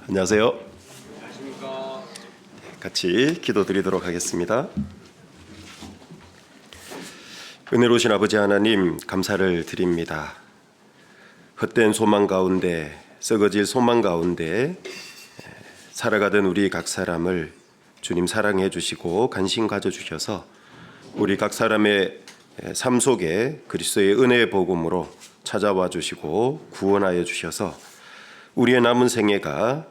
안녕하세요. 안녕하십니까. 같이 기도드리도록 하겠습니다. 은혜로우신 아버지 하나님, 감사를 드립니다. 헛된 소망 가운데, 썩어질 소망 가운데 살아가던 우리 각 사람을 주님 사랑해 주시고 관심 가져주셔서 우리 각 사람의 삶 속에 그리스도의 은혜의 복음으로 찾아와 주시고 구원하여 주셔서 우리의 남은 생애가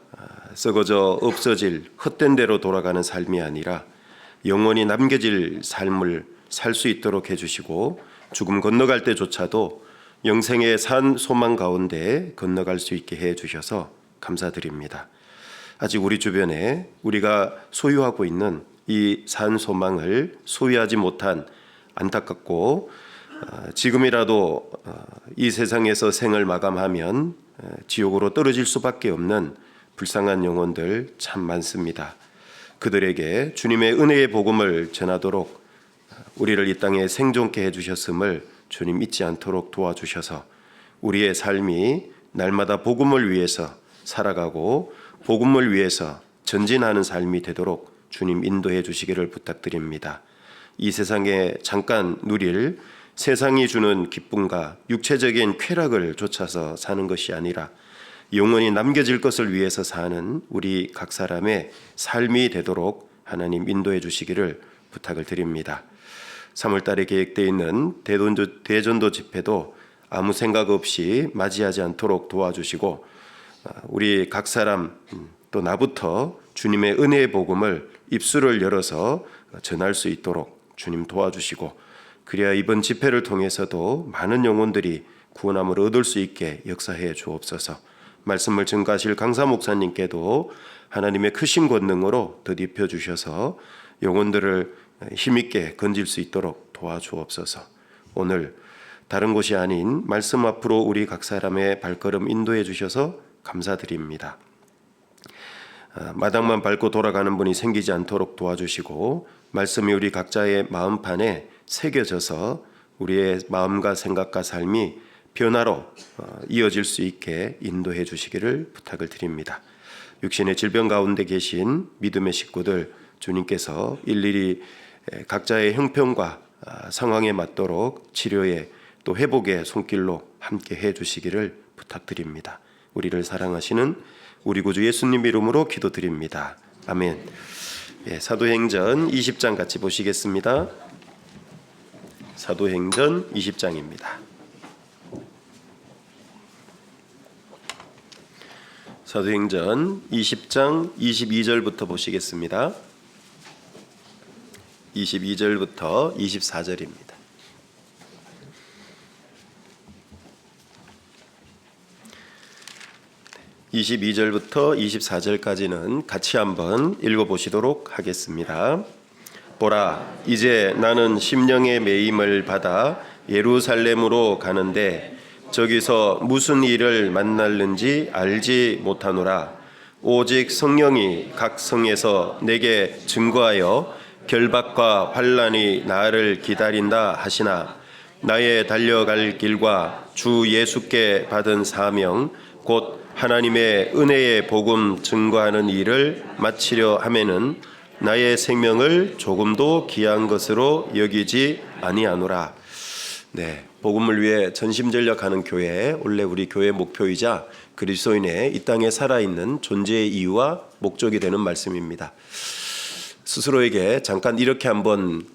썩어져 없어질 헛된 대로 돌아가는 삶이 아니라 영원히 남겨질 삶을 살 수 있도록 해주시고 죽음 건너갈 때조차도 영생의 산 소망 가운데 건너갈 수 있게 해주셔서 감사드립니다. 아직 우리 주변에 우리가 소유하고 있는 이 산 소망을 소유하지 못한 안타깝고 지금이라도 이 세상에서 생을 마감하면 지옥으로 떨어질 수밖에 없는 불쌍한 영혼들 참 많습니다. 그들에게 주님의 은혜의 복음을 전하도록 우리를 이 땅에 생존케 해주셨음을 주님 잊지 않도록 도와주셔서 우리의 삶이 날마다 복음을 위해서 살아가고 복음을 위해서 전진하는 삶이 되도록 주님 인도해 주시기를 부탁드립니다. 이 세상에 잠깐 누릴 세상이 주는 기쁨과 육체적인 쾌락을 쫓아서 사는 것이 아니라 영원히 남겨질 것을 위해서 사는 우리 각 사람의 삶이 되도록 하나님 인도해 주시기를 부탁을 드립니다. 3월달에 계획되어 있는 대전도 집회도 아무 생각 없이 맞이하지 않도록 도와주시고 우리 각 사람 또 나부터 주님의 은혜의 복음을 입술을 열어서 전할 수 있도록 주님 도와주시고 그래야 이번 집회를 통해서도 많은 영혼들이 구원함을 얻을 수 있게 역사해 주옵소서. 말씀을 증거하실 강사 목사님께도 하나님의 크신 권능으로 덧입혀 주셔서 영혼들을 힘있게 건질 수 있도록 도와주옵소서. 오늘 다른 곳이 아닌 말씀 앞으로 우리 각 사람의 발걸음 인도해 주셔서 감사드립니다. 마당만 밟고 돌아가는 분이 생기지 않도록 도와주시고 말씀이 우리 각자의 마음판에 새겨져서 우리의 마음과 생각과 삶이 변화로 이어질 수 있게 인도해 주시기를 부탁을 드립니다. 육신의 질병 가운데 계신 믿음의 식구들 주님께서 일일이 각자의 형편과 상황에 맞도록 치료에 또 회복의 손길로 함께 해 주시기를 부탁드립니다. 우리를 사랑하시는 우리 구주 예수님 이름으로 기도드립니다. 아멘. 사도행전 20장 같이 보시겠습니다. 사도행전 20장입니다. 사도행전 20장 22절부터 보시겠습니다. 22절부터 24절입니다. (22절부터 24절까지는) 같이 한번 읽어보시도록 하겠습니다. 보라, 이제 나는 심령의 매임을 받아 예루살렘으로 가는데 저기서 무슨 일을 만날는지 알지 못하노라. 오직 성령이 각 성에서 내게 증거하여 결박과 환난이 나를 기다린다 하시나 나의 달려갈 길과 주 예수께 받은 사명 곧 하나님의 은혜의 복음 증거하는 일을 마치려 하면은 나의 생명을 조금도 귀한 것으로 여기지 아니하노라. 복음을 위해 전심전력하는 교회, 원래 우리 교회 목표이자 그리스도인의 이 땅에 살아있는 존재의 이유와 목적이 되는 말씀입니다. 스스로에게 잠깐 이렇게 한번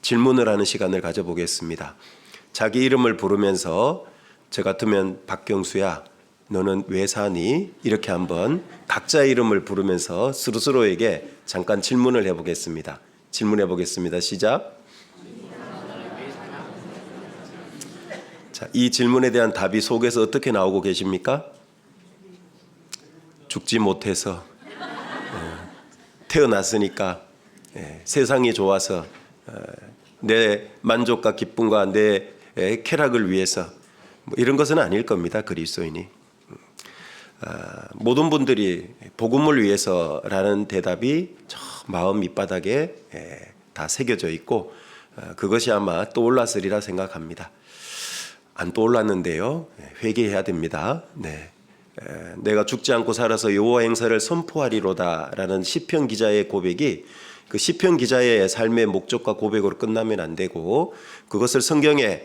질문을 하는 시간을 가져보겠습니다. 자기 이름을 부르면서 저 같으면 박경수야, 너는 왜 사니? 이렇게 한번 각자의 이름을 부르면서 스스로에게 잠깐 질문을 해보겠습니다. 질문해 보겠습니다. 시작. 자, 이 질문에 대한 답이 속에서 어떻게 나오고 계십니까? 죽지 못해서, 태어났으니까, 세상이 좋아서, 내 만족과 기쁨과 내 쾌락을 위해서 이런 것은 아닐 겁니다. 그리스도인이. 모든 분들이 복음을 위해서라는 대답이 저 마음 밑바닥에 다 새겨져 있고 그것이 아마 떠올랐으리라 생각합니다. 안 떠올랐는데요. 회개해야 됩니다. 내가 죽지 않고 살아서 여호와 행사를 선포하리로다라는 시편 기자의 고백이 그 시편 기자의 삶의 목적과 고백으로 끝나면 안 되고 그것을 성경에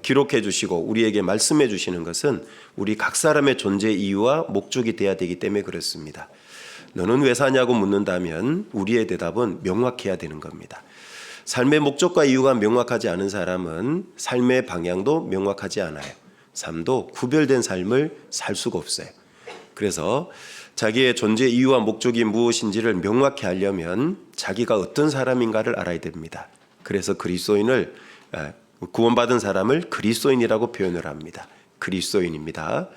기록해 주시고 우리에게 말씀해 주시는 것은 우리 각 사람의 존재 이유와 목적이 돼야 되기 때문에 그렇습니다. 너는 왜 사냐고 묻는다면 우리의 대답은 명확해야 되는 겁니다. 삶의 목적과 이유가 명확하지 않은 사람은 삶의 방향도 명확하지 않아요. 삶도 구별된 삶을 살 수가 없어요. 그래서 자기의 존재 이유와 목적이 무엇인지를 명확히 하려면 자기가 어떤 사람인가를 알아야 됩니다. 그래서 그리스도인을 구원받은 사람을 그리스도인이라고 표현을 합니다. 그리스도인입니다.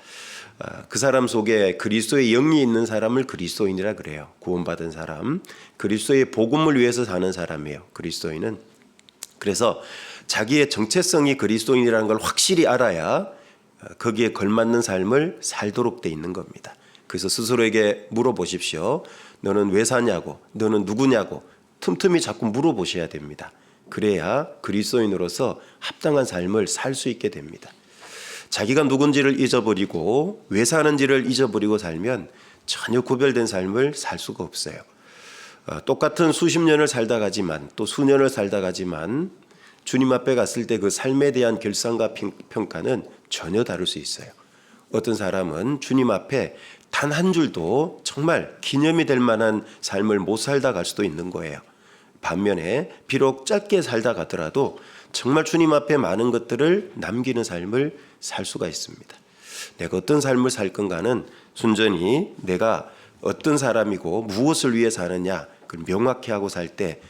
그 사람 속에 그리스도의 영이 있는 사람을 그리스도인이라 그래요. 구원받은 사람, 그리스도의 복음을 위해서 사는 사람이에요. 그리스도인은. 그래서 자기의 정체성이 그리스도인이라는 걸 확실히 알아야 거기에 걸맞는 삶을 살도록 돼 있는 겁니다. 그래서 스스로에게 물어보십시오. 너는 왜 사냐고, 너는 누구냐고 틈틈이 자꾸 물어보셔야 됩니다. 그래야 그리스도인으로서 합당한 삶을 살 수 있게 됩니다. 자기가 누군지를 잊어버리고 왜 사는지를 잊어버리고 살면 전혀 구별된 삶을 살 수가 없어요. 똑같은 수십 년을 살다 가지만 또 수년을 살다 가지만 주님 앞에 갔을 때 그 삶에 대한 결산과 평가는 전혀 다를 수 있어요. 어떤 사람은 주님 앞에 단 한 줄도 정말 기념이 될 만한 삶을 못 살다 갈 수도 있는 거예요. 반면에 비록 짧게 살다 가더라도 정말 주님 앞에 많은 것들을 남기는 삶을 살 수가 있습니다. 내가 어떤 삶을 살 건가는 순전히 내가 어떤 사람이고 무엇을 위해 사느냐 그걸 명확히 하고 살 때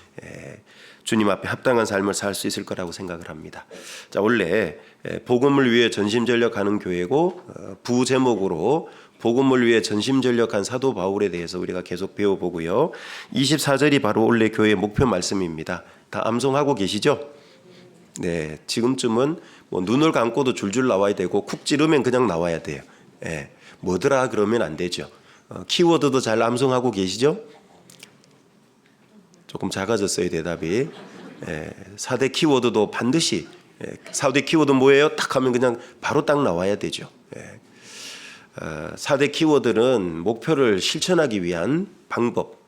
주님 앞에 합당한 삶을 살 수 있을 거라고 생각을 합니다. 자, 원래 복음을 위해 전심전력하는 교회고 부제목으로 복음을 위해 전심전력한 사도 바울에 대해서 우리가 계속 배워보고요. 24절이 바로 원래 교회의 목표 말씀입니다. 다 암송하고 계시죠? 네, 지금쯤은 뭐 눈을 감고도 줄줄 나와야 되고 쿡 찌르면 그냥 나와야 돼요. 뭐더라 그러면 안 되죠. 키워드도 잘 암송하고 계시죠? 조금 작아졌어요 대답이. 4대 키워드도 반드시 4대 키워드 뭐예요? 딱 하면 그냥 바로 딱 나와야 되죠. 4대 키워드는 목표를 실천하기 위한 방법,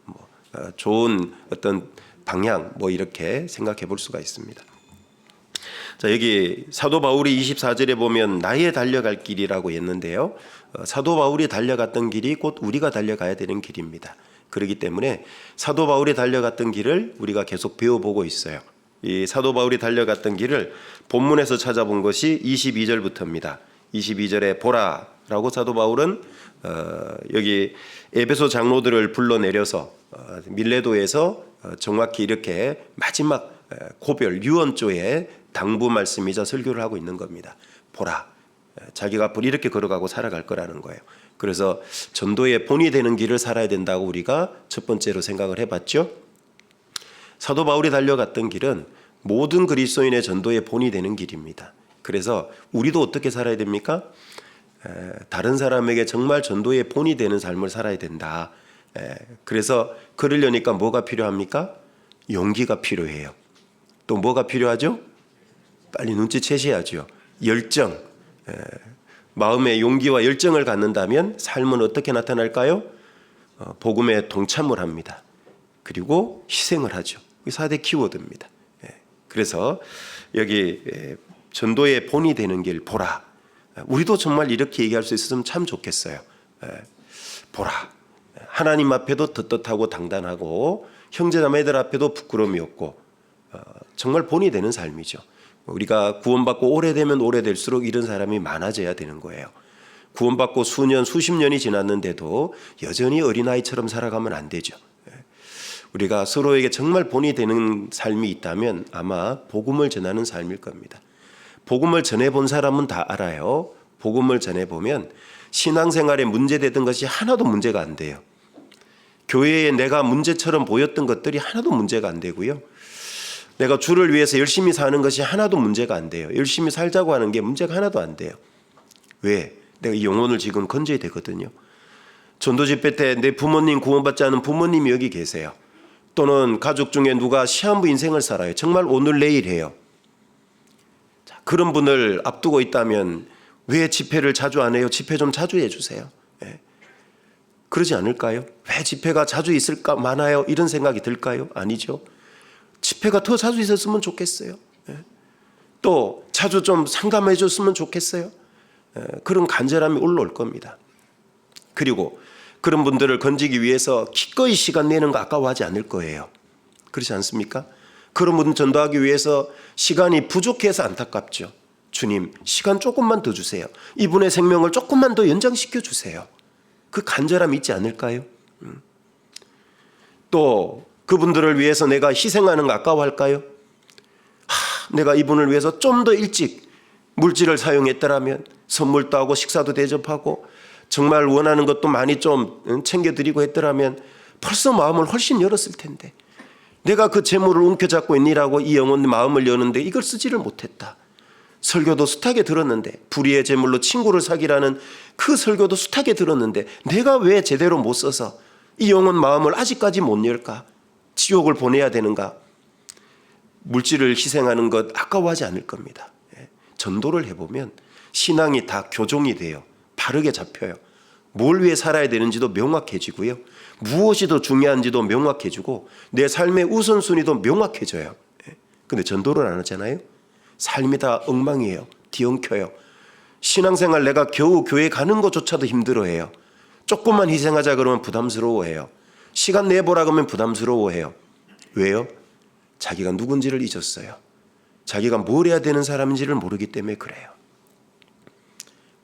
좋은 어떤 방향 이렇게 생각해 볼 수가 있습니다. 자, 여기 사도 바울이 24절에 보면 나의 달려갈 길이라고 했는데요. 사도 바울이 달려갔던 길이 곧 우리가 달려가야 되는 길입니다. 그렇기 때문에 사도 바울이 달려갔던 길을 우리가 계속 배워보고 있어요. 이 사도 바울이 달려갔던 길을 본문에서 찾아본 것이 22절부터입니다. 22절에 보라라고 사도 바울은 여기 에베소 장로들을 불러내려서 밀레도에서 정확히 이렇게 마지막 고별 유언조의 당부 말씀이자 설교를 하고 있는 겁니다. 보라, 자기가 앞으로 이렇게 걸어가고 살아갈 거라는 거예요. 그래서 전도의 본이 되는 길을 살아야 된다고 우리가 첫 번째로 생각을 해봤죠. 사도 바울이 달려갔던 길은 모든 그리스도인의 전도의 본이 되는 길입니다. 그래서 우리도 어떻게 살아야 됩니까? 다른 사람에게 정말 전도의 본이 되는 삶을 살아야 된다. 그래서 그러려니까 뭐가 필요합니까? 용기가 필요해요. 또 뭐가 필요하죠? 빨리 눈치채셔야죠. 열정. 마음의 용기와 열정을 갖는다면 삶은 어떻게 나타날까요? 복음에 동참을 합니다. 그리고 희생을 하죠. 이 4대 키워드입니다. 그래서 여기 전도의 본이 되는 길 보라. 우리도 정말 이렇게 얘기할 수 있었으면 참 좋겠어요. 보라. 하나님 앞에도 떳떳하고 당당하고 형제자매들 앞에도 부끄러움이 없고 정말 본이 되는 삶이죠. 우리가 구원받고 오래되면 오래될수록 이런 사람이 많아져야 되는 거예요. 구원받고 수년, 수십 년이 지났는데도 여전히 어린아이처럼 살아가면 안 되죠. 우리가 서로에게 정말 본이 되는 삶이 있다면 아마 복음을 전하는 삶일 겁니다. 복음을 전해본 사람은 다 알아요. 복음을 전해보면 신앙생활에 문제되던 것이 하나도 문제가 안 돼요. 교회에 내가 문제처럼 보였던 것들이 하나도 문제가 안 되고요. 내가 주를 위해서 열심히 사는 것이 하나도 문제가 안 돼요. 열심히 살자고 하는 게 문제가 하나도 안 돼요. 왜? 내가 이 영혼을 지금 건져야 되거든요. 전도 집회 때 내 부모님 구원받지 않은 부모님이 여기 계세요. 또는 가족 중에 누가 시한부 인생을 살아요. 정말 오늘 내일 해요. 자, 그런 분을 앞두고 있다면 왜 집회를 자주 안 해요? 집회 좀 자주 해주세요. 예. 그러지 않을까요? 왜 집회가 자주 있을까 많아요? 이런 생각이 들까요? 아니죠. 집회가 더 자주 있었으면 좋겠어요. 예. 또 자주 좀 상담해 줬으면 좋겠어요. 예. 그런 간절함이 올라올 겁니다. 그리고 그런 분들을 건지기 위해서 기꺼이 시간 내는 거 아까워하지 않을 거예요. 그렇지 않습니까? 그런 분 전도하기 위해서 시간이 부족해서 안타깝죠. 주님, 시간 조금만 더 주세요. 이분의 생명을 조금만 더 연장시켜 주세요. 그 간절함이 있지 않을까요? 또 그분들을 위해서 내가 희생하는 거 아까워할까요? 내가 이분을 위해서 좀 더 일찍 물질을 사용했더라면 선물도 하고 식사도 대접하고 정말 원하는 것도 많이 좀 챙겨드리고 했더라면 벌써 마음을 훨씬 열었을 텐데, 내가 그 재물을 움켜잡고 있니라고 이 영혼 마음을 여는데 이걸 쓰지를 못했다. 설교도 숱하게 들었는데, 불의의 재물로 친구를 사귀라는 그 설교도 숱하게 들었는데 내가 왜 제대로 못 써서 이 영혼 마음을 아직까지 못 열까? 지옥을 보내야 되는가? 물질을 희생하는 것 아까워하지 않을 겁니다. 전도를 해보면 신앙이 다 교종이 돼요. 바르게 잡혀요. 뭘 위해 살아야 되는지도 명확해지고요. 무엇이 더 중요한지도 명확해지고 내 삶의 우선순위도 명확해져요. 근데 전도를 안 하잖아요. 삶이 다 엉망이에요. 뒤엉켜요. 신앙생활 내가 겨우 교회 가는 것조차도 힘들어해요. 조금만 희생하자 그러면 부담스러워해요. 시간 내보라 그러면 부담스러워해요. 왜요? 자기가 누군지를 잊었어요. 자기가 뭘 해야 되는 사람인지를 모르기 때문에 그래요.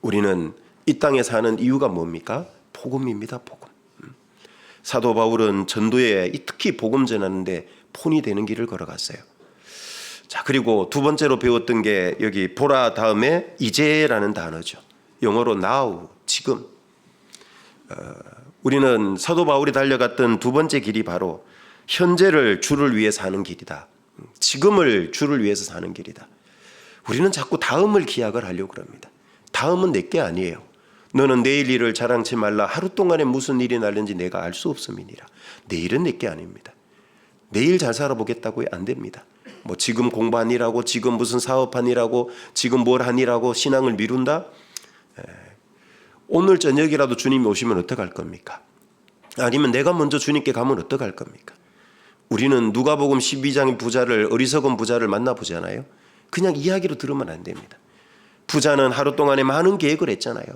우리는 이 땅에 사는 이유가 뭡니까? 복음입니다. 복음. 사도 바울은 전도에 특히 복음 전하는데 폰이 되는 길을 걸어갔어요. 자, 그리고 두 번째로 배웠던 게 여기 보라 다음에 이제라는 단어죠. 영어로 now, 지금. 우리는 사도 바울이 달려갔던 두 번째 길이 바로 현재를 주를 위해 사는 길이다. 지금을 주를 위해서 사는 길이다. 우리는 자꾸 다음을 기약을 하려고 합니다. 다음은 내게 아니에요. 너는 내일 일을 자랑치 말라. 하루 동안에 무슨 일이 날는지 내가 알 수 없음이니라. 내일은 내게 아닙니다. 내일 잘 살아보겠다고 안 됩니다. 뭐 지금 공부하니라고, 지금 무슨 사업하니라고, 지금 뭘 하니라고 신앙을 미룬다? 오늘 저녁이라도 주님이 오시면 어떡할 겁니까? 아니면 내가 먼저 주님께 가면 어떡할 겁니까? 우리는 누가복음 12장의 부자를, 어리석은 부자를 만나보잖아요. 그냥 이야기로 들으면 안 됩니다. 부자는 하루 동안에 많은 계획을 했잖아요.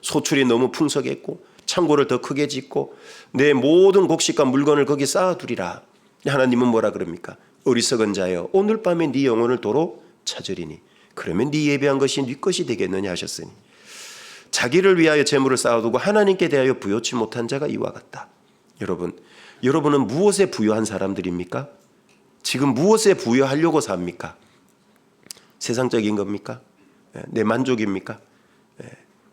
소출이 너무 풍성했고 창고를 더 크게 짓고 내 모든 곡식과 물건을 거기 쌓아두리라. 하나님은 뭐라 그럽니까? 어리석은 자여, 오늘 밤에 네 영혼을 도로 찾으리니 그러면 네 예배한 것이 네 것이 되겠느냐 하셨으니, 자기를 위하여 재물을 쌓아두고 하나님께 대하여 부요치 못한 자가 이와 같다. 여러분은 무엇에 부요한 사람들입니까? 지금 무엇에 부요하려고 삽니까? 세상적인 겁니까? 내 만족입니까?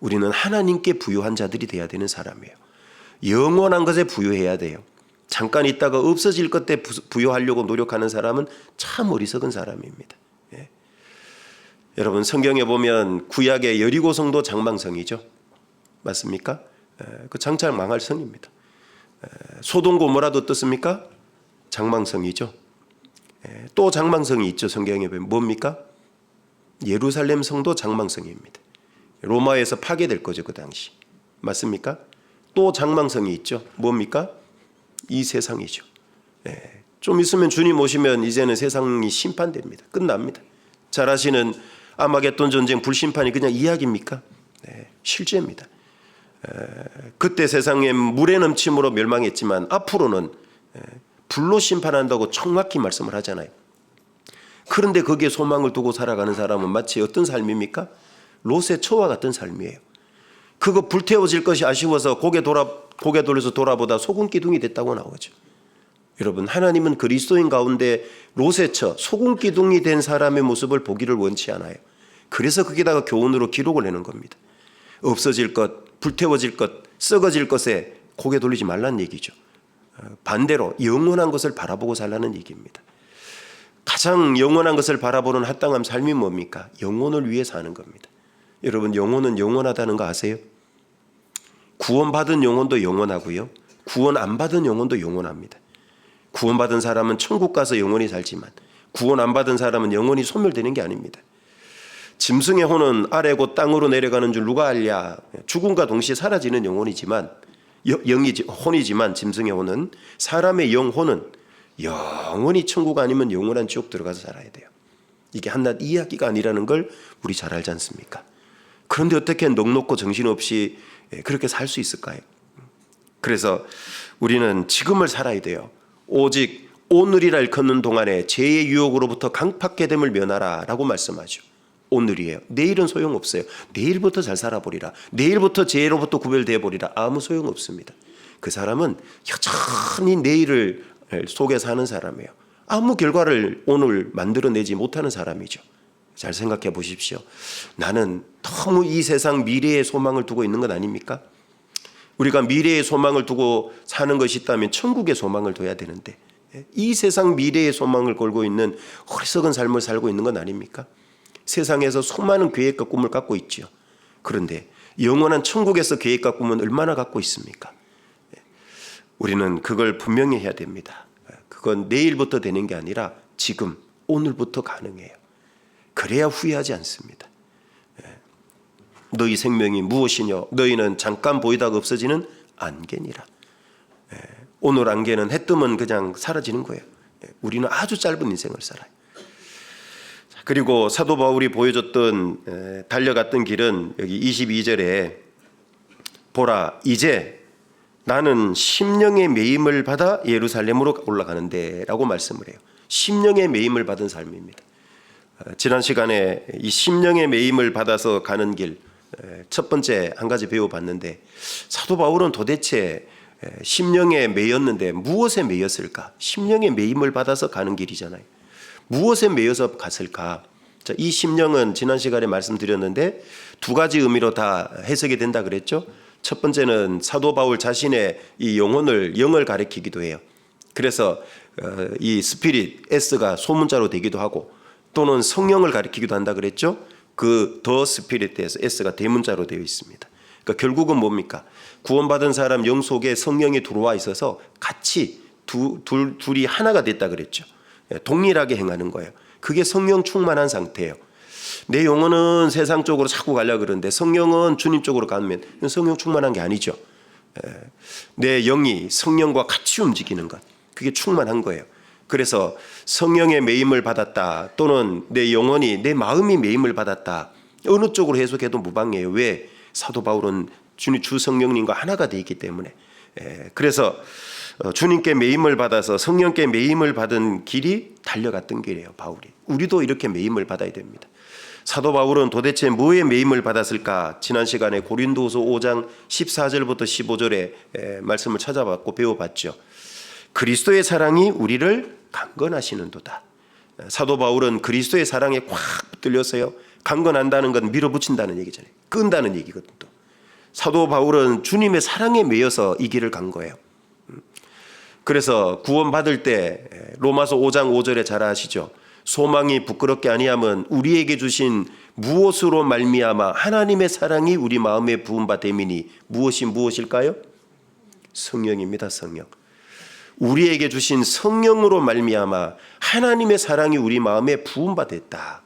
우리는 하나님께 부요한 자들이 되어야 되는 사람이에요. 영원한 것에 부요해야 돼요. 잠깐 있다가 없어질 것 때 부요하려고 노력하는 사람은 참 어리석은 사람입니다. 여러분, 성경에 보면 구약의 여리고 성도 장망성이죠. 맞습니까? 그 장차 망할 성입니다. 소돔 고모라도 어떻습니까? 장망성이죠. 또 장망성이 있죠. 성경에 보면 뭡니까? 예루살렘 성도 장망성입니다. 로마에서 파괴될 거죠, 그 당시. 맞습니까? 또 장망성이 있죠. 뭡니까? 이 세상이죠. 좀 있으면 주님 오시면 이제는 세상이 심판됩니다. 끝납니다. 잘 아시는 아마겟돈 전쟁 불심판이 그냥 이야기입니까? 실제입니다. 그때 세상에 물의 넘침으로 멸망했지만 앞으로는 불로 심판한다고 정확히 말씀을 하잖아요. 그런데 거기에 소망을 두고 살아가는 사람은 마치 어떤 삶입니까? 롯의 처와 같은 삶이에요. 그거 불태워질 것이 아쉬워서 고개 돌려서 돌아보다 소금 기둥이 됐다고 나오죠. 여러분, 하나님은 그리스도인 가운데 롯의 처, 소금 기둥이 된 사람의 모습을 보기를 원치 않아요. 그래서 거기다가 교훈으로 기록을 내는 겁니다. 없어질 것, 불태워질 것, 썩어질 것에 고개 돌리지 말라는 얘기죠. 반대로 영원한 것을 바라보고 살라는 얘기입니다. 가장 영원한 것을 바라보는 합당한 삶이 뭡니까? 영혼을 위해 사는 겁니다. 여러분, 영혼은 영원하다는 거 아세요? 구원받은 영혼도 영원하고요, 구원 안 받은 영혼도 영원합니다. 구원받은 사람은 천국 가서 영원히 살지만 구원 안 받은 사람은 영원히 소멸되는 게 아닙니다. 짐승의 혼은 아래고 땅으로 내려가는 줄 누가 알랴. 죽음과 동시에 사라지는 영혼이지만 혼이지만 짐승의 혼은, 사람의 영혼은 영원히 천국 아니면 영원한 지옥 들어가서 살아야 돼요. 이게 한낱 이야기가 아니라는 걸 우리 잘 알지 않습니까? 그런데 어떻게 넋놓고 정신없이 그렇게 살 수 있을까요? 그래서 우리는 지금을 살아야 돼요. 오직 오늘이라 일컫는 동안에 죄의 유혹으로부터 강팍게 됨을 면하라 라고 말씀하죠. 오늘이에요. 내일은 소용없어요. 내일부터 잘 살아보리라. 내일부터 죄로부터 구별되어 보리라. 아무 소용없습니다. 그 사람은 여전히 내일을 속에 사는 사람이에요. 아무 결과를 오늘 만들어내지 못하는 사람이죠. 잘 생각해 보십시오. 나는 너무 이 세상 미래의 소망을 두고 있는 것 아닙니까? 우리가 미래의 소망을 두고 사는 것이 있다면 천국의 소망을 둬야 되는데, 이 세상 미래의 소망을 걸고 있는 어리석은 삶을 살고 있는 건 아닙니까? 세상에서 수많은 계획과 꿈을 갖고 있죠. 그런데 영원한 천국에서 계획과 꿈은 얼마나 갖고 있습니까? 우리는 그걸 분명히 해야 됩니다. 그건 내일부터 되는 게 아니라 지금, 오늘부터 가능해요. 그래야 후회하지 않습니다. 너희 생명이 무엇이냐? 너희는 잠깐 보이다가 없어지는 안개니라. 오늘 안개는 해 뜨면 그냥 사라지는 거예요. 우리는 아주 짧은 인생을 살아요. 그리고 사도 바울이 보여줬던 달려갔던 길은 여기 22절에 보라, 이제 나는 심령의 매임을 받아 예루살렘으로 올라가는데 라고 말씀을 해요. 심령의 매임을 받은 삶입니다. 지난 시간에 이 심령의 매임을 받아서 가는 길, 첫 번째 한 가지 배워봤는데, 사도 바울은 도대체 심령에 매였는데 무엇에 매였을까? 심령의 매임을 받아서 가는 길이잖아요. 무엇에 매여서 갔을까? 자, 이 심령은 지난 시간에 말씀드렸는데 두 가지 의미로 다 해석이 된다 그랬죠. 첫 번째는 사도 바울 자신의 이 영을 가리키기도 해요. 그래서 이 스피릿 S가 소문자로 되기도 하고, 또는 성령을 가리키기도 한다 그랬죠. 그 더 스피릿에서 S가 대문자로 되어 있습니다. 그러니까 결국은 뭡니까? 구원받은 사람 영 속에 성령이 들어와 있어서 같이 둘이 하나가 됐다 그랬죠. 동일하게 행하는 거예요. 그게 성령 충만한 상태예요. 내 영혼은 세상 쪽으로 자꾸 가려고 그러는데 성령은 주님 쪽으로 가면 성령 충만한 게 아니죠. 내 영이 성령과 같이 움직이는 것, 그게 충만한 거예요. 그래서 성령의 매임을 받았다, 또는 내 영혼이, 내 마음이 매임을 받았다, 어느 쪽으로 해석해도 무방해요. 왜? 사도 바울은 주 성령님과 하나가 되어 있기 때문에. 그래서 주님께 매임을 받아서 성령께 매임을 받은 길이 달려갔던 길이에요. 바울이. 우리도 이렇게 매임을 받아야 됩니다. 사도 바울은 도대체 뭐에 매임을 받았을까? 지난 시간에 고린도후서 5장 14절부터 15절의 말씀을 찾아봤고 배워봤죠. 그리스도의 사랑이 우리를 강건하시는도다. 사도 바울은 그리스도의 사랑에 꽉 붙들려서요. 강건한다는 건 밀어붙인다는 얘기잖아요. 끈다는 얘기거든. 또 사도 바울은 주님의 사랑에 매여서 이 길을 간 거예요. 그래서 구원받을 때 로마서 5장 5절에 잘 아시죠? 소망이 부끄럽게 아니하면 우리에게 주신 무엇으로 말미암아 하나님의 사랑이 우리 마음에 부은 바 됨이니, 무엇일까요? 성령입니다. 성령. 우리에게 주신 성령으로 말미암아 하나님의 사랑이 우리 마음에 부은 바 됐다.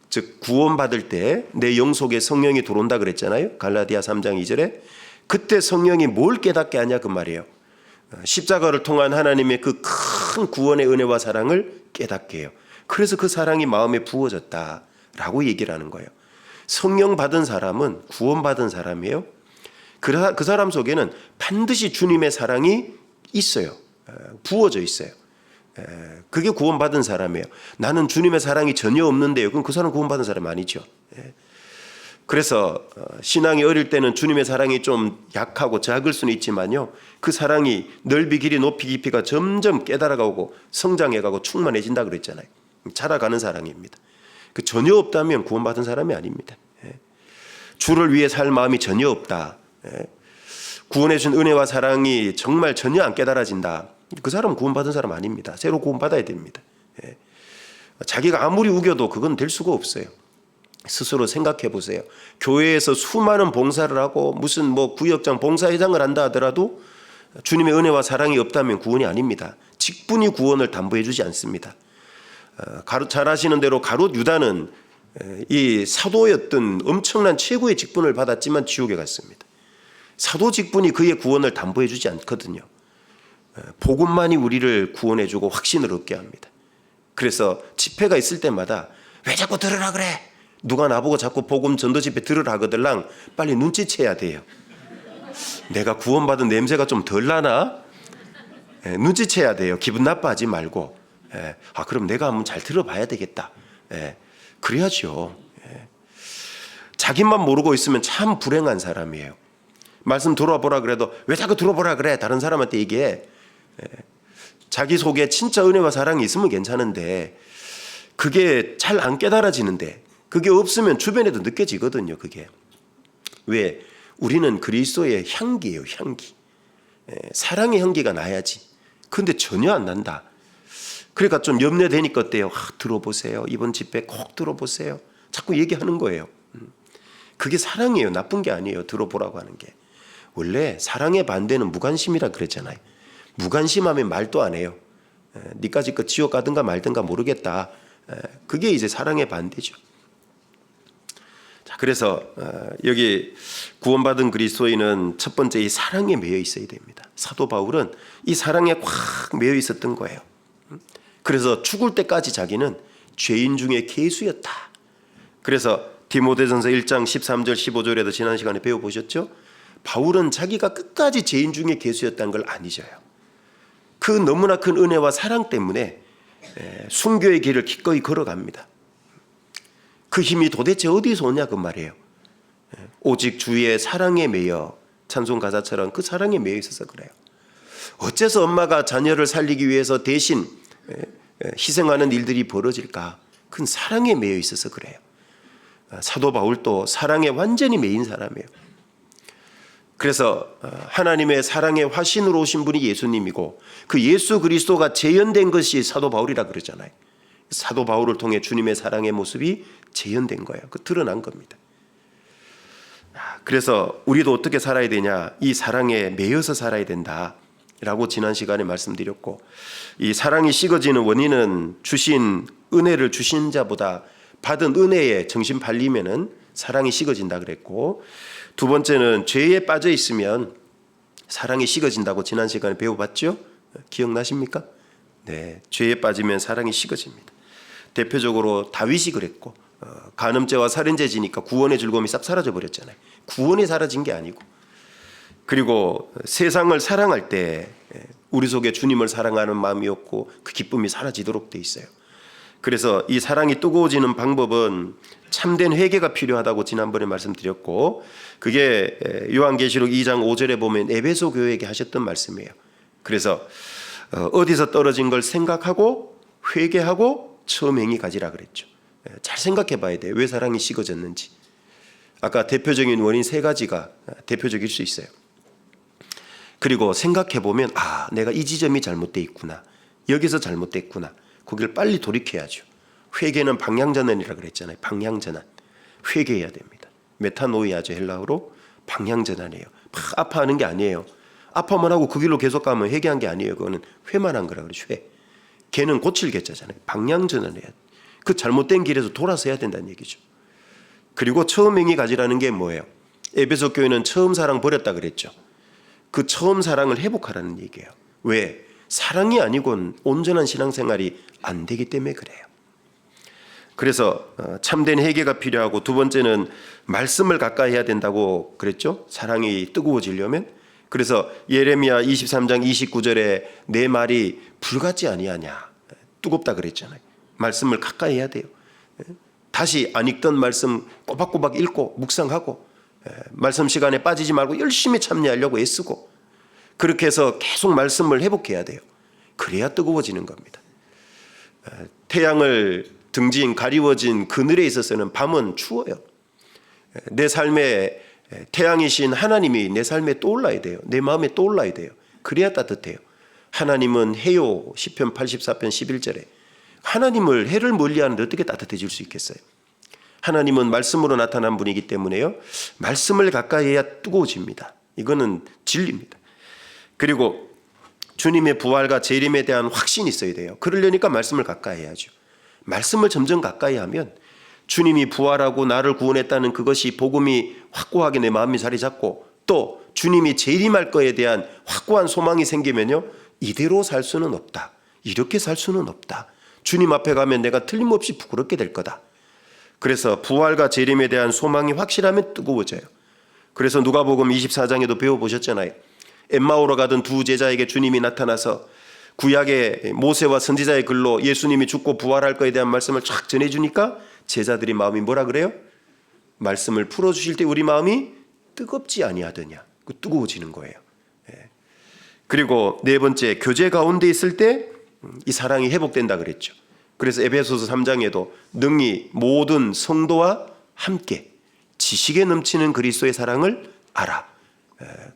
즉 구원받을 때 내 영 속에 성령이 들어온다 그랬잖아요. 갈라디아 3장 2절에. 그때 성령이 뭘 깨닫게 하냐 그 말이에요. 십자가를 통한 하나님의 그 큰 구원의 은혜와 사랑을 깨닫게 해요. 그래서 그 사랑이 마음에 부어졌다라고 얘기를 하는 거예요. 성령 받은 사람은 구원받은 사람이에요. 그 사람 속에는 반드시 주님의 사랑이 있어요. 부어져 있어요. 그게 구원받은 사람이에요. 나는 주님의 사랑이 전혀 없는데요. 그럼 그 사람 구원받은 사람 아니죠. 그래서 신앙이 어릴 때는 주님의 사랑이 좀 약하고 작을 수는 있지만요, 그 사랑이 넓이 길이 높이 깊이가 점점 깨달아가고 성장해가고 충만해진다 그랬잖아요. 자라가는 사랑입니다. 그 전혀 없다면 구원받은 사람이 아닙니다. 주를 위해 살 마음이 전혀 없다, 구원해 준 은혜와 사랑이 정말 전혀 안 깨달아진다, 그 사람은 구원받은 사람 아닙니다. 새로 구원받아야 됩니다. 자기가 아무리 우겨도 그건 될 수가 없어요. 스스로 생각해 보세요. 교회에서 수많은 봉사를 하고 무슨 구역장 봉사회장을 한다 하더라도 주님의 은혜와 사랑이 없다면 구원이 아닙니다. 직분이 구원을 담보해 주지 않습니다. 잘 아시는 대로 가룟 유다는 이 사도였던 엄청난 최고의 직분을 받았지만 지옥에 갔습니다. 사도 직분이 그의 구원을 담보해 주지 않거든요. 복음만이 우리를 구원해 주고 확신을 얻게 합니다. 그래서 집회가 있을 때마다 왜 자꾸 들으라 그래? 누가 나보고 자꾸 복음 전도 집회 들으라 하거들랑 빨리 눈치채야 돼요. 내가 구원받은 냄새가 좀 덜 나나? 눈치채야 돼요. 기분 나빠하지 말고. 그럼 내가 한번 잘 들어봐야 되겠다. 그래야죠. 자기만 모르고 있으면 참 불행한 사람이에요. 말씀 들어보라 그래도 왜 자꾸 들어보라 그래? 다른 사람한테 얘기해. 자기 속에 진짜 은혜와 사랑이 있으면 괜찮은데 그게 잘 안 깨달아지는데 그게 없으면 주변에도 느껴지거든요. 그게. 왜? 우리는 그리스도의 향기예요. 향기. 사랑의 향기가 나야지. 근데 전혀 안 난다. 그러니까 좀 염려되니까 어때요? 들어보세요. 이번 집회 꼭 들어보세요. 자꾸 얘기하는 거예요. 그게 사랑이에요. 나쁜 게 아니에요. 들어보라고 하는 게. 원래 사랑의 반대는 무관심이라 그랬잖아요. 무관심하면 말도 안 해요. 니까지 그 지옥 가든가 말든가 모르겠다. 그게 이제 사랑의 반대죠. 자, 그래서 여기 구원받은 그리스도인은 첫 번째 이 사랑에 매여 있어야 됩니다. 사도 바울은 이 사랑에 꽉 매여 있었던 거예요. 그래서 죽을 때까지 자기는 죄인 중에 괴수였다. 그래서 디모데전서 1장 13절 15절에도 지난 시간에 배워보셨죠? 바울은 자기가 끝까지 죄인 중에 괴수였다는 걸 안 잊어요. 그 너무나 큰 은혜와 사랑 때문에 순교의 길을 기꺼이 걸어갑니다. 그 힘이 도대체 어디서 오냐 그 말이에요. 오직 주의 사랑에 매여, 찬송 가사처럼 그 사랑에 매여 있어서 그래요. 어째서 엄마가 자녀를 살리기 위해서 대신 희생하는 일들이 벌어질까? 그건 사랑에 매여 있어서 그래요. 사도 바울도 사랑에 완전히 매인 사람이에요. 그래서 하나님의 사랑의 화신으로 오신 분이 예수님이고 그 예수 그리스도가 재현된 것이 사도 바울이라 그러잖아요. 사도 바울을 통해 주님의 사랑의 모습이 재현된 거예요. 그 드러난 겁니다. 그래서 우리도 어떻게 살아야 되냐? 이 사랑에 매여서 살아야 된다라고 지난 시간에 말씀드렸고, 이 사랑이 식어지는 원인은 주신 은혜를 주신 자보다 받은 은혜에 정신 팔리면은 사랑이 식어진다 그랬고, 두 번째는 죄에 빠져 있으면 사랑이 식어진다고 지난 시간에 배워봤죠? 기억나십니까? 네, 죄에 빠지면 사랑이 식어집니다. 대표적으로 다윗이 그랬고, 간음죄와 살인죄 지니까 구원의 즐거움이 싹 사라져 버렸잖아요. 구원이 사라진 게 아니고. 그리고 세상을 사랑할 때 우리 속에 주님을 사랑하는 마음이었고 그 기쁨이 사라지도록 돼 있어요. 그래서 이 사랑이 뜨거워지는 방법은 참된 회개가 필요하다고 지난번에 말씀드렸고, 그게 요한계시록 2장 5절에 보면 에베소 교회에게 하셨던 말씀이에요. 그래서 어디서 떨어진 걸 생각하고 회개하고 처음 행위 가지라 그랬죠. 잘 생각해 봐야 돼요. 왜 사랑이 식어졌는지. 아까 대표적인 원인 세 가지가 대표적일 수 있어요. 그리고 생각해 보면 내가 이 지점이 잘못돼 있구나. 여기서 잘못됐구나. 거기를 빨리 돌이켜야죠. 회개는 방향전환이라 그랬잖아요. 방향전환. 회개해야 됩니다. 메타노이아죠. 헬라어로 방향전환이에요. 막 아파하는 게 아니에요. 아파만 하고 그 길로 계속 가면 회개한 게 아니에요. 그거는 회만 한 거라 그러죠. 회. 걔는 고칠 개자잖아요. 방향전환해야 돼. 그 잘못된 길에서 돌아서 해야 된다는 얘기죠. 그리고 처음 행위 가지라는 게 뭐예요? 에베소 교회는 처음 사랑 버렸다 그랬죠. 그 처음 사랑을 회복하라는 얘기예요. 왜? 사랑이 아니고는 온전한 신앙생활이 안 되기 때문에 그래요. 그래서 참된 회개가 필요하고, 두 번째는 말씀을 가까이 해야 된다고 그랬죠. 사랑이 뜨거워지려면. 그래서 예레미야 23장 29절에 내 말이 불같지 아니하냐, 뜨겁다 그랬잖아요. 말씀을 가까이 해야 돼요. 다시 안 읽던 말씀 꼬박꼬박 읽고 묵상하고, 말씀 시간에 빠지지 말고 열심히 참여하려고 애쓰고, 그렇게 해서 계속 말씀을 회복해야 돼요. 그래야 뜨거워지는 겁니다. 태양을 등진 가리워진 그늘에 있어서는 밤은 추워요. 내 삶에 태양이신 하나님이 내 삶에 떠올라야 돼요. 내 마음에 떠올라야 돼요. 그래야 따뜻해요. 하나님은 해요. 시편 84편 11절에 하나님을 해를 멀리하는데 어떻게 따뜻해질 수 있겠어요? 하나님은 말씀으로 나타난 분이기 때문에요. 말씀을 가까이 해야 뜨거워집니다. 이거는 진리입니다. 그리고 주님의 부활과 재림에 대한 확신이 있어야 돼요. 그러려니까 말씀을 가까이 해야죠. 말씀을 점점 가까이 하면 주님이 부활하고 나를 구원했다는 그것이 복음이 확고하게 내 마음이 자리 잡고 또 주님이 재림할 거에 대한 확고한 소망이 생기면요, 이대로 살 수는 없다, 이렇게 살 수는 없다, 주님 앞에 가면 내가 틀림없이 부끄럽게 될 거다. 그래서 부활과 재림에 대한 소망이 확실하면 뜨거워져요. 그래서 누가복음 24장에도 배워보셨잖아요. 엠마오로 가던 두 제자에게 주님이 나타나서 구약의 모세와 선지자의 글로 예수님이 죽고 부활할 것에 대한 말씀을 쫙 전해주니까 제자들이 마음이 뭐라 그래요? 말씀을 풀어주실 때 우리 마음이 뜨겁지 아니하더냐, 뜨거워지는 거예요. 그리고 네 번째, 교제 가운데 있을 때 이 사랑이 회복된다 그랬죠. 그래서 에베소서 3장에도 능히 모든 성도와 함께 지식에 넘치는 그리스도의 사랑을 알아.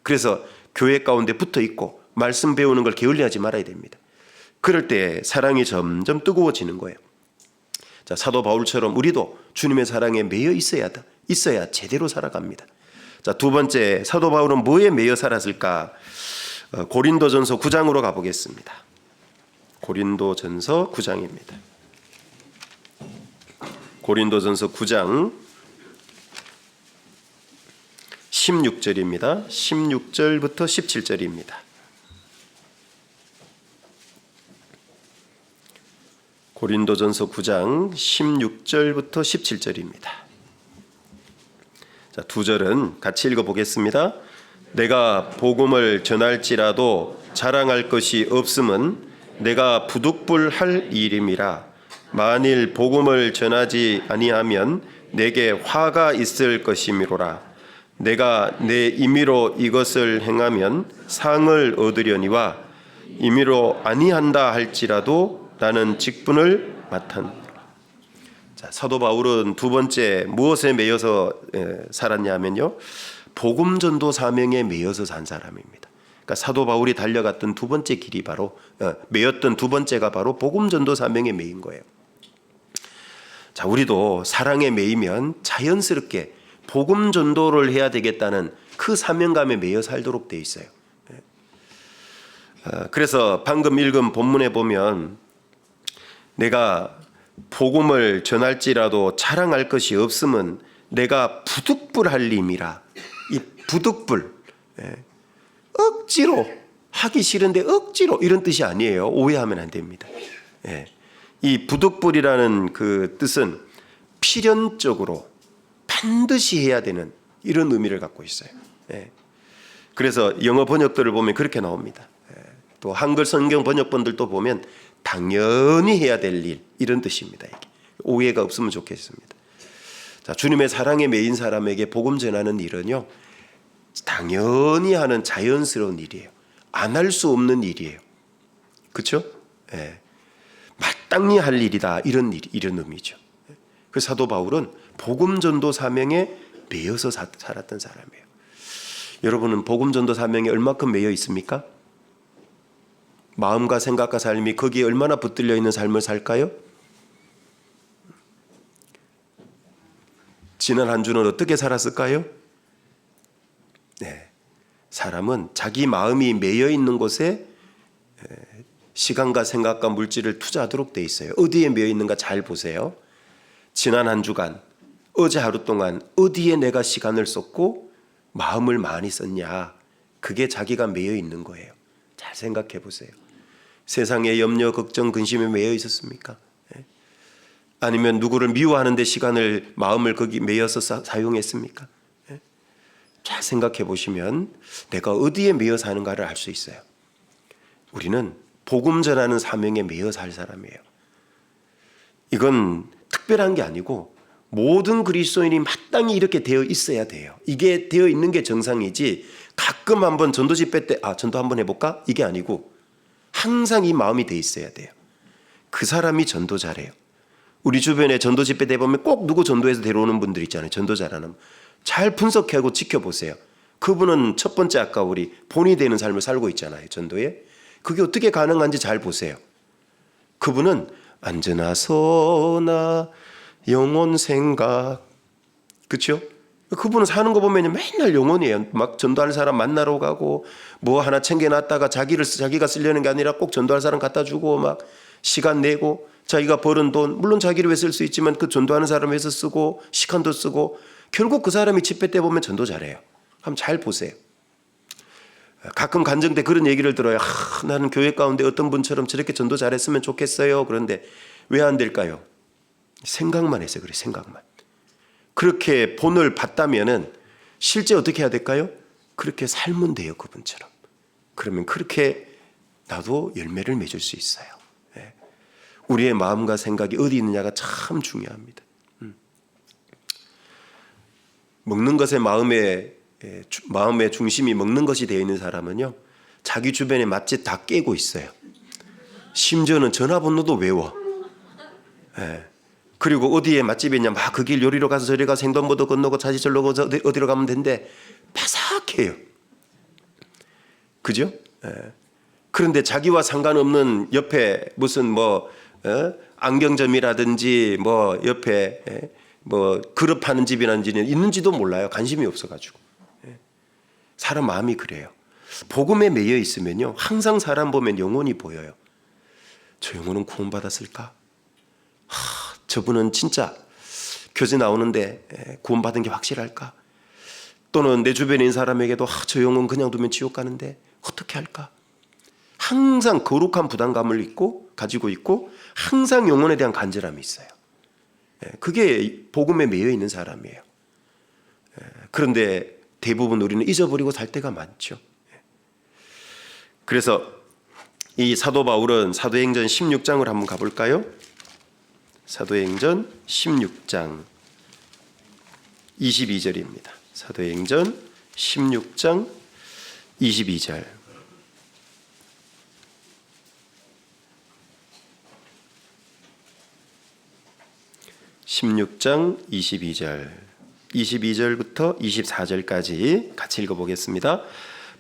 그래서 교회 가운데 붙어 있고 말씀 배우는 걸 게을리하지 말아야 됩니다. 그럴 때 사랑이 점점 뜨거워지는 거예요. 자, 사도 바울처럼 우리도 주님의 사랑에 매여 있어야 제대로 살아갑니다. 자, 두 번째, 사도 바울은 뭐에 매여 살았을까? 고린도전서 9장으로 가보겠습니다. 고린도전서 9장입니다. 고린도전서 9장 16절입니다. 16절부터 17절입니다. 고린도전서 9장 16절부터 17절입니다. 자, 두 절은 같이 읽어보겠습니다. 내가 복음을 전할지라도 자랑할 것이 없음은 내가 부득불할 일임이라. 만일 복음을 전하지 아니하면 내게 화가 있을 것이미로라. 내가 내 임의로 이것을 행하면 상을 얻으려니와 임의로 아니한다 할지라도 나는 직분을 맡았노라. 자, 사도 바울은 두 번째 무엇에 매여서 살았냐면요, 복음 전도 사명에 매여서 산 사람입니다. 그러니까 사도 바울이 달려갔던 두 번째 길이 바로 매였던 두 번째가 바로 복음 전도 사명에 매인 거예요. 자, 우리도 사랑에 매이면 자연스럽게 복음 전도를 해야 되겠다는 그 사명감에 매여 살도록 돼 있어요. 그래서 방금 읽은 본문에 보면 내가 복음을 전할지라도 자랑할 것이 없음은 내가 부득불할 임이라. 이 부득불, 억지로 하기 싫은데 억지로, 이런 뜻이 아니에요. 오해하면 안 됩니다. 이 부득불이라는 그 뜻은 필연적으로 반드시 해야 되는 이런 의미를 갖고 있어요. 그래서 영어 번역들을 보면 그렇게 나옵니다. 또 한글 성경 번역본들도 보면 당연히 해야 될 일, 이런 뜻입니다. 이게 오해가 없으면 좋겠습니다. 자, 주님의 사랑에 매인 사람에게 복음 전하는 일은요, 당연히 하는 자연스러운 일이에요. 안 할 수 없는 일이에요. 그렇죠? 마땅히 할 일이다, 이런 의미죠. 그 사도 바울은 복음 전도 사명에 매여서 살았던 사람이에요. 여러분은 복음 전도 사명에 얼마큼 매여 있습니까? 마음과 생각과 삶이 거기에 얼마나 붙들려 있는 삶을 살까요? 지난 한 주는 어떻게 살았을까요? 사람은 자기 마음이 매여 있는 곳에 시간과 생각과 물질을 투자하도록 돼 있어요. 어디에 매여 있는가 잘 보세요. 지난 한 주간, 어제 하루 동안 어디에 내가 시간을 썼고 마음을 많이 썼냐, 그게 자기가 매여 있는 거예요. 잘 생각해 보세요. 세상에 염려, 걱정, 근심에 매여 있었습니까? 아니면 누구를 미워하는 데 시간을, 마음을 거기 매여서 사용했습니까? 잘 생각해 보시면 내가 어디에 매여 사는가를 알 수 있어요. 우리는 복음 전하는 사명에 매여 살 사람이에요. 이건 특별한 게 아니고 모든 그리스도인이 마땅히 이렇게 되어 있어야 돼요. 이게 되어 있는 게 정상이지, 가끔 한번 전도 집회 때 전도 한번 해볼까? 이게 아니고 항상 이 마음이 돼 있어야 돼요. 그 사람이 전도 잘해요. 우리 주변에 전도 집회 때 보면 꼭 누구 전도해서 데려오는 분들 있잖아요. 전도 잘하는. 잘 분석하고 지켜보세요. 그분은 첫 번째 아까 우리 본이 되는 삶을 살고 있잖아요. 전도에. 그게 어떻게 가능한지 잘 보세요. 그분은 앉으나 서나 영혼 생각, 그렇죠? 그분은 사는 거 보면 맨날 영혼이에요. 막 전도할 사람 만나러 가고 뭐 하나 챙겨놨다가 자기가 쓰려는 게 아니라 꼭 전도할 사람 갖다 주고 막 시간 내고 자기가 벌은 돈, 물론 자기를 위해 쓸 수 있지만 그 전도하는 사람을 위해서 쓰고 시간도 쓰고 결국 그 사람이 집회 때 보면 전도 잘해요. 한번 잘 보세요. 가끔 간증 때 그런 얘기를 들어요. 나는 교회 가운데 어떤 분처럼 저렇게 전도 잘했으면 좋겠어요. 그런데 왜 안 될까요? 생각만 해서 그래, 생각만. 그렇게 본을 봤다면은 실제 어떻게 해야 될까요? 그렇게 살면 돼요, 그분처럼. 그러면 그렇게 나도 열매를 맺을 수 있어요. 우리의 마음과 생각이 어디 있느냐가 참 중요합니다. 먹는 것에 마음의 중심이 먹는 것이 되어 있는 사람은요, 자기 주변의 맛집 다 깨고 있어요. 심지어는 전화번호도 외워. 그리고 어디에 맛집이 있냐, 막 그 길 요리로 가서 저리 가서 횡단보도 건너고 차지절로 어디로 가면 된대. 바삭해요. 그죠? 그런데 자기와 상관없는 옆에 무슨 안경점이라든지 옆에 그릇 파는 집이라든지 있는지도 몰라요. 관심이 없어가지고. 사람 마음이 그래요. 복음에 매여 있으면요, 항상 사람 보면 영혼이 보여요. 저 영혼은 구원받았을까? 저분은 진짜 교제 나오는데 구원받은 게 확실할까? 또는 내 주변에 있는 사람에게도 저 영혼 그냥 두면 지옥 가는데 어떻게 할까? 항상 거룩한 부담감을 가지고 있고 항상 영혼에 대한 간절함이 있어요. 그게 복음에 매여 있는 사람이에요. 그런데 대부분 우리는 잊어버리고 살 때가 많죠. 그래서 이 사도 바울은 사도행전 16장을 한번 가볼까요? 사도행전 16장 22절입니다. 사도행전 16장 22절. (16장 22절) 22절부터 24절까지 같이 읽어보겠습니다.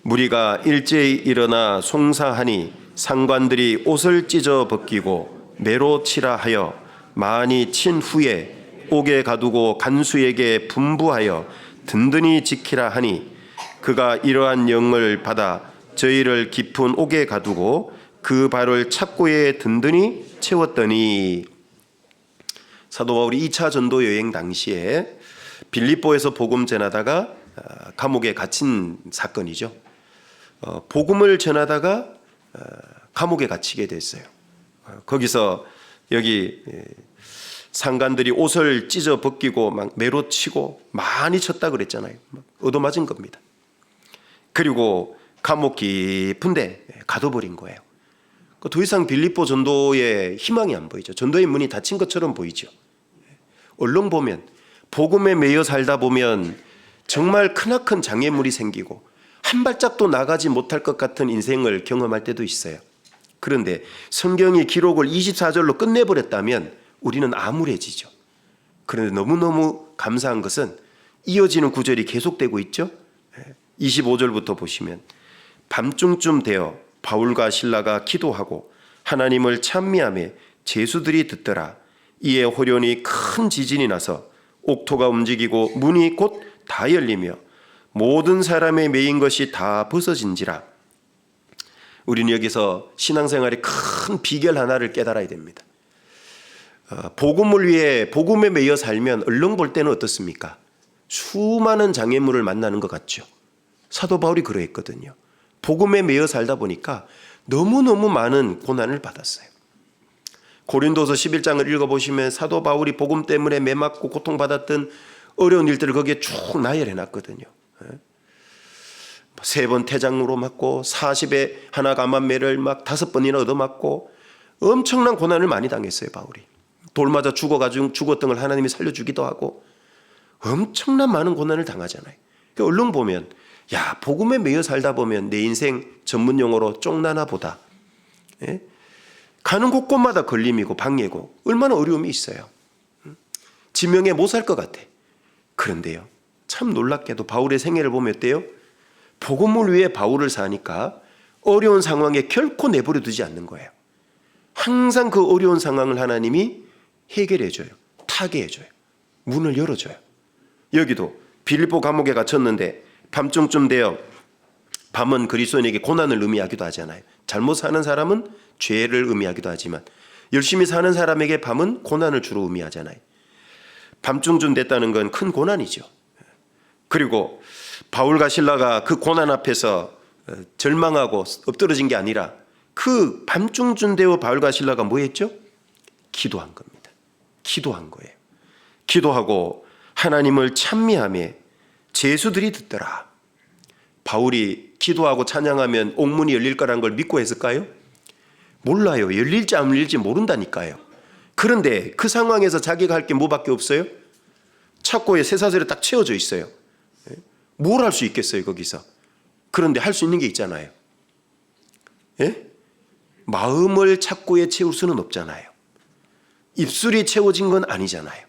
무리가 일제히 일어나 송사하니 상관들이 옷을 찢어 벗기고 매로 치라 하여 많이 친 후에 옥에 가두고 간수에게 분부하여 든든히 지키라 하니 그가 이러한 영을 받아 저희를 깊은 옥에 가두고 그 발을 착고에 든든히 채웠더니. 사도 바울이 2차 전도 여행 당시에 빌립보에서 복음 전하다가 감옥에 갇힌 사건이죠. 복음을 전하다가 감옥에 갇히게 됐어요. 거기서 여기 상관들이 옷을 찢어 벗기고 막 매로 치고 많이 쳤다 그랬잖아요. 얻어맞은 겁니다. 그리고 감옥 깊은데 가둬버린 거예요. 더 이상 빌립보 전도의 희망이 안 보이죠. 전도의 문이 닫힌 것처럼 보이죠. 얼른 보면 복음에 매여 살다 보면 정말 크나큰 장애물이 생기고 한 발짝도 나가지 못할 것 같은 인생을 경험할 때도 있어요. 그런데 성경이 기록을 24절로 끝내버렸다면 우리는 암울해지죠. 그런데 너무너무 감사한 것은 이어지는 구절이 계속되고 있죠. 25절부터 보시면 밤중쯤 되어 바울과 실라가 기도하고 하나님을 찬미하며 제수들이 듣더라. 이에 호련히 큰 지진이 나서 옥토가 움직이고 문이 곧 다 열리며 모든 사람의 매인 것이 다 벗어진지라. 우리는 여기서 신앙생활의 큰 비결 하나를 깨달아야 됩니다. 복음을 위해 복음에 매여 살면 얼른 볼 때는 어떻습니까? 수많은 장애물을 만나는 것 같죠. 사도 바울이 그러했거든요. 복음에 매여 살다 보니까 너무너무 많은 고난을 받았어요. 고린도서 11장을 읽어보시면 사도 바울이 복음 때문에 매맞고 고통받았던 어려운 일들을 거기에 쭉 나열해놨거든요. 3번 태장으로 맞고 40에 하나 감한매를 막 5번이나 얻어맞고 엄청난 고난을 많이 당했어요. 바울이 돌 맞아 죽었던 걸 하나님이 살려주기도 하고 엄청난 많은 고난을 당하잖아요. 그러니까 얼른 보면 복음에 매여 살다 보면 내 인생 전문 용어로 쪽나나 보다. 가는 곳곳마다 걸림이고 방해고 얼마나 어려움이 있어요. 지명에 못 살 것 같아. 그런데요, 참 놀랍게도 바울의 생애를 보면 어때요? 복음을 위해 바울을 사니까 어려운 상황에 결코 내버려 두지 않는 거예요. 항상 그 어려운 상황을 하나님이 해결해줘요. 타개해줘요. 문을 열어줘요. 여기도 빌립보 감옥에 갇혔는데 밤중쯤 되어, 밤은 그리스도인에게 고난을 의미하기도 하잖아요. 잘못 사는 사람은 죄를 의미하기도 하지만 열심히 사는 사람에게 밤은 고난을 주로 의미하잖아요. 밤중쯤 됐다는 건 큰 고난이죠. 그리고 바울과 실라가 그 고난 앞에서 절망하고 엎드러진 게 아니라 그 밤중쯤 되어 바울과 실라가 뭐 했죠? 기도한 겁니다. 기도한 거예요. 기도하고 하나님을 찬미하며 제수들이 듣더라. 바울이 기도하고 찬양하면 옥문이 열릴 거란 걸 믿고 했을까요? 몰라요. 열릴지 안 열릴지 모른다니까요. 그런데 그 상황에서 자기가 할 게 뭐밖에 없어요? 창고에 쇠사슬이 딱 채워져 있어요. 뭘 할 수 있겠어요 거기서? 그런데 할 수 있는 게 있잖아요. 예? 마음을 창고에 채울 수는 없잖아요. 입술이 채워진 건 아니잖아요.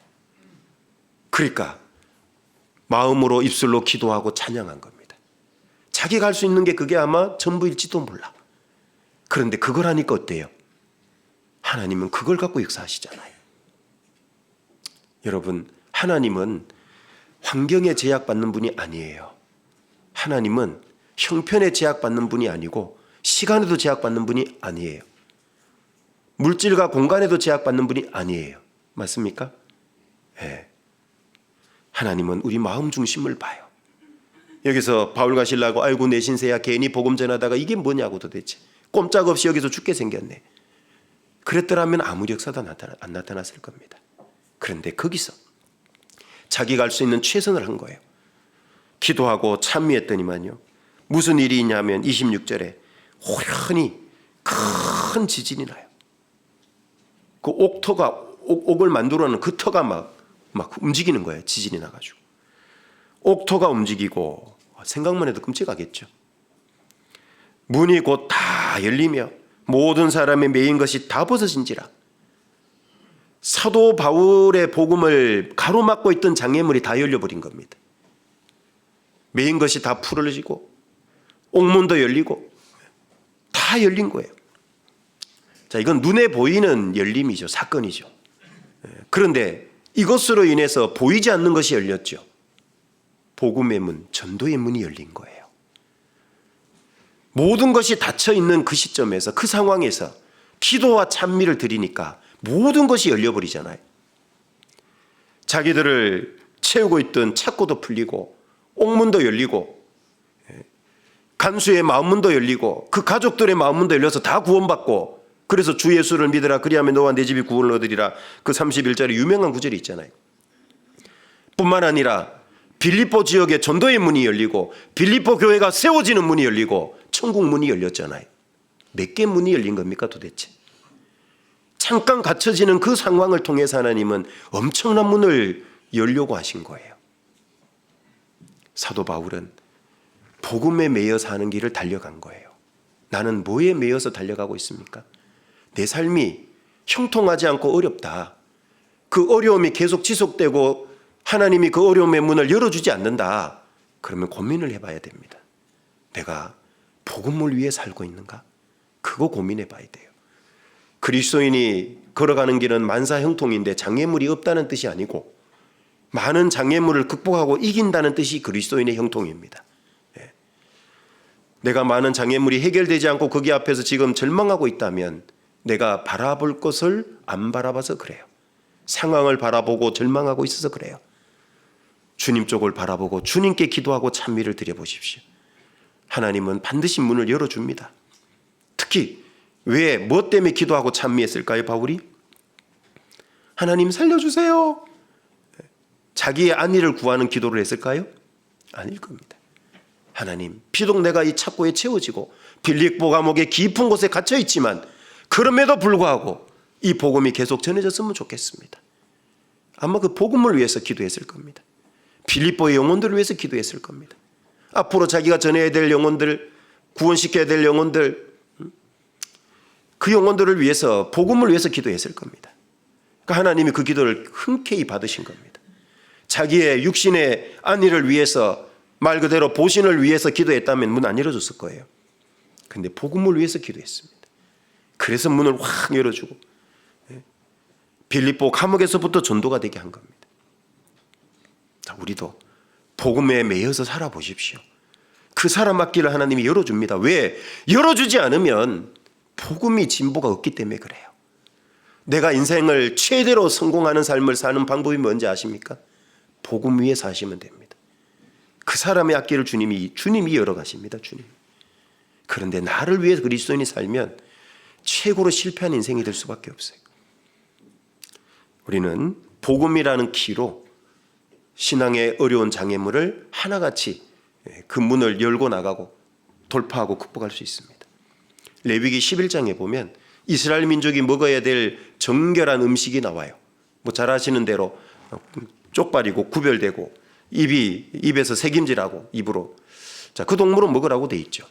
그러니까 마음으로 입술로 기도하고 찬양한 겁니다. 자기가 할 수 있는 게 그게 아마 전부일지도 몰라. 그런데 그걸 하니까 어때요? 하나님은 그걸 갖고 역사하시잖아요. 여러분, 하나님은 환경에 제약받는 분이 아니에요. 하나님은 형편에 제약받는 분이 아니고 시간에도 제약받는 분이 아니에요. 물질과 공간에도 제약받는 분이 아니에요. 맞습니까? 네. 하나님은 우리 마음 중심을 봐요. 여기서 바울과 실라가 아이고 내 신세야 괜히 복음 전하다가 이게 뭐냐고 도대체 꼼짝없이 여기서 죽게 생겼네. 그랬더라면 아무 역사도 안 나타났을 겁니다. 그런데 거기서 자기가 할 수 있는 최선을 한 거예요. 기도하고 찬미했더니만요. 무슨 일이 있냐면 26절에 호련히 큰 지진이 나요. 그 옥을 만들어놓은 그 터가 막 움직이는 거예요. 지진이 나가지고. 옥토가 움직이고 생각만 해도 끔찍하겠죠. 문이 곧 다 열리며 모든 사람의 매인 것이 다 벗어진지라. 사도 바울의 복음을 가로막고 있던 장애물이 다 열려버린 겁니다. 매인 것이 다 풀어지고 옥문도 열리고 다 열린 거예요. 자, 이건 눈에 보이는 열림이죠. 사건이죠. 그런데 이것으로 인해서 보이지 않는 것이 열렸죠. 복음의 문, 전도의 문이 열린 거예요. 모든 것이 닫혀 있는 그 시점에서 그 상황에서 기도와 찬미를 드리니까 모든 것이 열려버리잖아요. 자기들을 채우고 있던 창고도 풀리고 옥문도 열리고 간수의 마음문도 열리고 그 가족들의 마음문도 열려서 다 구원받고 그래서 주 예수를 믿으라 그리하면 너와 내 집이 구원을 얻으리라 그 31절에 유명한 구절이 있잖아요. 뿐만 아니라 빌립보 지역의 전도의 문이 열리고 빌립보 교회가 세워지는 문이 열리고 천국 문이 열렸잖아요. 몇 개 문이 열린 겁니까 도대체? 잠깐 갇혀지는 그 상황을 통해서 하나님은 엄청난 문을 열려고 하신 거예요. 사도 바울은 복음에 매여 사는 길을 달려간 거예요. 나는 뭐에 매여서 달려가고 있습니까? 내 삶이 형통하지 않고 어렵다. 그 어려움이 계속 지속되고 하나님이 그 어려움의 문을 열어주지 않는다. 그러면 고민을 해봐야 됩니다. 내가 복음을 위해 살고 있는가? 그거 고민해 봐야 돼요. 그리스도인이 걸어가는 길은 만사형통인데 장애물이 없다는 뜻이 아니고 많은 장애물을 극복하고 이긴다는 뜻이 그리스도인의 형통입니다. 내가 많은 장애물이 해결되지 않고 거기 앞에서 지금 절망하고 있다면 내가 바라볼 것을 안 바라봐서 그래요. 상황을 바라보고 절망하고 있어서 그래요. 주님 쪽을 바라보고 주님께 기도하고 찬미를 드려보십시오. 하나님은 반드시 문을 열어줍니다. 특히 왜 뭐 때문에 기도하고 찬미했을까요? 바울이 하나님 살려주세요. 자기의 안위를 구하는 기도를 했을까요? 아닐 겁니다. 하나님, 비록 내가 이 창고에 채워지고 빌립보 감옥의 깊은 곳에 갇혀 있지만 그럼에도 불구하고 이 복음이 계속 전해졌으면 좋겠습니다. 아마 그 복음을 위해서 기도했을 겁니다. 빌립보의 영혼들을 위해서 기도했을 겁니다. 앞으로 자기가 전해야 될 영혼들, 구원시켜야 될 영혼들, 그 영혼들을 위해서 복음을 위해서 기도했을 겁니다. 그러니까 하나님이 그 기도를 흔쾌히 받으신 겁니다. 자기의 육신의 안위를 위해서 말 그대로 보신을 위해서 기도했다면 문 안 열어줬을 거예요. 그런데 복음을 위해서 기도했습니다. 그래서 문을 확 열어주고 빌립보 감옥에서부터 전도가 되게 한 겁니다. 자, 우리도 복음에 매여서 살아보십시오. 그 사람 앞길을 하나님이 열어줍니다. 왜? 열어주지 않으면 복음이 진보가 없기 때문에 그래요. 내가 인생을 최대로 성공하는 삶을 사는 방법이 뭔지 아십니까? 복음 위에 사시면 됩니다. 그 사람의 앞길을 주님이 열어가십니다. 주님. 그런데 나를 위해서 그리스도인이 살면 최고로 실패한 인생이 될 수밖에 없어요. 우리는 복음이라는 키로 신앙의 어려운 장애물을 하나같이 그 문을 열고 나가고 돌파하고 극복할 수 있습니다. 레위기 11장에 보면 이스라엘 민족이 먹어야 될 정결한 음식이 나와요. 뭐 잘 아시는 대로 쪽발이고 구별되고 입에서 새김질하고 입으로. 자, 그 동물은 먹으라고 돼 있죠.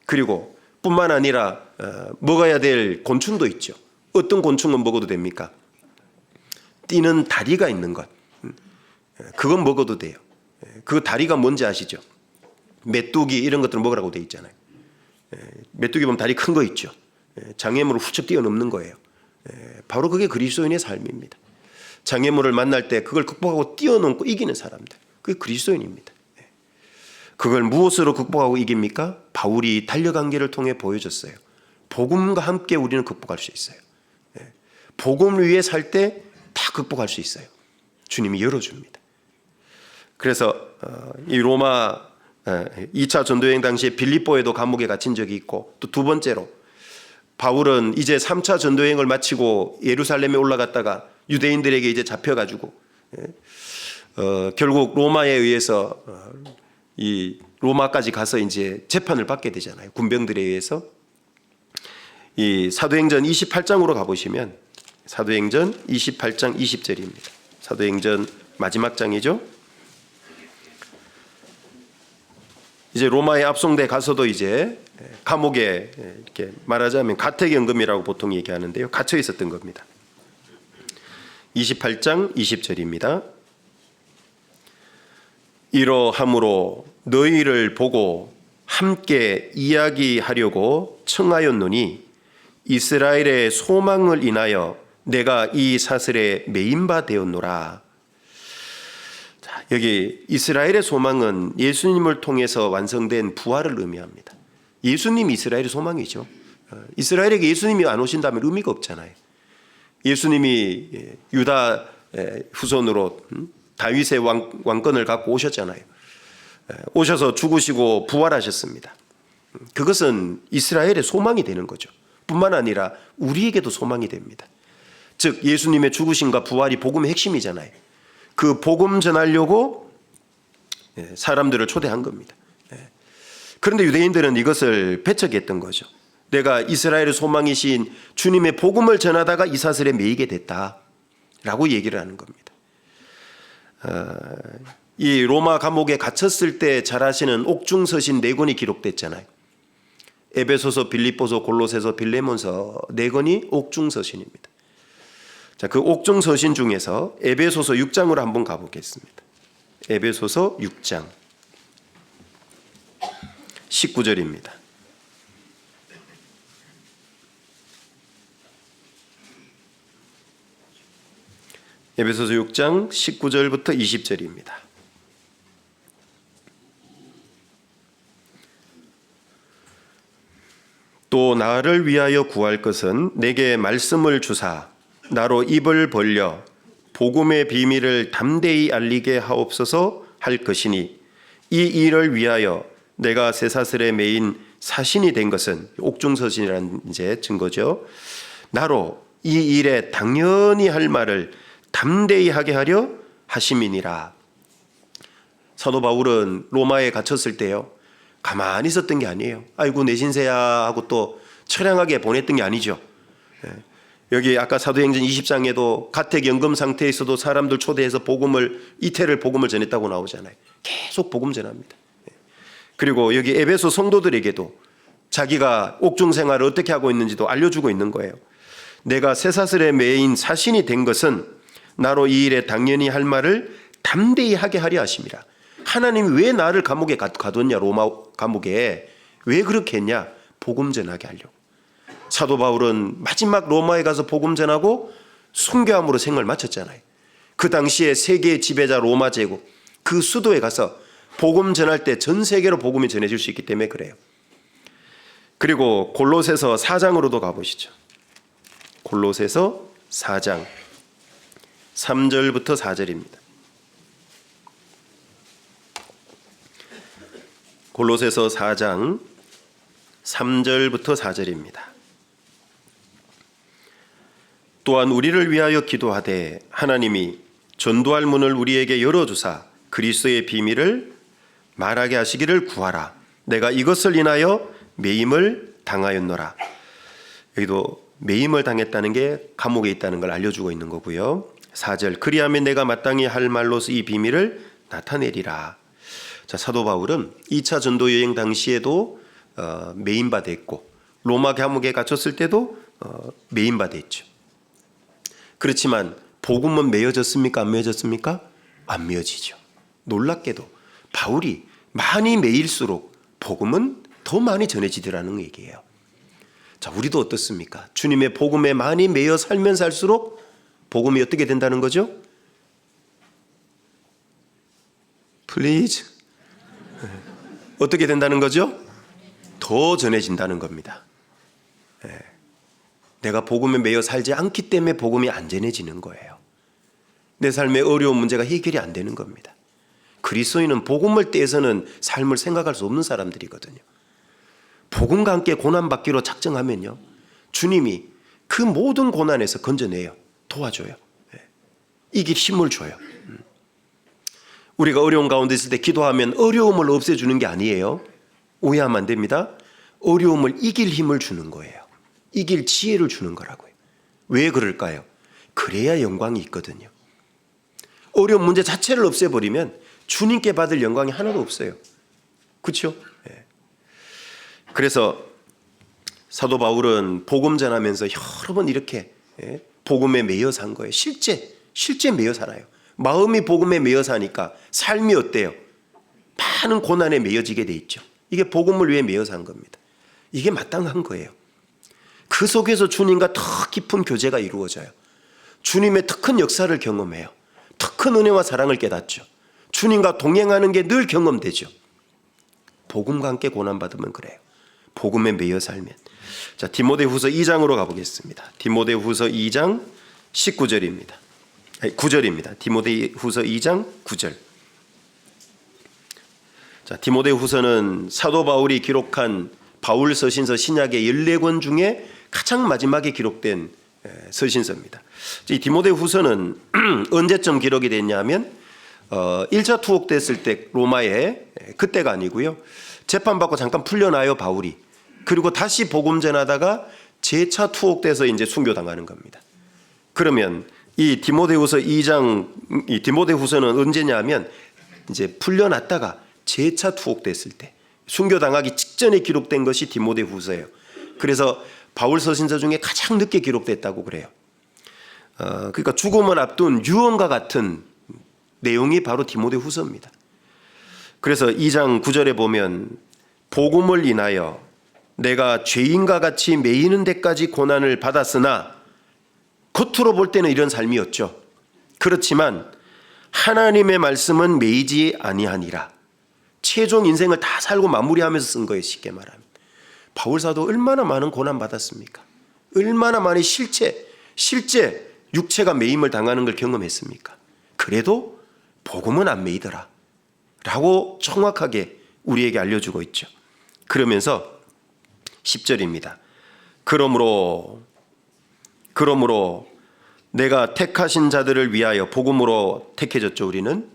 그리고 뿐만 아니라 먹어야 될 곤충도 있죠. 어떤 곤충은 먹어도 됩니까? 뛰는 다리가 있는 것. 그건 먹어도 돼요. 그 다리가 뭔지 아시죠? 메뚜기 이런 것들은 먹으라고 돼 있잖아요. 메뚜기 보면 다리 큰 거 있죠. 장애물을 훌쩍 뛰어넘는 거예요. 바로 그게 그리스도인의 삶입니다. 장애물을 만날 때 그걸 극복하고 뛰어넘고 이기는 사람들, 그게 그리스도인입니다. 그걸 무엇으로 극복하고 이깁니까? 바울이 달려간 길을 통해 보여줬어요. 복음과 함께 우리는 극복할 수 있어요. 복음 위에 살 때 다 극복할 수 있어요. 주님이 열어줍니다. 그래서 이 로마 2차 전도여행 당시에 빌립보에도 감옥에 갇힌 적이 있고, 또 두 번째로 바울은 이제 3차 전도여행을 마치고 예루살렘에 올라갔다가 유대인들에게 이제 잡혀가지고 결국 로마에 의해서 이 로마까지 가서 이제 재판을 받게 되잖아요. 군병들에 의해서. 이 사도행전 28장으로 가보시면 사도행전 28장 20절입니다. 사도행전 마지막 장이죠. 이제 로마에 압송돼 가서도 이제 감옥에 이렇게 말하자면 가택연금이라고 보통 얘기하는데요. 갇혀 있었던 겁니다. 28장 20절입니다. 이러함으로 너희를 보고 함께 이야기하려고 청하였노니 이스라엘의 소망을 인하여 내가 이 사슬에 매인 바 되었노라. 자, 여기 이스라엘의 소망은 예수님을 통해서 완성된 부활을 의미합니다. 예수님이 이스라엘의 소망이죠. 이스라엘에게 예수님이 안 오신다면 의미가 없잖아요. 예수님이 유다 후손으로 다윗의 왕권을 갖고 오셨잖아요. 오셔서 죽으시고 부활하셨습니다. 그것은 이스라엘의 소망이 되는 거죠. 뿐만 아니라 우리에게도 소망이 됩니다. 즉 예수님의 죽으심과 부활이 복음의 핵심이잖아요. 그 복음 전하려고 사람들을 초대한 겁니다. 그런데 유대인들은 이것을 배척했던 거죠. 내가 이스라엘의 소망이신 주님의 복음을 전하다가 이 사슬에 매이게 됐다라고 얘기를 하는 겁니다. 이 로마 감옥에 갇혔을 때 잘 아시는 옥중서신 4권이 기록됐잖아요. 에베소서, 빌립보서, 골로새서, 빌레몬서 4권이 옥중서신입니다. 자, 그 옥중서신 중에서 에베소서 6장으로 한번 가보겠습니다. 에베소서 6장 19절입니다. 에베소서 6장 19절부터 20절입니다. 또 나를 위하여 구할 것은 내게 말씀을 주사 나로 입을 벌려 복음의 비밀을 담대히 알리게 하옵소서 할 것이니 이 일을 위하여 내가 쇠사슬에 매인 사신이 된 것은 옥중서신이라는 이제 증거죠. 나로 이 일에 당연히 할 말을 담대히 하게 하려 하심이니라. 사도 바울은 로마에 갇혔을 때요, 가만히 있었던 게 아니에요. 아이고 내 신세야 하고 또 처량하게 보냈던 게 아니죠. 여기 아까 사도행전 20장에도 가택연금 상태에서도 사람들 초대해서 이태를 복음을 전했다고 나오잖아요. 계속 복음 전합니다. 그리고 여기 에베소 성도들에게도 자기가 옥중 생활을 어떻게 하고 있는지도 알려주고 있는 거예요. 내가 쇠사슬에 매인 사신이 된 것은 나로 이 일에 당연히 할 말을 담대히 하게 하려 하심이라. 하나님이 왜 나를 감옥에 가뒀냐, 로마 감옥에 왜 그렇게 했냐? 복음 전하게 하려고. 사도 바울은 마지막 로마에 가서 복음 전하고 순교함으로 생을 마쳤잖아요. 그 당시에 세계의 지배자 로마 제국 그 수도에 가서 복음 전할 때 전 세계로 복음이 전해질 수 있기 때문에 그래요. 그리고 골로새서 4장으로도 가보시죠. 골로새서 4장 3절부터 4절입니다. 골로새서 4장 3절부터 4절입니다. 또한 우리를 위하여 기도하되 하나님이 전도할 문을 우리에게 열어주사 그리스도의 비밀을 말하게 하시기를 구하라. 내가 이것을 인하여 매임을 당하였노라. 여기도 매임을 당했다는 게 감옥에 있다는 걸 알려주고 있는 거고요. 4절 그리하면 내가 마땅히 할 말로서 이 비밀을 나타내리라. 자, 사도 바울은 2차 전도 여행 당시에도 매임받았고 로마 감옥에 갇혔을 때도 매임받았죠. 그렇지만 복음은 매어졌습니까? 안 매어졌습니까? 안 매어지죠. 놀랍게도 바울이 많이 매일수록 복음은 더 많이 전해지더라는 얘기예요. 자, 우리도 어떻습니까? 주님의 복음에 많이 매여 살면 살수록 복음이 어떻게 된다는 거죠? Please. 어떻게 된다는 거죠? 더 전해진다는 겁니다. 내가 복음에 매여 살지 않기 때문에 복음이 안 전해지는 거예요. 내 삶의 어려운 문제가 해결이 안 되는 겁니다. 그리스도인은 복음을 떼서는 삶을 생각할 수 없는 사람들이거든요. 복음과 함께 고난받기로 작정하면요, 주님이 그 모든 고난에서 건져내요. 도와줘요. 이길 힘을 줘요. 우리가 어려운 가운데 있을 때 기도하면 어려움을 없애주는 게 아니에요. 오해하면 안 됩니다. 어려움을 이길 힘을 주는 거예요. 이길 지혜를 주는 거라고요. 왜 그럴까요? 그래야 영광이 있거든요. 어려운 문제 자체를 없애버리면 주님께 받을 영광이 하나도 없어요. 그렇죠? 그래서 사도 바울은 복음 전하면서 여러 번 이렇게 복음에 매여 산 거예요. 실제 매여 살아요. 마음이 복음에 매여 사니까 삶이 어때요? 많은 고난에 매여지게 돼 있죠. 이게 복음을 위해 매여 산 겁니다. 이게 마땅한 거예요. 그 속에서 주님과 더 깊은 교제가 이루어져요. 주님의 더 큰 역사를 경험해요. 더 큰 은혜와 사랑을 깨닫죠. 주님과 동행하는 게 늘 경험되죠. 복음과 함께 고난받으면 그래요. 복음에 매여 살면. 자, 디모데후서 2장으로 가보겠습니다. 디모데후서 2장 19절입니다. 9절입니다. 디모데후서 2장 9절. 자, 디모데후서는 사도 바울이 기록한 바울 서신서 신약의 14권 중에 가장 마지막에 기록된 서신서입니다. 이 디모데후서는 언제쯤 기록이 됐냐면 1차 투옥됐을 때 로마에, 그때가 아니고요, 재판받고 잠깐 풀려나요, 바울이. 그리고 다시 복음 전하다가 재차 투옥돼서 이제 순교당하는 겁니다. 그러면 이 디모데후서 2장, 이 디모데후서는 언제냐면 이제 풀려났다가 재차 투옥됐을 때 순교당하기 직전에 기록된 것이 디모데후서예요. 그래서 바울 서신서 중에 가장 늦게 기록됐다고 그래요. 그러니까 죽음을 앞둔 유언과 같은 내용이 바로 디모데후서입니다. 그래서 2장 9절에 보면 복음을 인하여 내가 죄인과 같이 매이는 데까지 고난을 받았으나, 겉으로 볼 때는 이런 삶이었죠. 그렇지만 하나님의 말씀은 매이지 아니하니라. 최종 인생을 다 살고 마무리하면서 쓴 거예요. 쉽게 말하면 바울 사도 얼마나 많은 고난 받았습니까? 얼마나 많이 실제 육체가 매임을 당하는 걸 경험했습니까? 그래도 복음은 안 매이더라 라고 정확하게 우리에게 알려주고 있죠. 그러면서 10절입니다. 그러므로 내가 택하신 자들을 위하여, 복음으로 택해졌죠. 우리는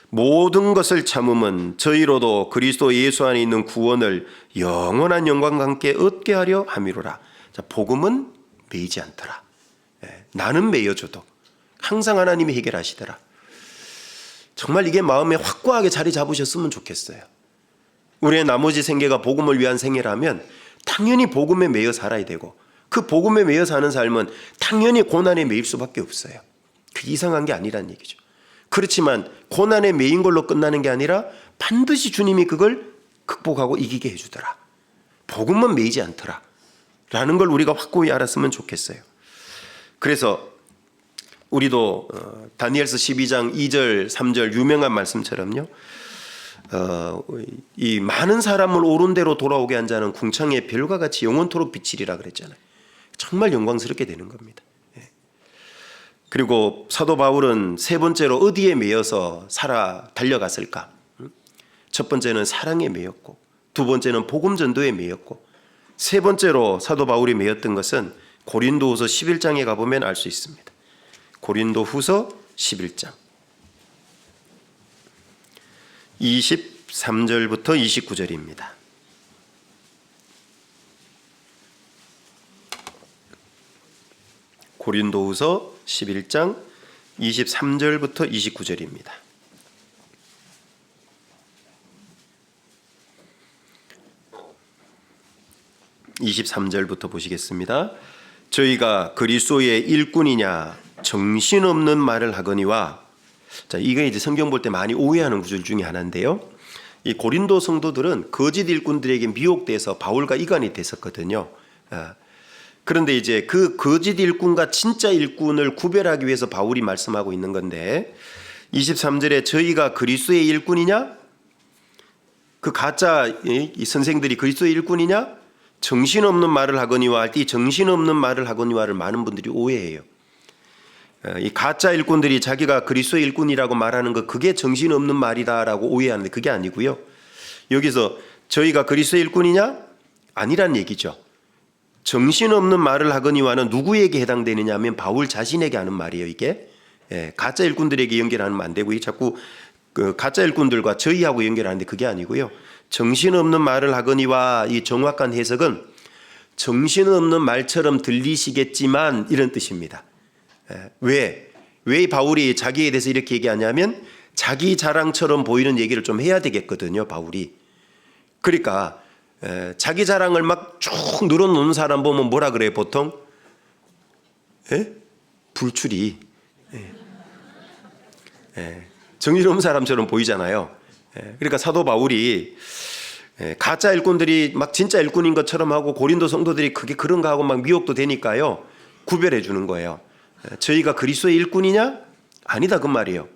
모든 것을 참음은 저희로도 그리스도 예수 안에 있는 구원을 영원한 영광과 함께 얻게 하려 함이로라. 자, 복음은 매이지 않더라. 나는 매여줘도 항상 하나님이 해결하시더라. 정말 이게 마음에 확고하게 자리 잡으셨으면 좋겠어요. 우리의 나머지 생애가 복음을 위한 생애라면 당연히 복음에 매여 살아야 되고, 그 복음에 매여 사는 삶은 당연히 고난에 매일 수밖에 없어요. 그게 이상한 게 아니란 얘기죠. 그렇지만 고난에 매인 걸로 끝나는 게 아니라 반드시 주님이 그걸 극복하고 이기게 해주더라. 복음은 매이지 않더라 라는 걸 우리가 확고히 알았으면 좋겠어요. 그래서 우리도 다니엘서 12장 2절 3절 유명한 말씀처럼요, 이 많은 사람을 옳은 대로 돌아오게 한 자는 궁창의 별과 같이 영원토록 비치리라 그랬잖아요. 정말 영광스럽게 되는 겁니다. 그리고 사도 바울은 세 번째로 어디에 매여서 달려갔을까? 첫 번째는 사랑에 매였고, 두 번째는 복음 전도에 매였고, 세 번째로 사도 바울이 매였던 것은 고린도후서 11장에 가보면 알 수 있습니다. 고린도후서 11장 23절부터 29절입니다. 고린도후서 11장 23절부터 29절입니다. (23절부터) 보시겠습니다. 저희가 그리스도의 일꾼이냐 정신없는 말을 하거니와, 자, 이게 이제 성경 볼 때 많이 오해하는 구절 중에 하나인데요. 이 고린도 성도들은 거짓 일꾼들에게 미혹돼서 바울과 이간이 됐었거든요. 그런데 이제 그 거짓 일꾼과 진짜 일꾼을 구별하기 위해서 바울이 말씀하고 있는 건데, 23절에 저희가 그리스도의 일꾼이냐? 그 가짜 이 선생들이 그리스도의 일꾼이냐? 정신없는 말을 하거니와 할 때 정신없는 말을 하거니와를 많은 분들이 오해해요. 이 가짜 일꾼들이 자기가 그리스도의 일꾼이라고 말하는 거, 그게 정신없는 말이다라고 오해하는데 그게 아니고요. 여기서 저희가 그리스도의 일꾼이냐? 아니란 얘기죠. 정신없는 말을 하거니와는 누구에게 해당되느냐 하면 바울 자신에게 하는 말이에요. 이게 가짜 일꾼들에게 연결하면 안 되고, 자꾸 그 가짜 일꾼들과 저희하고 연결하는데 그게 아니고요. 정신없는 말을 하거니와, 이 정확한 해석은 정신없는 말처럼 들리시겠지만 이런 뜻입니다. 왜 바울이 자기에 대해서 이렇게 얘기하냐면 자기 자랑처럼 보이는 얘기를 좀 해야 되겠거든요, 바울이. 그러니까 자기 자랑을 막 쭉 늘어놓는 사람 보면 뭐라 그래요, 보통? 불출이. 정신없는 사람처럼 보이잖아요. 그러니까 사도 바울이 가짜 일꾼들이 막 진짜 일꾼인 것처럼 하고, 고린도 성도들이 그게 그런가 하고 막 미혹도 되니까요, 구별해 주는 거예요. 저희가 그리스도의 일꾼이냐? 아니다 그 말이에요.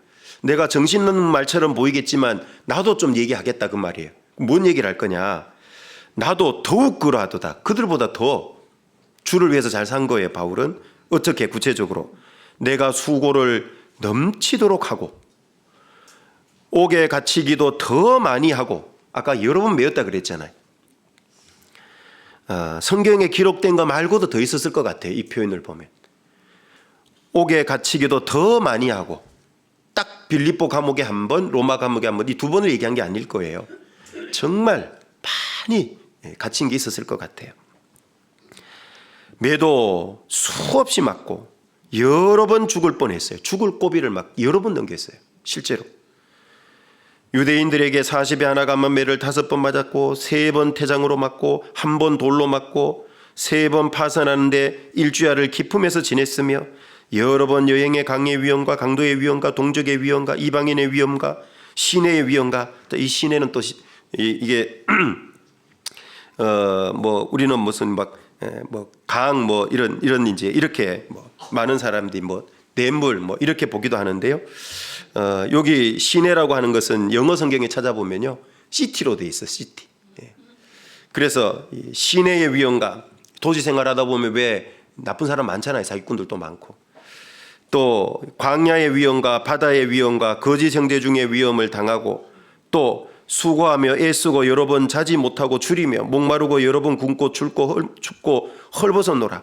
내가 정신없는 말처럼 보이겠지만 나도 좀 얘기하겠다 그 말이에요. 뭔 얘기를 할 거냐? 나도 더욱 그러하도다. 그들보다 더 주를 위해서 잘 산 거예요. 바울은 어떻게? 구체적으로 내가 수고를 넘치도록 하고 옥에 갇히기도 더 많이 하고, 아까 여러 번 배웠다 그랬잖아요. 성경에 기록된 거 말고도 더 있었을 것 같아요. 이 표현을 보면 옥에 갇히기도 더 많이 하고, 딱 빌립보 감옥에 한 번, 로마 감옥에 한 번, 이 두 번을 얘기한 게 아닐 거예요. 정말 많이 갇힌 게 있었을 것 같아요. 매도 수없이 맞고 여러 번 죽을 뻔했어요. 죽을 고비를 막 여러 번 넘겼어요. 실제로 유대인들에게 40에 하나 감은 매를 5번 맞았고, 3번 태장으로 맞고, 1번 돌로 맞고, 3번 파선하는데 일주야를 기품에서 지냈으며, 여러 번 여행의 강의 위험과 강도의 위험과 동족의 위험과 이방인의 위험과 시내의 위험과, 또 이 시내는 또 이게 뭐 우리는 무슨 막 뭐 강 뭐 이런 이제 이렇게 뭐 많은 사람들이 뭐 냇물 뭐 이렇게 보기도 하는데요. 여기 시내라고 하는 것은 영어 성경에 찾아보면요, 시티로 돼 있어, 시티. 그래서 시내의 위험과, 도시 생활하다 보면 왜 나쁜 사람 많잖아요. 사기꾼들도 많고, 또 광야의 위험과 바다의 위험과 거짓 형제 중의 위험을 당하고, 또 수고하며 애쓰고 여러 번 자지 못하고 줄이며 목마르고 여러 번 굶고 춥고 헐벗었노라.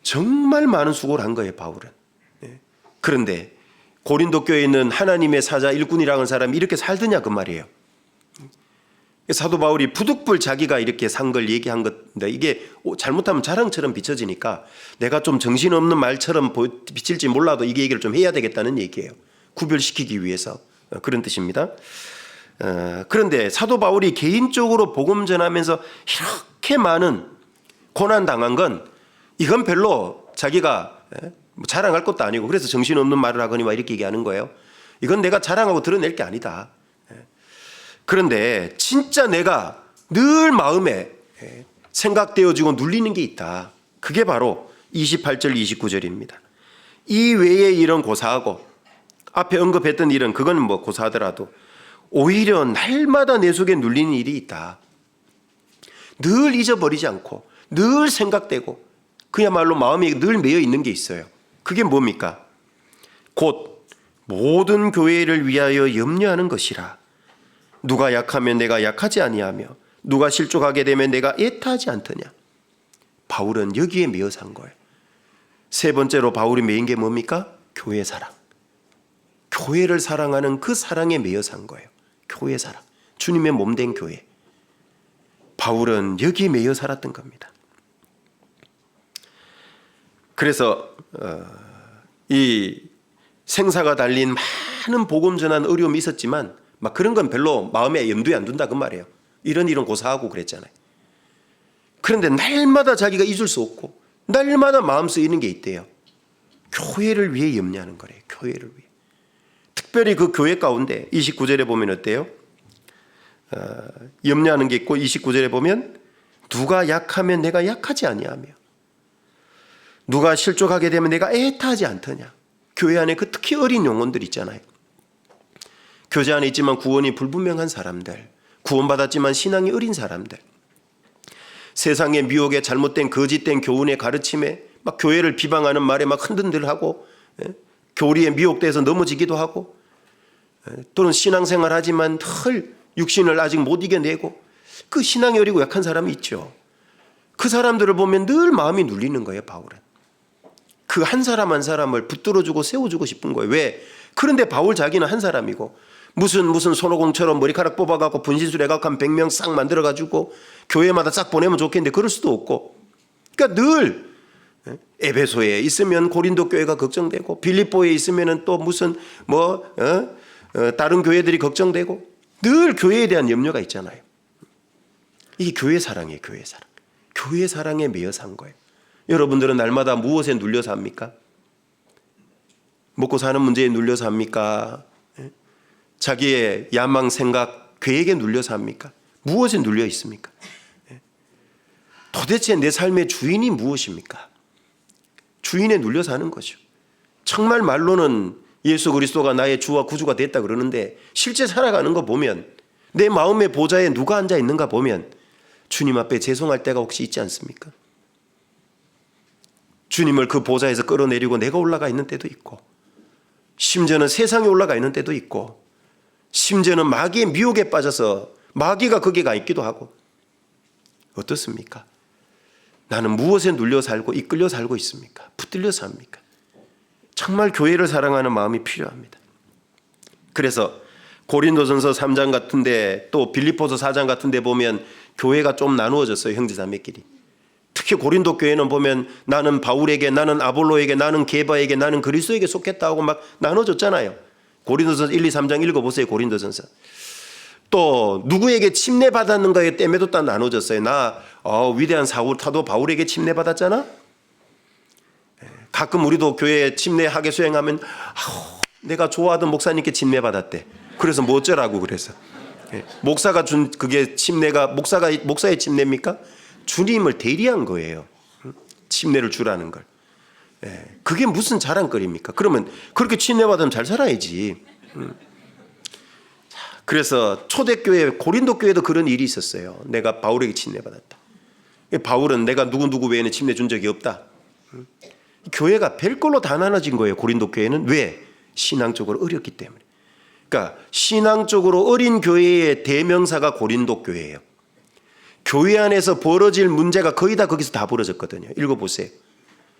정말 많은 수고를 한 거예요, 바울은. 그런데 고린도 교회에 있는 하나님의 사자 일꾼이라는 사람이 이렇게 살더냐 그 말이에요. 사도 바울이 부득불 자기가 이렇게 산 걸 얘기한 건데, 이게 잘못하면 자랑처럼 비춰지니까 내가 좀 정신없는 말처럼 비칠지 몰라도 이게 얘기를 좀 해야 되겠다는 얘기예요. 구별시키기 위해서 그런 뜻입니다. 그런데 사도 바울이 개인적으로 복음 전하면서 이렇게 많은 고난 당한 건, 이건 별로 자기가 자랑할 것도 아니고, 그래서 정신없는 말을 하거니와 이렇게 얘기하는 거예요. 이건 내가 자랑하고 드러낼 게 아니다. 그런데 진짜 내가 늘 마음에 생각되어지고 눌리는 게 있다. 그게 바로 28절 29절입니다. 이 외의 일은 고사하고, 앞에 언급했던 일은 그건 뭐 고사하더라도 오히려 날마다 내 속에 눌리는 일이 있다. 늘 잊어버리지 않고 늘 생각되고 그야말로 마음이 늘 매여 있는 게 있어요. 그게 뭡니까? 곧 모든 교회를 위하여 염려하는 것이라. 누가 약하면 내가 약하지 아니하며 누가 실족하게 되면 내가 애타하지 않더냐. 바울은 여기에 매여 산 거예요. 세 번째로 바울이 매인 게 뭡니까? 교회 사랑. 교회를 사랑하는 그 사랑에 매여 산 거예요. 교회 사랑. 주님의 몸된 교회. 바울은 여기에 매여 살았던 겁니다. 그래서 이 생사가 달린 많은 복음 전한 어려움이 있었지만 막 그런 건 별로 마음에 염두에 안 둔다 그 말이에요. 이런 고사하고 그랬잖아요. 그런데 날마다 자기가 잊을 수 없고 날마다 마음 쓰이는 게 있대요. 교회를 위해 염려하는 거래요. 교회를 위해. 특별히 그 교회 가운데 29절에 보면 어때요? 염려하는 게 있고 29절에 보면 누가 약하면 내가 약하지 아니하며 누가 실족하게 되면 내가 애타하지 않더냐. 교회 안에 그 특히 어린 영혼들 있잖아요. 교제 안에 있지만 구원이 불분명한 사람들, 구원받았지만 신앙이 어린 사람들, 세상의 미혹에 잘못된 거짓된 교훈의 가르침에 막 교회를 비방하는 말에 막 흔들흔들하고 교리에 미혹돼서 넘어지기도 하고 또는 신앙생활 하지만 헐 육신을 아직 못 이겨내고 그 신앙이 어리고 약한 사람이 있죠. 그 사람들을 보면 늘 마음이 눌리는 거예요. 바울은 그 한 사람 한 사람을 붙들어주고 세워주고 싶은 거예요. 왜? 그런데 바울 자기는 한 사람이고 무슨 손오공처럼 머리카락 뽑아갖고 분신술 해갖고 한 100명 싹 만들어가지고 교회마다 싹 보내면 좋겠는데 그럴 수도 없고, 그러니까 늘 에베소에 있으면 고린도 교회가 걱정되고 빌립보에 있으면 또 무슨 다른 교회들이 걱정되고 늘 교회에 대한 염려가 있잖아요. 이게 교회 사랑이에요. 교회 사랑. 교회 사랑에 매여 산 거예요. 여러분들은 날마다 무엇에 눌려서 합니까? 먹고 사는 문제에 눌려서 합니까? 자기의 야망 생각 계획에 눌려서 합니까? 무엇에 눌려 있습니까? 도대체 내 삶의 주인이 무엇입니까? 주인에 눌려 사는 거죠. 정말 말로는 예수 그리스도가 나의 주와 구주가 됐다 그러는데 실제 살아가는 거 보면 내 마음의 보좌에 누가 앉아 있는가 보면 주님 앞에 죄송할 때가 혹시 있지 않습니까? 주님을 그 보좌에서 끌어내리고 내가 올라가 있는 때도 있고, 심지어는 세상에 올라가 있는 때도 있고, 심지어는 마귀의 미혹에 빠져서 마귀가 거기에 가 있기도 하고. 어떻습니까? 나는 무엇에 눌려 살고 이끌려 살고 있습니까? 붙들려 삽니까? 정말 교회를 사랑하는 마음이 필요합니다. 그래서 고린도전서 3장 같은데 또 빌립보서 4장 같은데 보면 교회가 좀 나누어졌어요. 형제자매끼리. 특히 고린도 교회는 보면 나는 바울에게, 나는 아볼로에게, 나는 게바에게, 나는 그리스도에게 속했다 하고 막 나눠졌잖아요. 고린도전서 1, 2, 3장 읽어보세요. 고린도전서. 또 누구에게 침례받았는가에 때문에도 딱 나눠졌어요. 나 위대한 사도 바울에게 침례받았잖아. 가끔 우리도 교회 침례 하계 수행하면 내가 좋아하던 목사님께 침례받았대. 그래서 뭐 어쩌라고 그래서. 목사가 준 그게 침례가 목사의 침례입니까? 주님을 대리한 거예요. 침례를 주라는 걸. 그게 무슨 자랑거리입니까? 그러면 그렇게 침례받으면 잘 살아야지. 그래서 초대교회 고린도 교회도 그런 일이 있었어요. 내가 바울에게 침례받았다. 바울은 내가 누구 외에는 침례 준 적이 없다. 교회가 별걸로 다 나눠진 거예요. 고린도 교회는. 왜? 신앙적으로 어렸기 때문에. 그러니까 신앙적으로 어린 교회의 대명사가 고린도 교회예요. 교회 안에서 벌어질 문제가 거의 다 거기서 다 벌어졌거든요. 읽어보세요.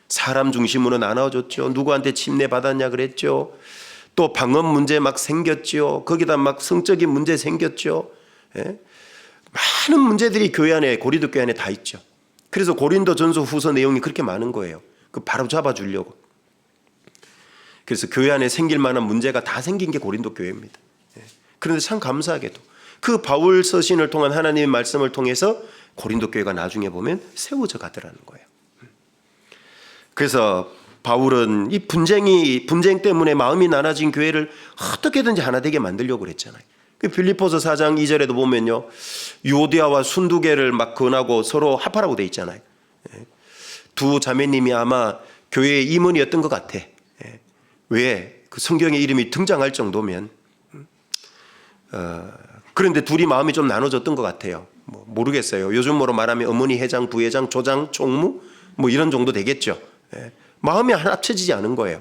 사람 중심으로 나눠졌죠. 누구한테 침례 받았냐 그랬죠. 또 방언 문제 막 생겼죠. 거기다 막 성적인 문제 생겼죠. 많은 문제들이 교회 안에, 고린도 교회 안에 다 있죠. 그래서 고린도 전서 후서 내용이 그렇게 많은 거예요. 그 바로 잡아주려고. 그래서 교회 안에 생길 만한 문제가 다 생긴 게 고린도 교회입니다. 그런데 참 감사하게도 그 바울 서신을 통한 하나님의 말씀을 통해서 고린도 교회가 나중에 보면 세워져 가더라는 거예요. 그래서 바울은 이 분쟁 때문에 마음이 나눠진 교회를 어떻게든지 하나 되게 만들려고 그랬잖아요. 빌립보서 4장 2절에도 보면요, 유오디아와 순두개를 막 권하고 서로 합하라고 돼 있잖아요. 두 자매님이 아마 교회의 임원이었던 것 같아. 왜? 그 성경의 이름이 등장할 정도면. 그런데 둘이 마음이 좀 나눠졌던 것 같아요. 모르겠어요. 요즘으로 말하면 어머니 회장, 부회장, 조장, 총무 이런 정도 되겠죠. 마음이 하나 합쳐지지 않은 거예요.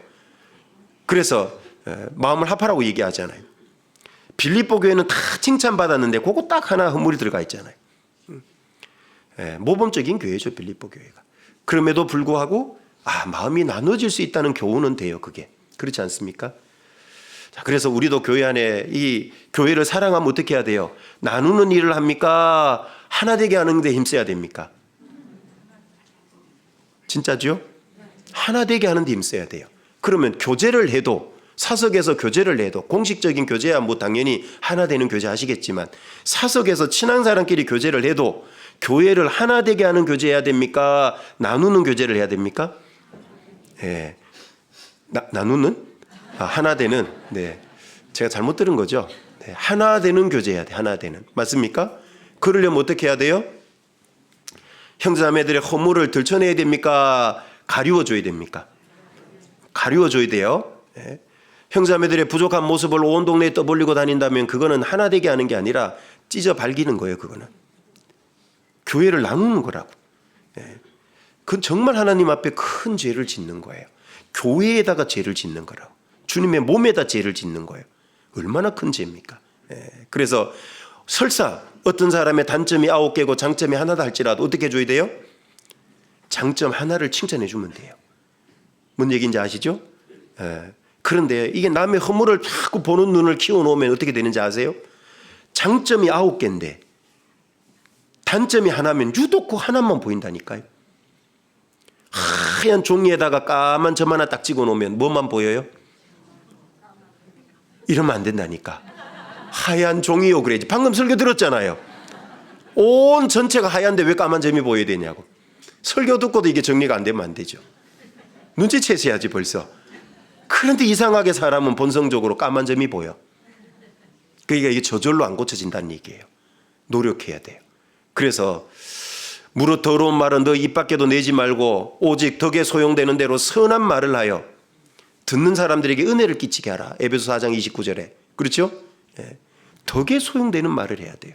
그래서 마음을 합하라고 얘기하잖아요. 빌립보 교회는 다 칭찬받았는데 그거 딱 하나 허물이 들어가 있잖아요. 모범적인 교회죠, 빌립보 교회가. 그럼에도 불구하고 마음이 나눠질 수 있다는 교훈은 돼요. 그게 그렇지 않습니까? 자, 그래서 우리도 교회 안에 이 교회를 사랑하면 어떻게 해야 돼요? 나누는 일을 합니까? 하나 되게 하는 데 힘써야 됩니까? 진짜죠? 하나 되게 하는 데 힘써야 돼요. 그러면 교제를 해도, 사석에서 교제를 해도, 공식적인 교제야 뭐 당연히 하나 되는 교제 하시겠지만, 사석에서 친한 사람끼리 교제를 해도 교회를 하나 되게 하는 교제해야 됩니까? 나누는 교제를 해야 됩니까? 예. 나누는? 하나 되는. 네. 제가 잘못 들은 거죠? 네. 하나 되는 교제해야 돼. 하나 되는. 맞습니까? 그러려면 어떻게 해야 돼요? 형제자매들의 허물을 들춰내야 됩니까? 가리워줘야 됩니까? 가리워줘야 돼요. 네. 형제자매들의 부족한 모습을 온 동네에 떠벌리고 다닌다면 그거는 하나 되게 하는 게 아니라 찢어 발기는 거예요. 그거는 교회를 나누는 거라고. 네. 그건 정말 하나님 앞에 큰 죄를 짓는 거예요. 교회에다가 죄를 짓는 거라고. 주님의 몸에다 죄를 짓는 거예요. 얼마나 큰 죄입니까? 네. 그래서 설사 어떤 사람의 단점이 9개고 장점이 하나다 할지라도 어떻게 해줘야 돼요? 장점 하나를 칭찬해 주면 돼요. 뭔 얘기인지 아시죠? 네. 그런데 이게 남의 허물을 자꾸 보는 눈을 키워놓으면 어떻게 되는지 아세요? 장점이 9개인데 단점이 하나면 유독 그 하나만 보인다니까요. 하얀 종이에다가 까만 점 하나 딱 찍어놓으면 뭐만 보여요? 이러면 안 된다니까. 하얀 종이요 그래야지. 방금 설교 들었잖아요. 온 전체가 하얀데 왜 까만 점이 보여야 되냐고. 설교 듣고도 이게 정리가 안 되면 안 되죠. 눈치채셔야지 벌써. 그런데 이상하게 사람은 본성적으로 까만 점이 보여. 그러니까 이게 저절로 안 고쳐진다는 얘기예요. 노력해야 돼요. 그래서 무릇 더러운 말은 너 입 밖에도 내지 말고 오직 덕에 소용되는 대로 선한 말을 하여 듣는 사람들에게 은혜를 끼치게 하라. 에베소 4장 29절에. 그렇죠? 예. 덕에 소용되는 말을 해야 돼요.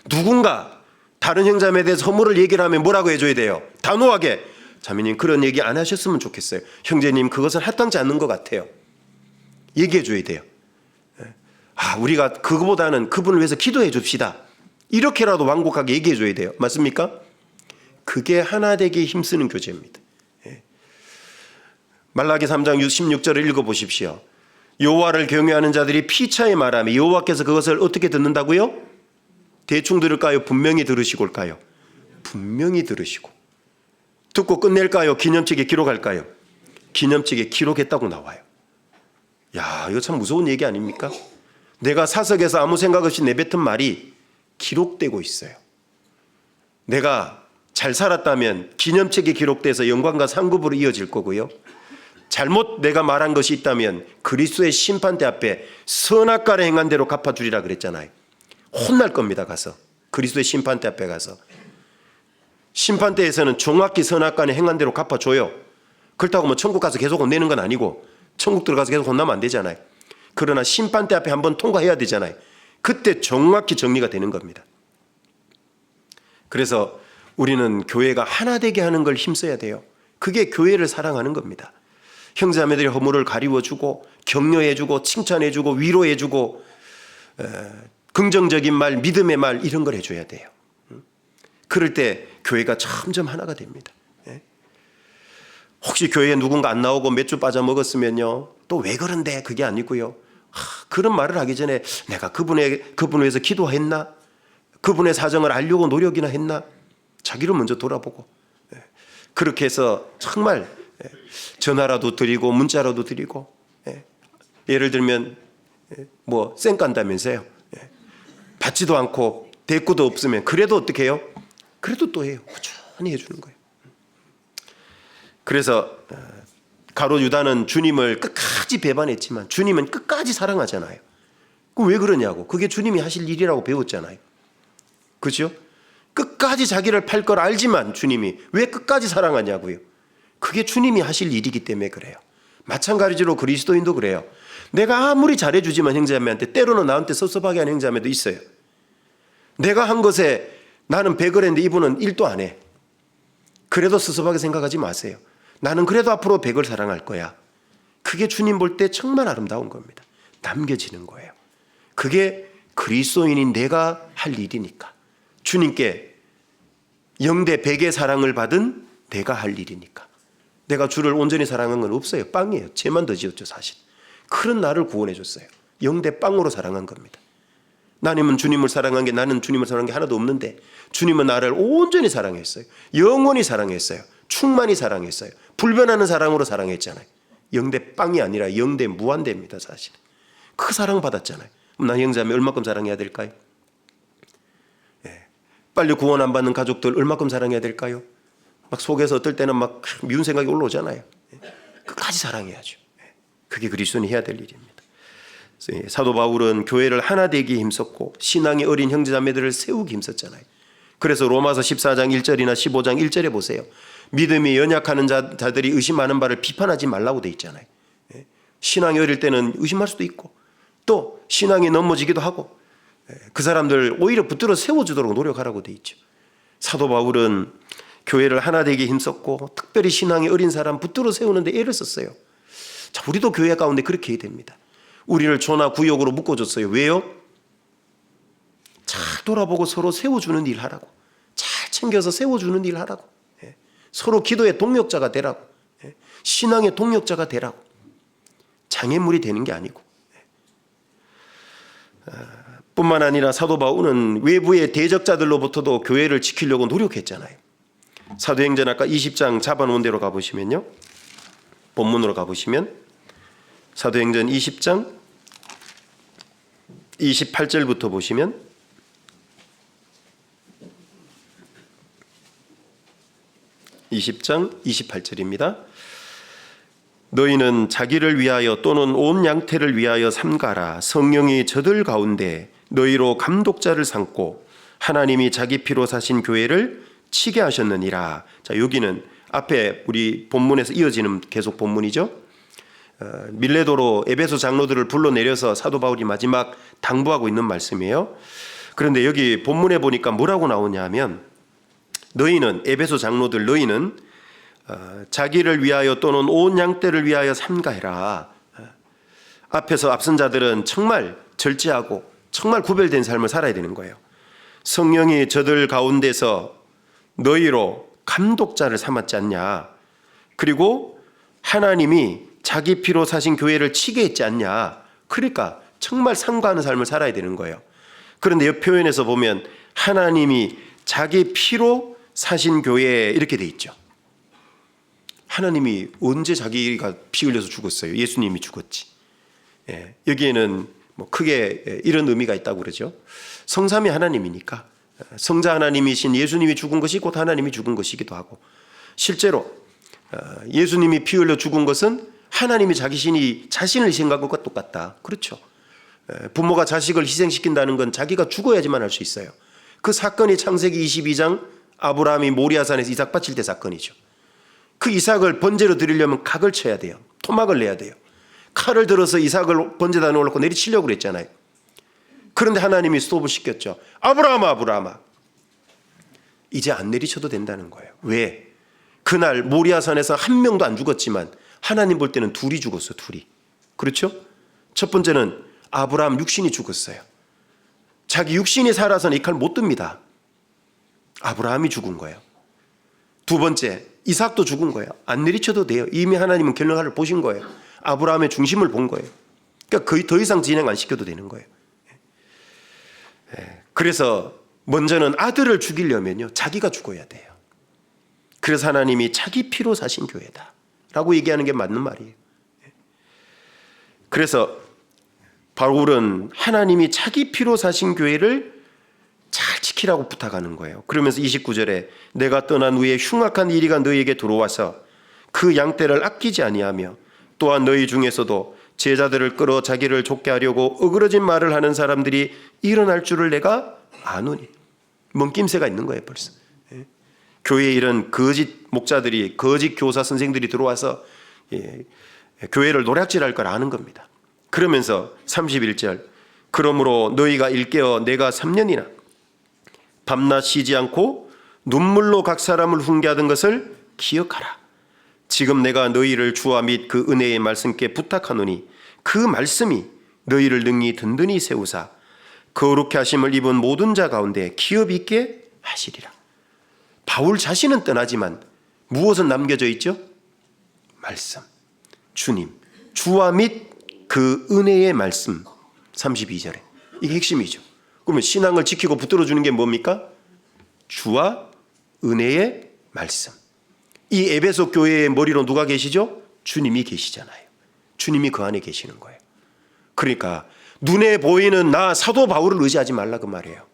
누군가 다른 형제자매에 대해서 허물을 얘기를 하면 뭐라고 해줘야 돼요? 단호하게. 자매님 그런 얘기 안 하셨으면 좋겠어요. 형제님 그것은 합당치 않는 것 같아요. 얘기해 줘야 돼요. 우리가 그거보다는 그분을 위해서 기도해 줍시다. 이렇게라도 완곡하게 얘기해 줘야 돼요. 맞습니까? 그게 하나 되기에 힘쓰는 교제입니다. 말라기 3장 16절을 읽어보십시오. 여호와를 경외하는 자들이 피차에 말하며 여호와께서 그것을 어떻게 듣는다고요? 대충 들을까요? 분명히 들으시고일까요? 분명히 들으시고. 듣고 끝낼까요? 기념책에 기록할까요? 기념책에 기록했다고 나와요. 야, 이거 참 무서운 얘기 아닙니까? 내가 사석에서 아무 생각 없이 내뱉은 말이 기록되고 있어요. 내가 잘 살았다면 기념책에 기록돼서 영광과 상급으로 이어질 거고요. 잘못 내가 말한 것이 있다면 그리스도의 심판대 앞에 선악과를 행한 대로 갚아주리라 그랬잖아요. 혼날 겁니다. 가서 그리스도의 심판대 앞에 가서 심판대에서는 정확히 선악과는 행한 대로 갚아줘요. 그렇다고 뭐 천국 가서 계속 혼내는 건 아니고 천국 들어가서 계속 혼나면 안 되잖아요. 그러나 심판대 앞에 한번 통과해야 되잖아요. 그때 정확히 정리가 되는 겁니다. 그래서 우리는 교회가 하나 되게 하는 걸 힘써야 돼요. 그게 교회를 사랑하는 겁니다. 형제자매들의 허물을 가리워주고 격려해주고 칭찬해주고 위로해주고 긍정적인 말, 믿음의 말 이런 걸 해줘야 돼요. 그럴 때 교회가 점점 하나가 됩니다. 혹시 교회에 누군가 안 나오고 몇 주 빠져먹었으면요. 또 왜 그런데 그게 아니고요. 그런 말을 하기 전에 내가 그분을 위해서 기도했나? 그분의 사정을 알려고 노력이나 했나? 자기를 먼저 돌아보고 그렇게 해서 정말 전화라도 드리고 문자라도 드리고 예를 들면 뭐 쌩 깐다면서요. 받지도 않고 대꾸도 없으면 그래도 어떻게 해요? 그래도 또 해요. 꾸준히 해주는 거예요. 그래서 가롯 유다는 주님을 끝까지 배반했지만 주님은 끝까지 사랑하잖아요. 왜 그러냐고. 그게 주님이 하실 일이라고 배웠잖아요. 그렇죠? 끝까지 자기를 팔 걸 알지만 주님이 왜 끝까지 사랑하냐고요. 그게 주님이 하실 일이기 때문에 그래요. 마찬가지로 그리스도인도 그래요. 내가 아무리 잘해주지만 형제자매한테 때로는 나한테 섭섭하게 하는 형제자매도 있어요. 내가 한 것에 나는 100을 했는데 이분은 1도 안 해. 그래도 섭섭하게 생각하지 마세요. 나는 그래도 앞으로 100을 사랑할 거야. 그게 주님 볼 때 정말 아름다운 겁니다. 남겨지는 거예요. 그게 그리스도인인 내가 할 일이니까. 주님께 영대 100의 사랑을 받은 내가 할 일이니까. 내가 주를 온전히 사랑한 건 없어요. 빵이에요. 죄만 더 지었죠 사실. 그런 나를 구원해 줬어요. 영대 빵으로 사랑한 겁니다. 나님은 주님을 사랑한 게, 나는 주님을 사랑한 게 하나도 없는데 주님은 나를 온전히 사랑했어요. 영원히 사랑했어요. 충만히 사랑했어요. 불변하는 사랑으로 사랑했잖아요. 영대 빵이 아니라 영대 무한대입니다 사실. 그 사랑 받았잖아요. 나 형제자매 얼마큼 사랑해야 될까요? 빨리 구원 안 받는 가족들 얼마큼 사랑해야 될까요? 막 속에서 어떨 때는 막 미운 생각이 올라오잖아요. 끝까지 사랑해야죠. 그게 그리스도인이 해야 될 일입니다. 사도 바울은 교회를 하나 되기에 힘썼고 신앙의 어린 형제자매들을 세우기 힘썼잖아요. 그래서 로마서 14장 1절이나 15장 1절에 보세요. 믿음이 연약하는 자들이 의심하는 바를 비판하지 말라고 돼 있잖아요. 신앙이 어릴 때는 의심할 수도 있고 또 신앙이 넘어지기도 하고 그 사람들 오히려 붙들어 세워주도록 노력하라고 돼 있죠. 사도 바울은 교회를 하나 되기에 힘썼고 특별히 신앙이 어린 사람 붙들어 세우는데 애를 썼어요. 자, 우리도 교회 가운데 그렇게 해야 됩니다. 우리를 조나 구역으로 묶어줬어요. 왜요? 잘 돌아보고 서로 세워주는 일 하라고. 잘 챙겨서 세워주는 일 하라고. 서로 기도의 동력자가 되라고. 신앙의 동력자가 되라고. 장애물이 되는 게 아니고. 뿐만 아니라 사도 바울은 외부의 대적자들로부터도 교회를 지키려고 노력했잖아요. 사도행전 아까 20장 잡아놓은 대로 가보시면요. 본문으로 가보시면 사도행전 20장 28절부터 보시면 (20장 28절입니다) 너희는 자기를 위하여 또는 온 양태를 위하여 삼가라. 성령이 저들 가운데 너희로 감독자를 삼고 하나님이 자기 피로 사신 교회를 치게 하셨느니라. 자, 여기는 앞에 우리 본문에서 이어지는 계속 본문이죠. 밀레도로 에베소 장로들을 불러내려서 사도 바울이 마지막 당부하고 있는 말씀이에요. 그런데 여기 본문에 보니까 뭐라고 나오냐 하면 너희는, 에베소 장로들 너희는 자기를 위하여 또는 온 양떼를 위하여 삼가해라. 앞에서 앞선 자들은 정말 절제하고 정말 구별된 삶을 살아야 되는 거예요. 성령이 저들 가운데서 너희로 감독자를 삼았지 않냐. 그리고 하나님이 자기 피로 사신 교회를 치게 했지 않냐. 그러니까 정말 상과하는 삶을 살아야 되는 거예요. 그런데 옆 표현에서 보면 하나님이 자기 피로 사신 교회에 이렇게 돼 있죠. 하나님이 언제 자기가 피 흘려서 죽었어요? 예수님이 죽었지. 여기에는 뭐 크게 이런 의미가 있다고 그러죠. 성삼위 하나님이니까 성자 하나님이신 예수님이 죽은 것이 곧 하나님이 죽은 것이기도 하고, 실제로 예수님이 피 흘려 죽은 것은 하나님이 자신을 희생한 것과 똑같다. 그렇죠. 부모가 자식을 희생시킨다는 건 자기가 죽어야지만 할 수 있어요. 그 사건이 창세기 22장 아브라함이 모리아산에서 이삭 바칠 때 사건이죠. 그 이삭을 번제로 드리려면 각을 쳐야 돼요. 토막을 내야 돼요. 칼을 들어서 이삭을 번제단에 올려놓고 내리치려고 그랬잖아요. 그런데 하나님이 스톱을 시켰죠. 아브라함아, 아브라함아, 이제 안 내리쳐도 된다는 거예요. 왜? 그날 모리아산에서 한 명도 안 죽었지만 하나님 볼 때는 둘이 죽었어. 둘이. 그렇죠? 첫 번째는 아브라함 육신이 죽었어요. 자기 육신이 살아서는 이 칼 못 듭니다. 아브라함이 죽은 거예요. 두 번째, 이삭도 죽은 거예요. 안 내리쳐도 돼요. 이미 하나님은 결론을 보신 거예요. 아브라함의 중심을 본 거예요. 그러니까 거의 더 이상 진행 안 시켜도 되는 거예요. 그래서 먼저는 아들을 죽이려면요, 자기가 죽어야 돼요. 그래서 하나님이 자기 피로 사신 교회다 라고 얘기하는 게 맞는 말이에요. 그래서 바울은 하나님이 자기 피로 사신 교회를 잘 지키라고 부탁하는 거예요. 그러면서 29절에 내가 떠난 후에 흉악한 이리가 너희에게 들어와서 그 양떼를 아끼지 아니하며 또한 너희 중에서도 제자들을 끌어 자기를 좁게 하려고 어그러진 말을 하는 사람들이 일어날 줄을 내가 아노니. 먼낌새가 있는 거예요 벌써. 교회에 이런 거짓 목자들이, 거짓 교사 선생들이 들어와서 교회를 노략질할 걸 아는 겁니다. 그러면서 31절 그러므로 너희가 일깨어 내가 3년이나 밤낮 쉬지 않고 눈물로 각 사람을 훈계하던 것을 기억하라. 지금 내가 너희를 주와 및 그 은혜의 말씀께 부탁하노니 그 말씀이 너희를 능히 든든히 세우사 거룩케 하심을 입은 모든 자 가운데 기업 있게 하시리라. 바울 자신은 떠나지만 무엇은 남겨져 있죠? 말씀, 주님, 주와 및 그 은혜의 말씀. 32절에 이게 핵심이죠. 그러면 신앙을 지키고 붙들어 주는 게 뭡니까? 주와 은혜의 말씀. 이 에베소 교회의 머리로 누가 계시죠? 주님이 계시잖아요. 주님이 그 안에 계시는 거예요. 그러니까 눈에 보이는 나 사도 바울을 의지하지 말라 그 말이에요.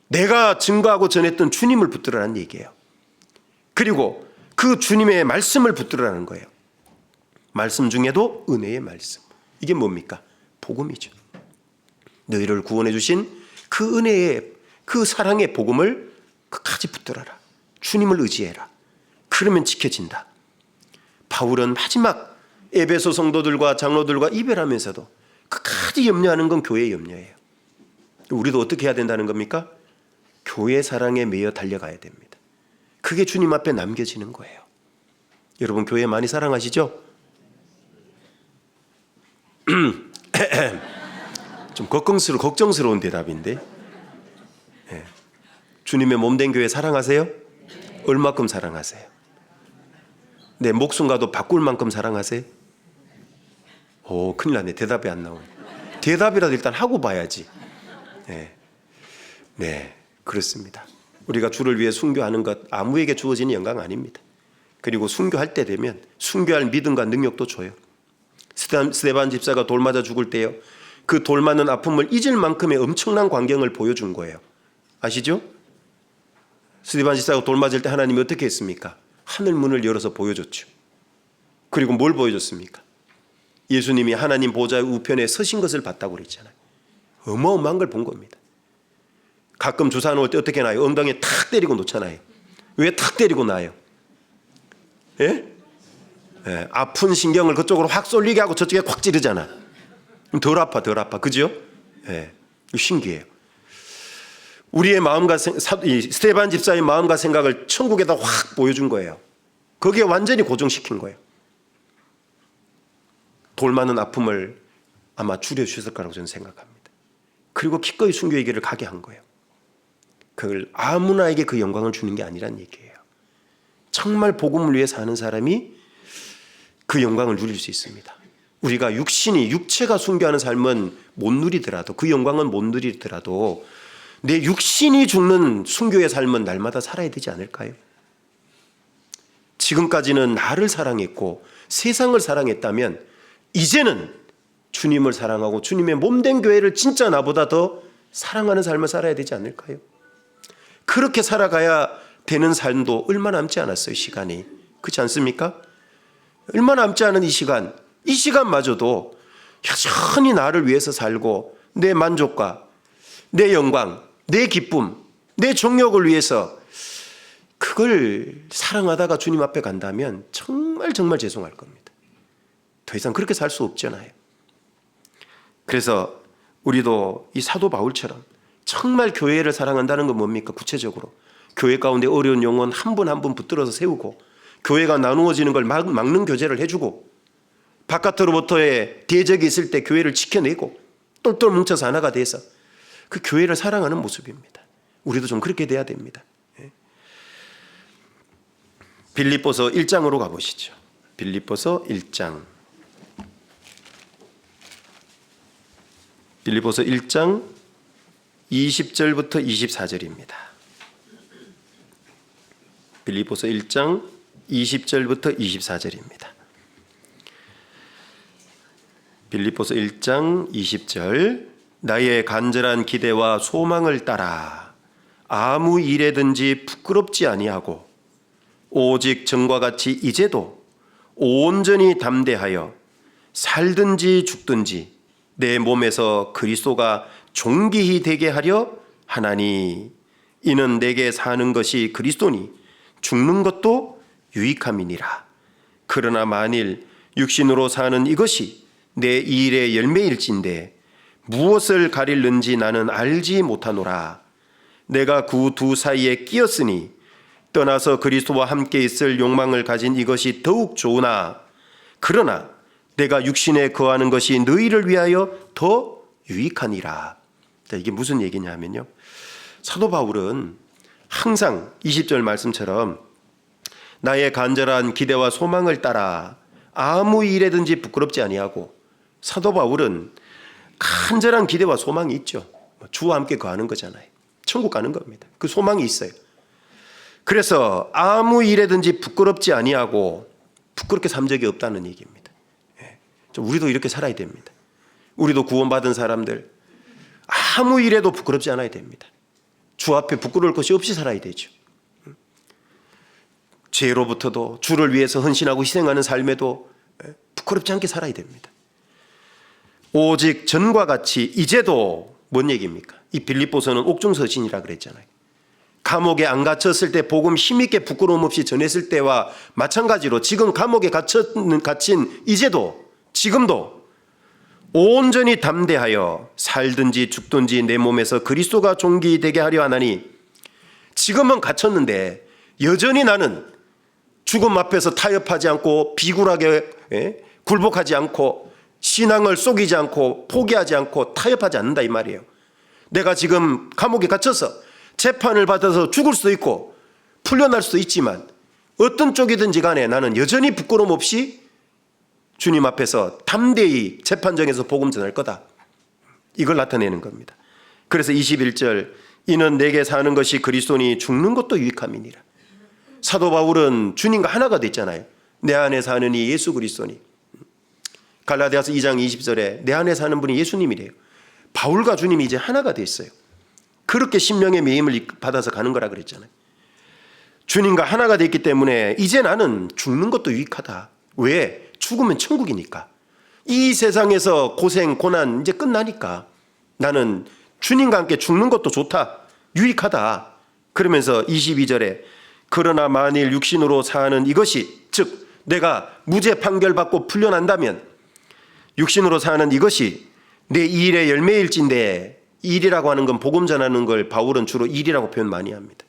내가 증거하고 전했던 주님을 붙들으라는 얘기예요. 그리고 그 주님의 말씀을 붙들으라는 거예요. 말씀 중에도 은혜의 말씀. 이게 뭡니까? 복음이죠. 너희를 구원해 주신 그 은혜의 그 사랑의 복음을 끝까지 붙들어라. 주님을 의지해라. 그러면 지켜진다. 바울은 마지막 에베소 성도들과 장로들과 이별하면서도 끝까지 염려하는 건 교회의 염려예요. 우리도 어떻게 해야 된다는 겁니까? 교회 사랑에 매여 달려가야 됩니다. 그게 주님 앞에 남겨지는 거예요. 여러분 교회 많이 사랑하시죠? 좀 걱정스러운 대답인데, 주님의 몸된 교회 사랑하세요? 얼마큼 사랑하세요? 내 목숨과도 바꿀 만큼 사랑하세요? 오, 큰일 났네. 대답이 안 나오네. 대답이라도 일단 하고 봐야지. 네, 그렇습니다. 우리가 주를 위해 순교하는 것 아무에게 주어지는 영광 아닙니다. 그리고 순교할 때 되면 순교할 믿음과 능력도 줘요. 스데반 집사가 돌 맞아 죽을 때요, 그 돌 맞는 아픔을 잊을 만큼의 엄청난 광경을 보여준 거예요. 아시죠? 스데반 집사가 돌 맞을 때 하나님이 어떻게 했습니까? 하늘 문을 열어서 보여줬죠. 그리고 뭘 보여줬습니까? 예수님이 하나님 보좌의 우편에 서신 것을 봤다고 그랬잖아요. 어마어마한 걸 본 겁니다. 가끔 주사 놓을 때 어떻게 나요? 엉덩이에 탁 때리고 놓잖아요. 왜 탁 때리고 나요? 아픈 신경을 그쪽으로 확 쏠리게 하고 저쪽에 콱 찌르잖아. 덜 아파. 그죠? 신기해요. 우리의 마음과 스데반 집사의 마음과 생각을 천국에다 확 보여준 거예요. 거기에 완전히 고정시킨 거예요. 돌 맞는 아픔을 아마 줄여주셨을 거라고 저는 생각합니다. 그리고 기꺼이 순교의 길을 가게 한 거예요. 그걸 아무나에게 그 영광을 주는 게 아니란 얘기예요. 정말 복음을 위해 사는 사람이 그 영광을 누릴 수 있습니다. 우리가 육체가 순교하는 삶은 못 누리더라도, 그 영광은 못 누리더라도 내 육신이 죽는 순교의 삶은 날마다 살아야 되지 않을까요? 지금까지는 나를 사랑했고 세상을 사랑했다면 이제는 주님을 사랑하고 주님의 몸된 교회를 진짜 나보다 더 사랑하는 삶을 살아야 되지 않을까요? 그렇게 살아가야 되는 삶도 얼마 남지 않았어요. 시간이. 그렇지 않습니까? 얼마 남지 않은 이 시간마저도 여전히 나를 위해서 살고 내 만족과 내 영광, 내 기쁨, 내 정욕을 위해서 그걸 사랑하다가 주님 앞에 간다면 정말 죄송할 겁니다. 더 이상 그렇게 살 수 없잖아요. 그래서 우리도 이 사도 바울처럼 정말 교회를 사랑한다는 건 뭡니까? 구체적으로 교회 가운데 어려운 영혼 한 분 한 분 붙들어서 세우고, 교회가 나누어지는 걸 막는 교제를 해주고, 바깥으로부터의 대적이 있을 때 교회를 지켜내고 똘똘 뭉쳐서 하나가 돼서 그 교회를 사랑하는 모습입니다. 우리도 좀 그렇게 돼야 됩니다. 빌립보서 1장으로 가보시죠. 빌립보서 1장. 빌립보서 1장 20절부터 24절입니다. 빌립보서 1장 20절부터 24절입니다. 빌립보서 1장 20절. 나의 간절한 기대와 소망을 따라 아무 일에든지 부끄럽지 아니하고 오직 전과 같이 이제도 온전히 담대하여 살든지 죽든지 내 몸에서 그리스도가 존귀히 되게 하려 하나니, 이는 내게 사는 것이 그리스도니 죽는 것도 유익함이니라. 그러나 만일 육신으로 사는 이것이 내 일의 열매일진데 무엇을 가릴는지 나는 알지 못하노라. 내가 그 두 사이에 끼었으니 떠나서 그리스도와 함께 있을 욕망을 가진 이것이 더욱 좋으나 그러나 내가 육신에 거하는 것이 너희를 위하여 더 유익하니라. 자, 이게 무슨 얘기냐 하면요, 사도 바울은 항상 20절 말씀처럼 나의 간절한 기대와 소망을 따라 아무 일에든지 부끄럽지 아니하고, 사도 바울은 간절한 기대와 소망이 있죠. 주와 함께 거하는 거잖아요. 천국 가는 겁니다. 그 소망이 있어요. 그래서 아무 일에든지 부끄럽지 아니하고, 부끄럽게 산 적이 없다는 얘기입니다. 우리도 이렇게 살아야 됩니다. 우리도 구원받은 사람들 아무 일에도 부끄럽지 않아야 됩니다. 주 앞에 부끄러울 것이 없이 살아야 되죠. 죄로부터도 주를 위해서 헌신하고 희생하는 삶에도 부끄럽지 않게 살아야 됩니다. 오직 전과 같이 이제도 뭔 얘기입니까? 이 빌립보서는 옥중서신이라 그랬잖아요. 감옥에 안 갇혔을 때 복음 힘있게 부끄러움 없이 전했을 때와 마찬가지로 지금 감옥에 갇힌 이제도, 지금도 온전히 담대하여 살든지 죽든지 내 몸에서 그리스도가 존귀되게 하려 하나니, 지금은 갇혔는데 여전히 나는 죽음 앞에서 타협하지 않고 비굴하게 굴복하지 않고 신앙을 속이지 않고 포기하지 않고 타협하지 않는다 이 말이에요. 내가 지금 감옥에 갇혀서 재판을 받아서 죽을 수도 있고 풀려날 수도 있지만 어떤 쪽이든지 간에 나는 여전히 부끄러움 없이 주님 앞에서 담대히 재판정에서 복음 전할 거다. 이걸 나타내는 겁니다. 그래서 21절, 이는 내게 사는 것이 그리스도니 죽는 것도 유익함이니라. 사도 바울은 주님과 하나가 됐잖아요. 내 안에 사는 이 예수 그리스도니. 갈라디아서 2장 20절에 내 안에 사는 분이 예수님이래요. 바울과 주님이 이제 하나가 됐어요. 그렇게 심령의 매임을 받아서 가는 거라 그랬잖아요. 주님과 하나가 됐기 때문에 이제 나는 죽는 것도 유익하다. 왜? 죽으면 천국이니까. 이 세상에서 고생, 고난 이제 끝나니까 나는 주님과 함께 죽는 것도 좋다, 유익하다. 그러면서 22절에 그러나 만일 육신으로 사는 이것이, 즉 내가 무죄 판결받고 풀려난다면 육신으로 사는 이것이 내 일의 열매일진데, 일이라고 하는 건 복음 전하는 걸 바울은 주로 일이라고 표현 많이 합니다.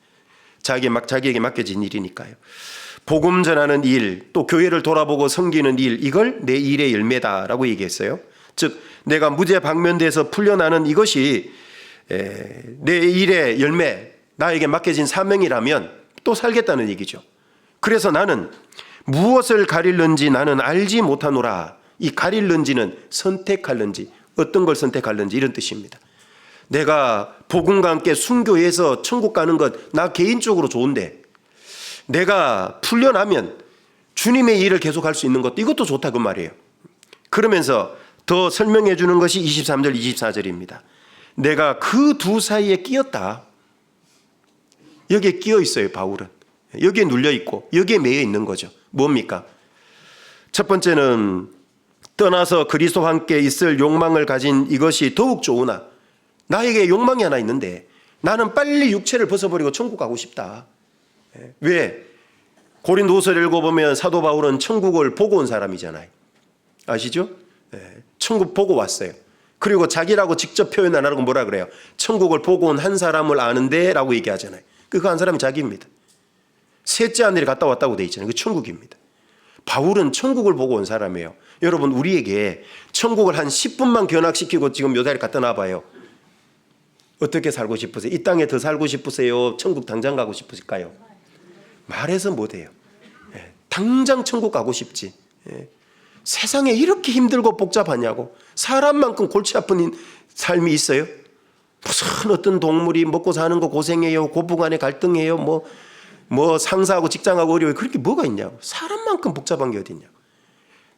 자기에게 맡겨진 일이니까요. 복음 전하는 일, 또 교회를 돌아보고 섬기는 일, 이걸 내 일의 열매다라고 얘기했어요. 즉 내가 무죄 방면돼서 풀려나는 이것이 내 일의 열매, 나에게 맡겨진 사명이라면 또 살겠다는 얘기죠. 그래서 나는 무엇을 가릴는지 나는 알지 못하노라. 이 가릴는지는 선택할는지, 어떤 걸 선택할는지 이런 뜻입니다. 내가 복음과 함께 순교해서 천국 가는 것 나 개인적으로 좋은데, 내가 풀려나면 주님의 일을 계속할 수 있는 것도, 이것도 좋다 그 말이에요. 그러면서 더 설명해 주는 것이 23절 24절입니다. 내가 그 두 사이에 끼었다. 여기에 끼어 있어요. 바울은 여기에 눌려 있고 여기에 매여 있는 거죠. 뭡니까? 첫 번째는 떠나서 그리스도와 함께 있을 욕망을 가진 이것이 더욱 좋으나, 나에게 욕망이 하나 있는데 나는 빨리 육체를 벗어버리고 천국 가고 싶다. 왜? 고린도후서를 읽어보면 사도 바울은 천국을 보고 온 사람이잖아요. 아시죠? 천국 보고 왔어요. 그리고 자기라고 직접 표현 안 하고 뭐라 그래요? 천국을 보고 온 한 사람을 아는데 라고 얘기하잖아요. 그 한 사람이 자기입니다. 셋째 아들이 갔다 왔다고 돼 있잖아요. 그 천국입니다. 바울은 천국을 보고 온 사람이에요. 여러분, 우리에게 천국을 한 10분만 견학시키고 지금 요 자리에 갖다 놔봐요. 어떻게 살고 싶으세요? 이 땅에 더 살고 싶으세요? 천국 당장 가고 싶으실까요? 말해서 못해요. 당장 천국 가고 싶지. 세상에 이렇게 힘들고 복잡하냐고. 사람만큼 골치 아픈 삶이 있어요? 무슨 어떤 동물이 먹고 사는 거 고생해요, 고부간에 갈등해요, 뭐 상사하고 직장하고 어려워요. 그렇게 뭐가 있냐고. 사람만큼 복잡한 게 어디 있냐고.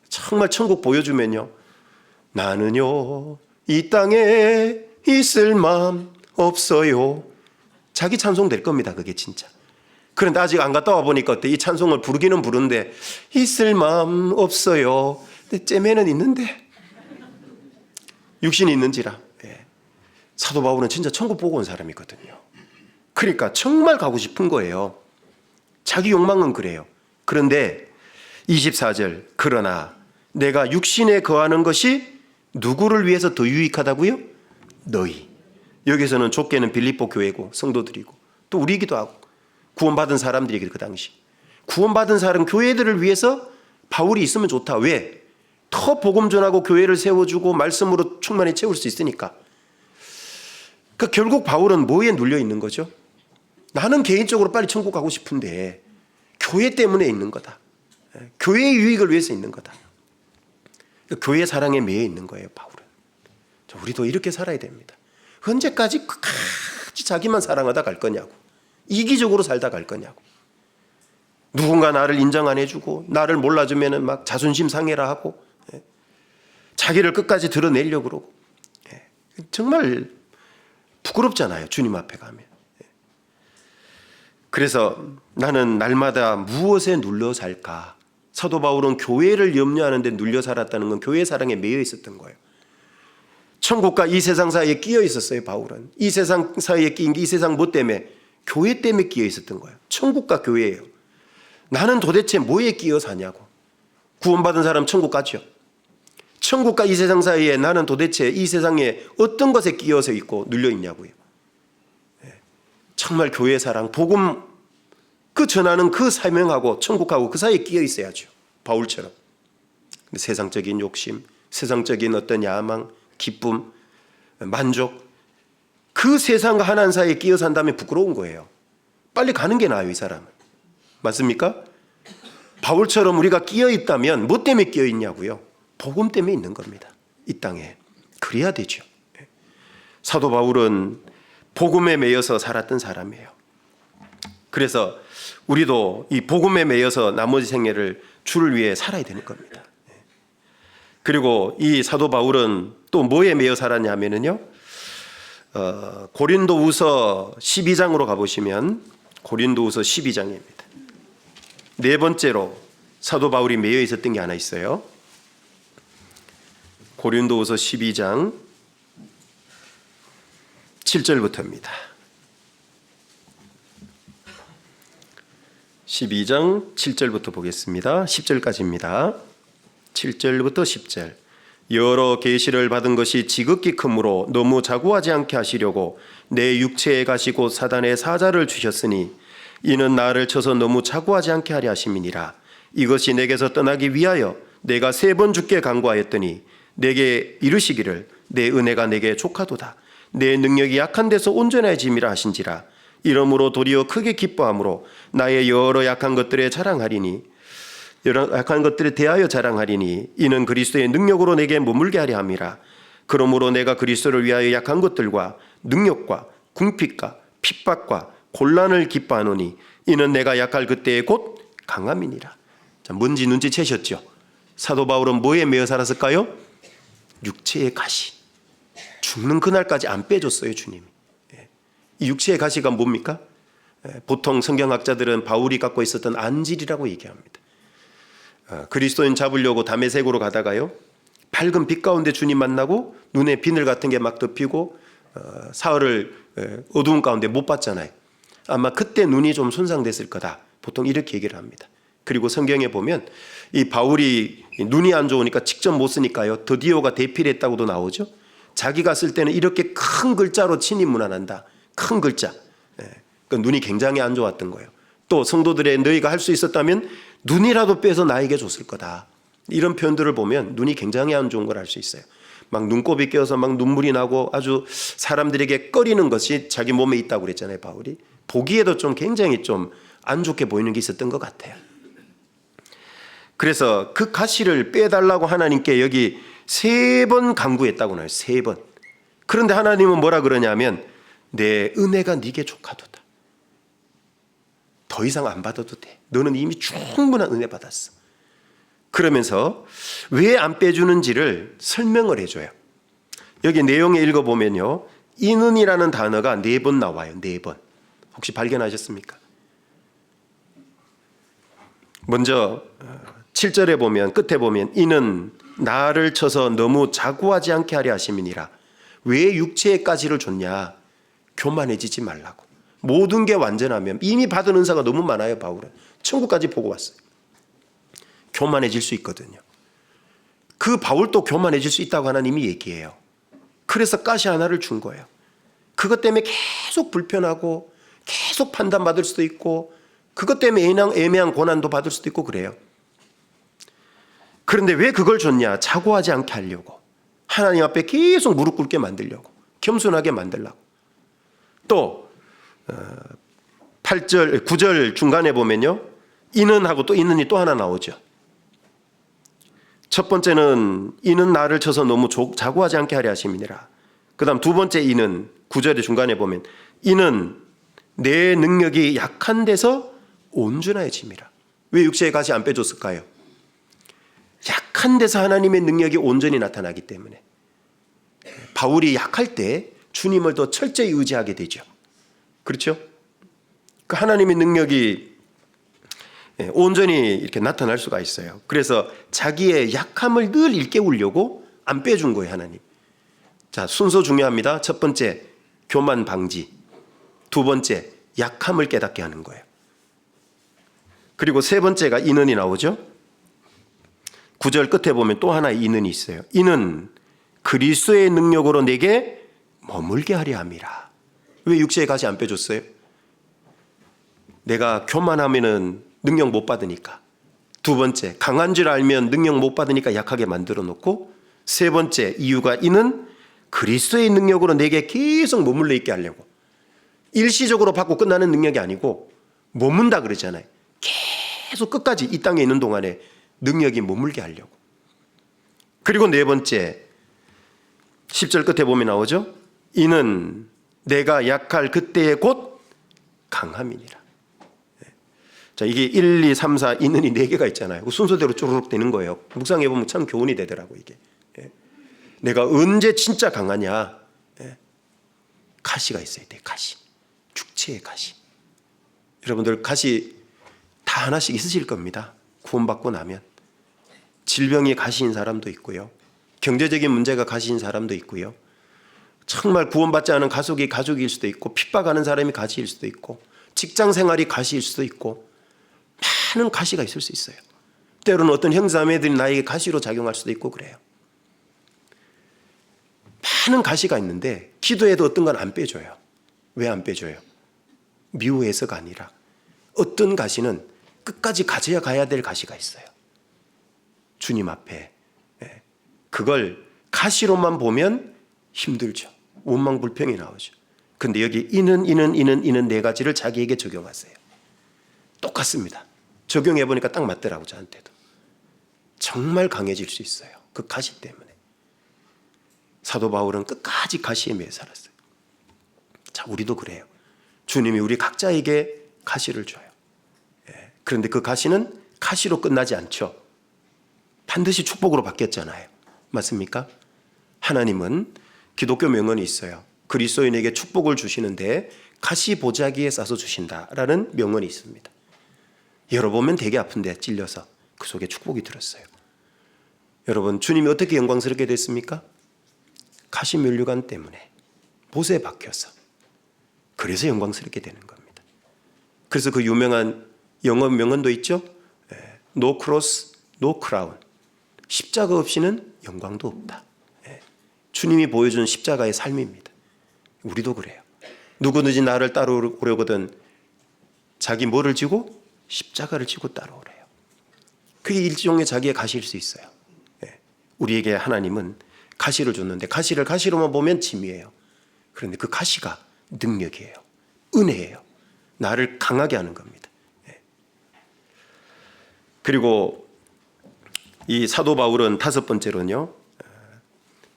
정말 천국 보여주면요, 나는요 이 땅에 있을 마음 없어요. 자기 찬송 될 겁니다. 그게 진짜. 그런데 아직 안 갔다 와 보니까 어때? 이 찬송을 부르기는 부르는데 있을 마음 없어요. 근데 째매는 있는데 육신이 있는지라. 사도 바울은 진짜 천국 보고 온 사람이거든요. 그러니까 정말 가고 싶은 거예요. 자기 욕망은 그래요. 그런데 24절, 그러나 내가 육신에 거하는 것이 누구를 위해서 더 유익하다고요? 너희. 여기서는 좁게는 빌립보 교회고 성도들이고 또 우리이기도 하고, 구원받은 사람들이 그 당시. 구원받은 사람 교회들을 위해서 바울이 있으면 좋다. 왜? 더 복음 전하고 교회를 세워주고 말씀으로 충만히 채울 수 있으니까. 그러니까 결국 바울은 뭐에 눌려 있는 거죠? 나는 개인적으로 빨리 천국 가고 싶은데 교회 때문에 있는 거다. 교회의 유익을 위해서 있는 거다. 그러니까 교회 사랑에 매여 있는 거예요, 바울은. 우리도 이렇게 살아야 됩니다. 언제까지 끝까지 자기만 사랑하다 갈 거냐고. 이기적으로 살다 갈 거냐고. 누군가 나를 인정 안 해주고 나를 몰라주면 막 자존심 상해라 하고 자기를 끝까지 드러내려고 그러고 정말 부끄럽잖아요, 주님 앞에 가면. 그래서 나는 날마다 무엇에 눌려 살까? 사도 바울은 교회를 염려하는 데 눌려 살았다는 건 교회 사랑에 매여 있었던 거예요. 천국과 이 세상 사이에 끼어 있었어요, 바울은. 이 세상 사이에 끼인 게 이 세상 뭐 때문에? 교회 때문에 끼어 있었던 거예요. 천국과 교회예요. 나는 도대체 뭐에 끼어 사냐고. 구원받은 사람 천국 가죠. 천국과 이 세상 사이에 나는 도대체 이 세상에 어떤 것에 끼어서 있고 눌려 있냐고요. 정말 교회 사랑, 복음 그 전하는 그 사명하고 천국하고 그 사이에 끼어 있어야죠. 바울처럼. 세상적인 욕심, 세상적인 어떤 야망, 기쁨, 만족, 그 세상과 하나님 사이에 끼어 산다면 부끄러운 거예요. 빨리 가는 게 나아요, 이 사람은. 맞습니까? 바울처럼 우리가 끼어 있다면 뭐 때문에 끼어 있냐고요? 복음 때문에 있는 겁니다. 이 땅에. 그래야 되죠. 사도 바울은 복음에 매여서 살았던 사람이에요. 그래서 우리도 이 복음에 매여서 나머지 생애를 주를 위해 살아야 되는 겁니다. 그리고 이 사도 바울은 또 뭐에 매여 살았냐 하면은요, 고린도후서 12장으로 가보시면 고린도후서 12장입니다. 네 번째로 사도 바울이 매여 있었던 게 하나 있어요. 고린도후서 12장 7절부터입니다. 12장 7절부터 보겠습니다. 10절까지입니다. 7절부터 10절. 여러 계시를 받은 것이 지극히 크므로 너무 자고하지 않게 하시려고 내 육체에 가시고 사단의 사자를 주셨으니 이는 나를 쳐서 너무 자고하지 않게 하려 하심이니라. 이것이 내게서 떠나기 위하여 내가 3번 주께 간구하였더니 내게 이르시기를 내 은혜가 내게 족하도다. 내 능력이 약한 데서 온전해짐이라 하신지라. 이러므로 도리어 크게 기뻐함으로 나의 여러 약한 것들에 자랑하리니 여러 약한 것들에 대하여 자랑하리니 이는 그리스도의 능력으로 내게 머물게 하려 함이라. 그러므로 내가 그리스도를 위하여 약한 것들과 능력과 궁핍과 핍박과 곤란을 기뻐하노니 이는 내가 약할 그때에 곧 강함이니라. 자, 뭔지 눈치채셨죠? 사도 바울은 뭐에 매여 살았을까요? 육체의 가시. 죽는 그날까지 안 빼줬어요, 주님이. 이 육체의 가시가 뭡니까? 보통 성경학자들은 바울이 갖고 있었던 안질이라고 얘기합니다. 그리스도인 잡으려고 다메섹으로 가다가요, 밝은 빛 가운데 주님 만나고 눈에 비늘 같은 게 막 덮이고 사흘을 어두운 가운데 못 봤잖아요. 아마 그때 눈이 좀 손상됐을 거다. 보통 이렇게 얘기를 합니다. 그리고 성경에 보면 이 바울이 눈이 안 좋으니까 직접 못 쓰니까요, 드디어가 대필했다고도 나오죠. 자기가 쓸 때는 이렇게 큰 글자로 친히 문안한다. 큰 글자. 그러니까 눈이 굉장히 안 좋았던 거예요. 또 성도들의 너희가 할 수 있었다면 눈이라도 빼서 나에게 줬을 거다. 이런 표현들을 보면 눈이 굉장히 안 좋은 걸 알 수 있어요. 막 눈곱이 껴서 막 눈물이 나고 아주 사람들에게 꺼리는 것이 자기 몸에 있다고 그랬잖아요, 바울이. 보기에도 좀 굉장히 좀 안 좋게 보이는 게 있었던 것 같아요. 그래서 그 가시를 빼달라고 하나님께 여기 3번 간구했다고 나와요. 3번. 그런데 하나님은 뭐라 그러냐면 내 은혜가 네게 족하도다. 더 이상 안 받아도 돼. 너는 이미 충분한 은혜 받았어. 그러면서 왜 안 빼주는지를 설명을 해줘요. 여기 내용에 읽어보면요, 이는이라는 단어가 4번 나와요. 4번. 혹시 발견하셨습니까? 먼저 7절에 보면, 끝에 보면 이는 나를 쳐서 너무 자고하지 않게 하려 하심이니라. 왜 육체의 가시를 줬냐? 교만해지지 말라고. 모든 게 완전하면, 이미 받은 은사가 너무 많아요, 바울은. 천국까지 보고 왔어요. 교만해질 수 있거든요. 그 바울도 교만해질 수 있다고 하나님이 얘기해요. 그래서 가시 하나를 준 거예요. 그것 때문에 계속 불편하고 계속 판단받을 수도 있고 그것 때문에 애매한 고난도 받을 수도 있고 그래요. 그런데 왜 그걸 줬냐? 자고하지 않게 하려고. 하나님 앞에 계속 무릎 꿇게 만들려고. 겸손하게 만들려고. 또 8절, 9절 중간에 보면요. 이는 하고 또 이는이 또 하나 나오죠. 첫 번째는 이는 나를 쳐서 너무 자고하지 않게 하려 하심이니라. 그 다음 두 번째 이는 9절의 중간에 보면 이는 내 능력이 약한 데서 온전해짐이라. 왜 육체의 가시 안 빼줬을까요? 약한 데서 하나님의 능력이 온전히 나타나기 때문에. 바울이 약할 때 주님을 더 철저히 의지하게 되죠. 그렇죠? 그 하나님의 능력이 온전히 이렇게 나타날 수가 있어요. 그래서 자기의 약함을 늘 일깨우려고 안 빼준 거예요, 하나님. 자, 순서 중요합니다. 첫 번째, 교만 방지. 두 번째, 약함을 깨닫게 하는 거예요. 그리고 세 번째가 인은이 나오죠. 9절 끝에 보면 또 하나의 인은이 있어요. 이는 그리스도의 능력으로 내게 머물게 하려 함이라. 왜 육체의 가시 안 빼줬어요? 내가 교만하면은 능력 못 받으니까. 두 번째, 강한 줄 알면 능력 못 받으니까 약하게 만들어 놓고, 세 번째 이유가 이는 그리스도의 능력으로 내게 계속 머물러 있게 하려고. 일시적으로 받고 끝나는 능력이 아니고 머문다 그러잖아요. 계속 끝까지 이 땅에 있는 동안에 능력이 머물게 하려고. 그리고 네 번째 10절 끝에 보면 나오죠. 이는 내가 약할 그때의 곧 강함이니라. 자, 이게 1, 2, 3, 4 이는이 4개가 있잖아요. 그 순서대로 쪼르륵 되는 거예요. 묵상해 보면 참 교훈이 되더라고 이게. 내가 언제 진짜 강하냐? 가시가 있어야 돼. 가시. 축체의 가시. 여러분들 가시 다 하나씩 있으실 겁니다. 구원받고 나면. 질병이 가시인 사람도 있고요. 경제적인 문제가 가시인 사람도 있고요. 정말 구원받지 않은 가족일 수도 있고, 핍박하는 사람이 가시일 수도 있고, 직장 생활이 가시일 수도 있고, 많은 가시가 있을 수 있어요. 때로는 어떤 형제자매들이 나에게 가시로 작용할 수도 있고 그래요. 많은 가시가 있는데 기도해도 어떤 건 안 빼줘요. 왜 안 빼줘요? 미워해서가 아니라 어떤 가시는 끝까지 가져야 가야 될 가시가 있어요. 주님 앞에. 그걸 가시로만 보면 힘들죠. 원망불평이 나오죠. 근데 여기 이는 네 가지를 자기에게 적용하세요. 똑같습니다. 적용해 보니까 딱 맞더라고 저한테도. 정말 강해질 수 있어요. 그 가시 때문에. 사도 바울은 끝까지 가시에 매여 살았어요. 자, 우리도 그래요. 주님이 우리 각자에게 가시를 줘요. 그런데 그 가시는 가시로 끝나지 않죠. 반드시 축복으로 바뀌었잖아요. 맞습니까? 하나님은 기독교 명언이 있어요. 그리스도인에게 축복을 주시는데 가시 보자기에 싸서 주신다라는 명언이 있습니다. 열어보면 되게 아픈데 찔려서 그 속에 축복이 들었어요. 여러분, 주님이 어떻게 영광스럽게 됐습니까? 가시 면류관 때문에 못에 박혀서. 그래서 영광스럽게 되는 겁니다. 그래서 그 유명한 영어 명언도 있죠. No cross, no crown. 십자가 없이는 영광도 없다. 주님이 보여준 십자가의 삶입니다. 우리도 그래요. 누구든지 나를 따라오려거든 자기 뭐를 지고? 십자가를 지고 따라오래요. 그게 일종의 자기의 가시일 수 있어요. 우리에게 하나님은 가시를 줬는데 가시를 가시로만 보면 짐이에요. 그런데 그 가시가 능력이에요. 은혜예요. 나를 강하게 하는 겁니다. 그리고 이 사도 바울은 다섯 번째로는요,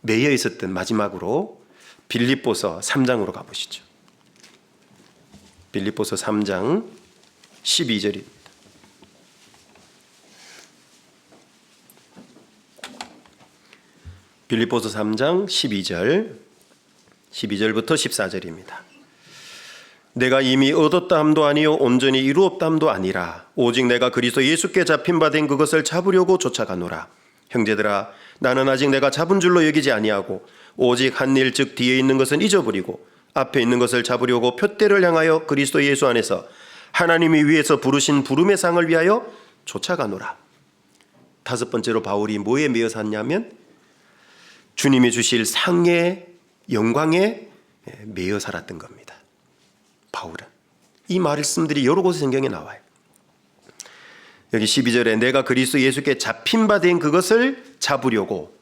매여 있었던 마지막으로 빌립보서 3장으로 가보시죠. 빌립보서 3장 12절입니다. 빌립보서 3장 12절부터 14절입니다. 내가 이미 얻었다 함도 아니요 온전히 이루었다 함도 아니라 오직 내가 그리스도 예수께 잡힌 바 된 그것을 잡으려고 쫓아가노라. 형제들아, 나는 아직 내가 잡은 줄로 여기지 아니하고 오직 한 일 즉 뒤에 있는 것은 잊어버리고 앞에 있는 것을 잡으려고 표대를 향하여 그리스도 예수 안에서 하나님이 위에서 부르신 부름의 상을 위하여 쫓아가노라. 다섯 번째로 바울이 뭐에 매여 샀냐면 주님이 주실 상의 영광에 매여 살았던 겁니다. 바울은 이 말씀들이 여러 곳에 성경에 나와요. 여기 12절에 내가 그리스도 예수께 잡힌 바 된 그것을 잡으려고.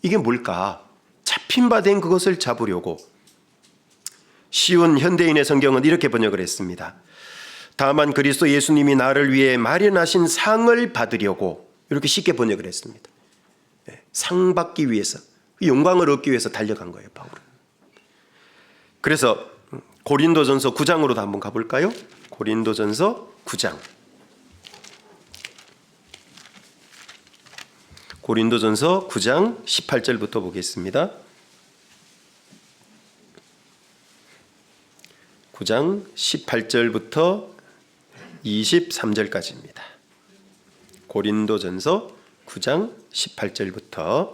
이게 뭘까? 잡힌 바 된 그것을 잡으려고. 쉬운 현대인의 성경은 이렇게 번역을 했습니다. 다만 그리스도 예수님이 나를 위해 마련하신 상을 받으려고. 이렇게 쉽게 번역을 했습니다. 상 받기 위해서, 영광을 얻기 위해서 달려간 거예요, 바울은. 그래서 고린도전서 9장으로도 한번 가볼까요? 고린도전서 9장. 고린도전서 9장 18절부터 보겠습니다. 9장 18절부터 23절까지입니다. 고린도전서 9장 18절부터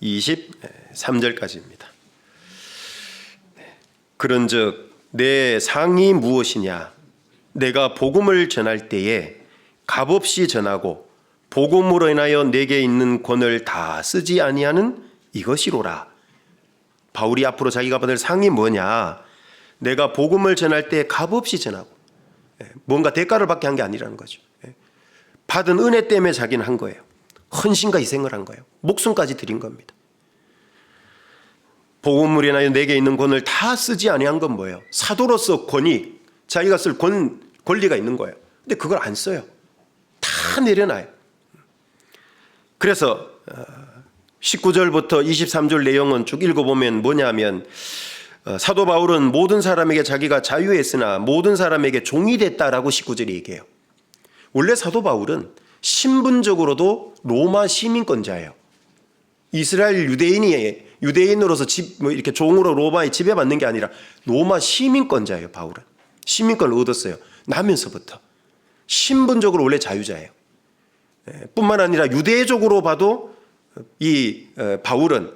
23절까지입니다. 그런즉 내 상이 무엇이냐? 내가 복음을 전할 때에 값없이 전하고 복음으로 인하여 내게 있는 권을 다 쓰지 아니하는 이것이로라. 바울이 앞으로 자기가 받을 상이 뭐냐? 내가 복음을 전할 때 값없이 전하고, 뭔가 대가를 받게 한 게 아니라는 거죠. 받은 은혜 때문에 자기는 한 거예요. 헌신과 희생을 한 거예요. 목숨까지 드린 겁니다. 복음으로 인하여 내게 있는 권을 다 쓰지 아니한 건 뭐예요? 사도로서 권위, 자기가 쓸 권리가 있는 거예요. 근데 그걸 안 써요. 다 내려놔요. 그래서 19절부터 23절 내용은 쭉 읽어보면 뭐냐면, 사도 바울은 모든 사람에게 자기가 자유했으나 모든 사람에게 종이 됐다라고 19절에 얘기해요. 원래 사도 바울은 신분적으로도 로마 시민권자예요. 이스라엘 유대인으로서 이렇게 종으로 로마에 지배받는 게 아니라 로마 시민권자예요. 바울은 시민권을 얻었어요. 나면서부터 신분적으로 원래 자유자예요. 뿐만 아니라 유대적으로 봐도 이 바울은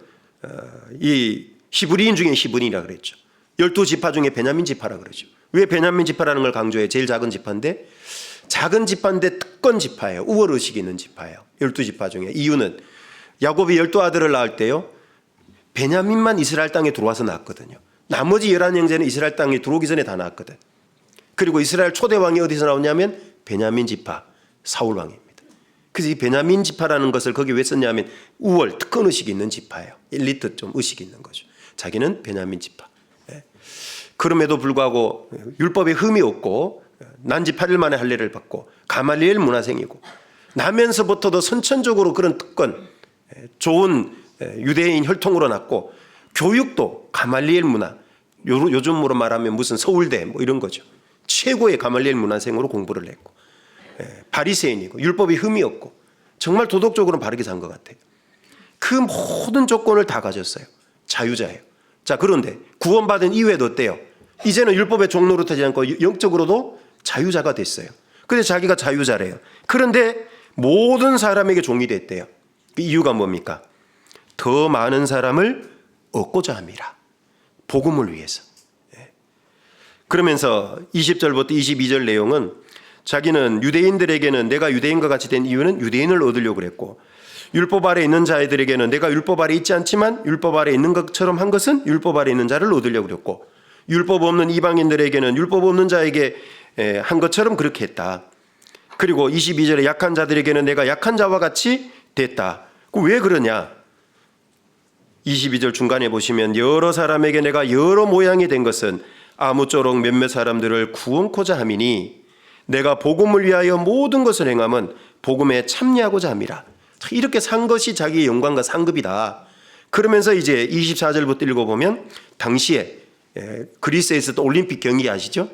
이 히브리인 중에 히브리인이라 그랬죠. 12지파 중에 베냐민 지파라 그러죠. 왜 베냐민 지파라는 걸 강조해요? 제일 작은 지파인데, 작은 지파인데 특권 지파예요. 우월의식이 있는 지파예요. 12지파 중에. 이유는 야곱이 12아들을 낳을 때요, 베냐민만 이스라엘 땅에 들어와서 낳았거든요. 나머지 11형제는 이스라엘 땅에 들어오기 전에 다 낳았거든. 그리고 이스라엘 초대 왕이 어디서 나오냐면 베냐민 지파, 사울 왕입니다. 그래서 이 베냐민 지파라는 것을 거기 왜 썼냐면 우월, 특권 의식이 있는 지파예요. 엘리트 좀 의식이 있는 거죠. 자기는 베냐민 지파. 그럼에도 불구하고 율법에 흠이 없고 난지 8일 만에 할례를 받고 가말리엘 문화생이고, 나면서부터도 선천적으로 그런 특권, 좋은 유대인 혈통으로 났고, 교육도 가말리엘 문화, 요즘으로 말하면 무슨 서울대 뭐 이런 거죠. 최고의 가말리엘 문화생으로 공부를 했고, 바리새인이고 율법이 흠이 없고 정말 도덕적으로 바르게 산 것 같아요. 그 모든 조건을 다 가졌어요. 자유자예요. 자, 그런데 구원받은 이후에도 어때요? 이제는 율법의 종로로 타지 않고 영적으로도 자유자가 됐어요. 근데 자기가 자유자래요. 그런데 모든 사람에게 종이 됐대요. 그 이유가 뭡니까? 더 많은 사람을 얻고자 함이라. 복음을 위해서. 그러면서 20절부터 22절 내용은 자기는 유대인들에게는 내가 유대인과 같이 된 이유는 유대인을 얻으려고 그랬고, 율법 아래 있는 자들에게는 내가 율법 아래 있지 않지만 율법 아래 있는 것처럼 한 것은 율법 아래 있는 자를 얻으려고 그랬고, 율법 없는 이방인들에게는 율법 없는 자에게 한 것처럼 그렇게 했다. 그리고 22절에 약한 자들에게는 내가 약한 자와 같이 됐다. 왜 그러냐? 22절 중간에 보시면 여러 사람에게 내가 여러 모양이 된 것은 아무쪼록 몇몇 사람들을 구원코자 함이니 내가 복음을 위하여 모든 것을 행함은 복음에 참여하고자 함이라. 이렇게 산 것이 자기의 영광과 상급이다. 그러면서 이제 24절부터 읽어보면 당시에 그리스에 있었던 올림픽 경기 아시죠?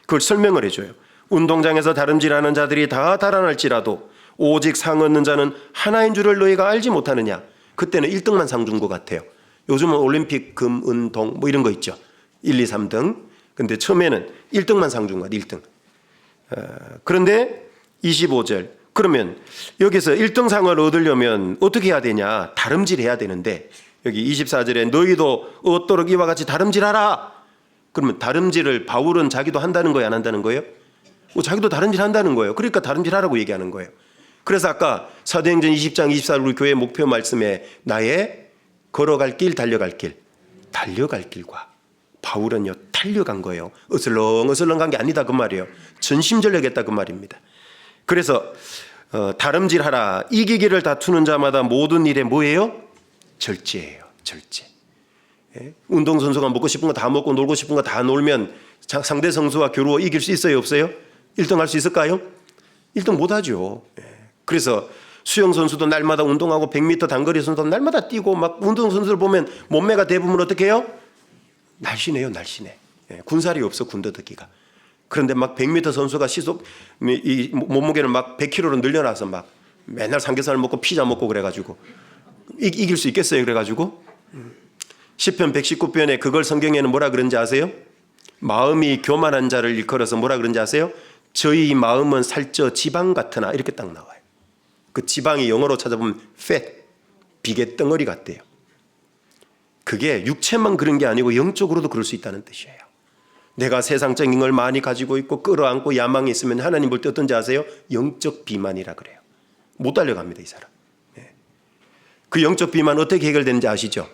그걸 설명을 해줘요. 운동장에서 다름질하는 자들이 다 달아날지라도 오직 상 얻는 자는 하나인 줄을 너희가 알지 못하느냐. 그때는 1등만 상 준 것 같아요. 요즘은 올림픽 금, 은, 동 뭐 이런 거 있죠. 1, 2, 3등. 근데 처음에는 1등만 상 준 것 같아요. 1등. 그런데 25절, 그러면 여기서 1등상을 얻으려면 어떻게 해야 되냐? 다름질해야 되는데, 여기 24절에 너희도 얻도록 이와 같이 다름질하라. 그러면 다름질을 바울은 자기도 한다는 거예요, 안 한다는 거예요? 자기도 다름질 한다는 거예요. 그러니까 다름질하라고 얘기하는 거예요. 그래서 아까 사도행전 20장 24절 우리 교회 목표 말씀에 나의 걸어갈 길, 달려갈 길과 바울은요 달려간 거예요. 어슬렁어슬렁 간 게 아니다 그 말이에요. 전심전력했다 그 말입니다. 그래서 다름질하라. 이기기를 다투는 자마다 모든 일에 뭐예요? 절제예요. 절제. 예? 운동선수가 먹고 싶은 거 다 먹고 놀고 싶은 거 다 놀면 상대 선수와 겨루어 이길 수 있어요? 없어요? 1등 할 수 있을까요? 1등 못하죠. 예. 그래서 수영선수도 날마다 운동하고 100m 단거리 선수도 날마다 뛰고 막 운동선수들 보면 몸매가 대부분 어떻게 해요? 날씬해요. 날씬해. 예. 군살이 없어 군더더기가. 그런데 막 100m 선수가 시속 이 몸무게를 막 100kg로 늘려놔서 막 맨날 삼겹살 먹고 피자 먹고 그래가지고 이길 수 있겠어요? 그래가지고 시편 119편에 그걸 성경에는 뭐라 그런지 아세요? 마음이 교만한 자를 일컬어서 뭐라 그런지 아세요? 저희 마음은 살쪄 지방 같으나 이렇게 딱 나와요. 그 지방이 영어로 찾아보면 fat, 비계 덩어리 같대요. 그게 육체만 그런 게 아니고 영적으로도 그럴 수 있다는 뜻이에요. 내가 세상적인 걸 많이 가지고 있고 끌어안고 야망이 있으면 하나님 볼 때 어떤지 아세요? 영적 비만이라 그래요. 못 달려갑니다, 이 사람. 그 영적 비만 어떻게 해결되는지 아시죠?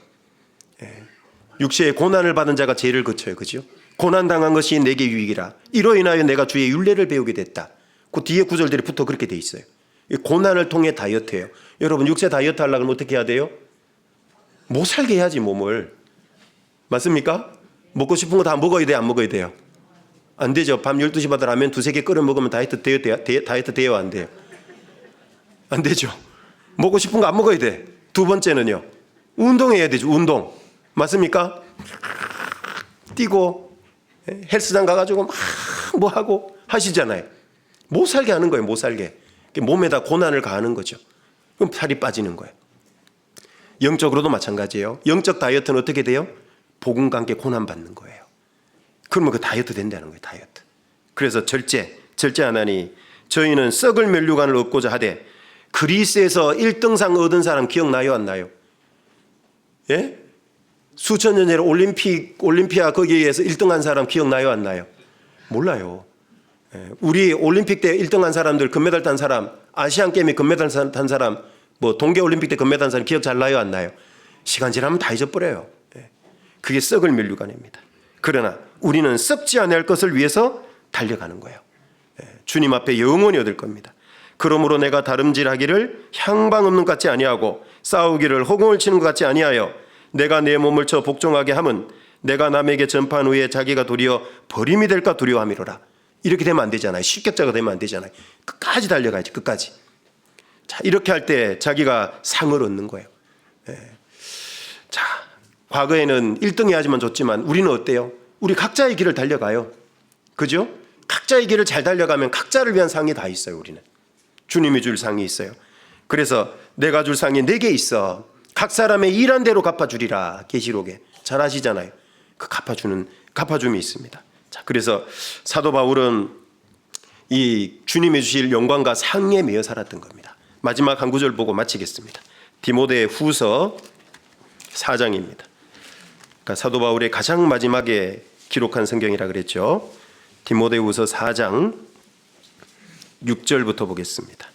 육체의 고난을 받은 자가 죄를 거쳐요. 그죠? 고난당한 것이 내게 유익이라. 이로 인하여 내가 주의 율례를 배우게 됐다. 그 뒤에 구절들이 붙어 그렇게 돼 있어요. 고난을 통해 다이어트예요. 여러분 육체 다이어트 하려면 어떻게 해야 돼요? 못 살게 해야지 몸을. 맞습니까? 먹고 싶은 거 다 먹어야 돼요? 안 먹어야 돼요? 안 되죠. 밤 12시마다 라면 2-3개 끓여 먹으면 다이어트 돼요? 안 돼요? 안 되죠. 먹고 싶은 거 안 먹어야 돼. 두 번째는요. 운동해야 되죠. 운동. 맞습니까? 뛰고 헬스장 가가지고 막 뭐 하고 하시잖아요. 못 살게 하는 거예요. 못 살게. 몸에다 고난을 가하는 거죠. 그럼 살이 빠지는 거예요. 영적으로도 마찬가지예요. 영적 다이어트는 어떻게 돼요? 복음과 함께 고난받는 거예요. 그러면 그 다이어트 된다는 거예요. 다이어트. 그래서 절제하나니 저희는 썩을 면류관을 얻고자 하되 그리스에서 1등상 얻은 사람 기억나요? 안 나요? 예? 수천 년 전에 올림피아 거기에서 1등한 사람 기억나요? 안 나요? 몰라요. 우리 올림픽 때 1등한 사람들, 금메달 딴 사람, 아시안게임에 금메달 탄 사람, 뭐 동계올림픽 때 금메달 탄 사람 기억 잘 나요? 안 나요? 시간 지나면 다 잊어버려요. 그게 썩을 면류관입니다. 그러나 우리는 썩지 않을 것을 위해서 달려가는 거예요. 주님 앞에 영원히 얻을 겁니다. 그러므로 내가 다름질하기를 향방 없는 것 같지 아니하고 싸우기를 허공을 치는 것 같지 아니하여 내가 내 몸을 쳐 복종하게 함은 내가 남에게 전파한 후에 자기가 도리어 버림이 될까 두려워함이로라. 이렇게 되면 안 되잖아요. 쉽격자가 되면 안 되잖아요. 끝까지 달려가야지. 끝까지. 자, 이렇게 할 때 자기가 상을 얻는 거예요. 자, 과거에는 1등 해야지만 좋지만 우리는 어때요? 우리 각자의 길을 달려가요. 그죠? 각자의 길을 잘 달려가면 각자를 위한 상이 다 있어요. 우리는 주님이 줄 상이 있어요. 그래서 내가 줄 상이 4개 있어. 각 사람의 일한 대로 갚아주리라. 계시록에 잘 아시잖아요. 그 갚아줌이 있습니다. 자, 그래서 사도 바울은 이 주님이 주실 영광과 상에 매여 살았던 겁니다. 마지막 한 구절 보고 마치겠습니다. 디모데 후서 4장입니다. 그러니까 사도 바울의 가장 마지막에 기록한 성경이라 그랬죠. 디모데 후서 4장 6절부터 보겠습니다.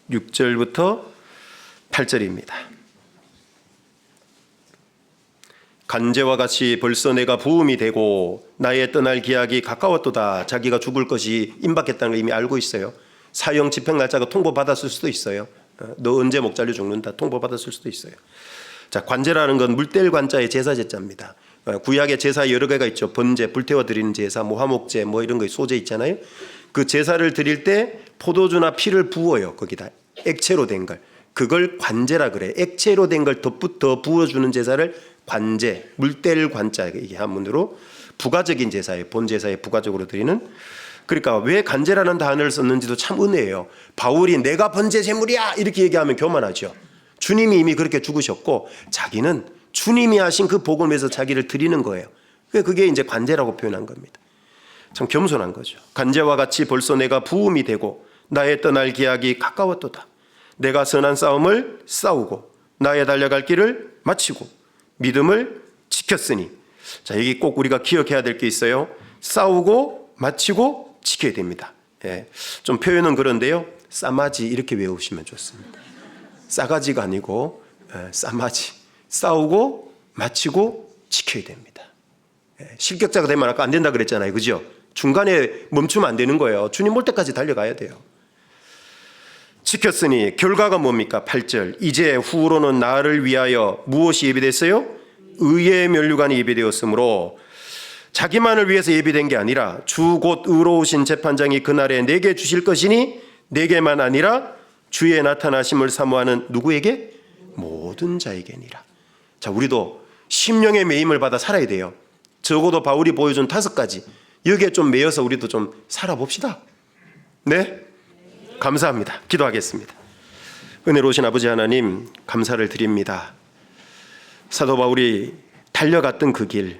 6절부터 8절입니다. 간제와 같이 벌써 내가 부음이 되고 나의 떠날 기약이 가까웠도다. 자기가 죽을 것이 임박했다는 걸 이미 알고 있어요. 사형 집행 날짜가 통보받았을 수도 있어요. 너 언제 목 잘려 죽는다 통보받았을 수도 있어요. 자, 관제라는 건 물뗄 관자의 제사 제자입니다. 구약의 제사 여러 개가 있죠. 번제, 불태워 드리는 제사, 화목제 뭐 이런 거 소제 있잖아요. 그 제사를 드릴 때 포도주나 피를 부어요. 거기다 액체로 된 걸. 그걸 관제라 그래. 액체로 된 걸 더 부어주는 제사를 관제, 물뗄 관자, 이게 한문으로 부가적인 제사예요. 본 제사에 부가적으로 드리는. 그러니까 왜 관제라는 단어를 썼는지도 참 은혜예요. 바울이 내가 번제 제물이야 이렇게 얘기하면 교만하죠. 주님이 이미 그렇게 죽으셨고 자기는 주님이 하신 그 복을 위해서 자기를 드리는 거예요. 그게 이제 관제라고 표현한 겁니다. 참 겸손한 거죠. 관제와 같이 벌써 내가 부음이 되고 나의 떠날 기약이 가까웠도다. 내가 선한 싸움을 싸우고 나의 달려갈 길을 마치고 믿음을 지켰으니. 자, 여기 꼭 우리가 기억해야 될 게 있어요. 싸우고 마치고 지켜야 됩니다. 좀 표현은 그런데요. 싸마지 이렇게 외우시면 좋습니다. 싸가지가 아니고 싸마지. 싸우고 마치고 지켜야 됩니다. 실격자가 되면 아까 안 된다 그랬잖아요. 그죠? 중간에 멈추면 안 되는 거예요. 주님 올 때까지 달려가야 돼요. 지켰으니 결과가 뭡니까? 8절. 이제 후로는 나를 위하여 무엇이 예비됐어요? 의의 면류관이 예비되었으므로 자기만을 위해서 예비된 게 아니라 주 곧 의로우신 재판장이 그날에 내게 주실 것이니 내게만 아니라 주의 나타나심을 사모하는 누구에게? 모든 자에게니라. 자, 우리도 심령의 매임을 받아 살아야 돼요. 적어도 바울이 보여준 5가지 여기에 좀 매여서 우리도 좀 살아봅시다. 네? 감사합니다. 기도하겠습니다. 은혜로우신 아버지 하나님, 감사를 드립니다. 사도 바울이 달려갔던 그 길,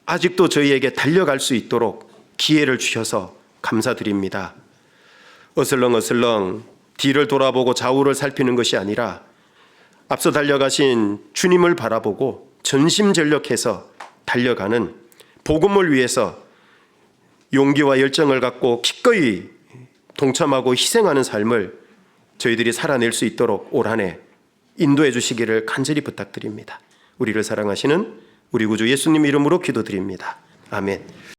아직도 저희에게 달려갈 수 있도록 기회를 주셔서 감사드립니다. 어슬렁어슬렁 뒤를 돌아보고 좌우를 살피는 것이 아니라 앞서 달려가신 주님을 바라보고 전심전력해서 달려가는, 복음을 위해서 용기와 열정을 갖고 기꺼이 동참하고 희생하는 삶을 저희들이 살아낼 수 있도록 올 한 해 인도해 주시기를 간절히 부탁드립니다. 우리를 사랑하시는 우리 구주 예수님 이름으로 기도드립니다. 아멘.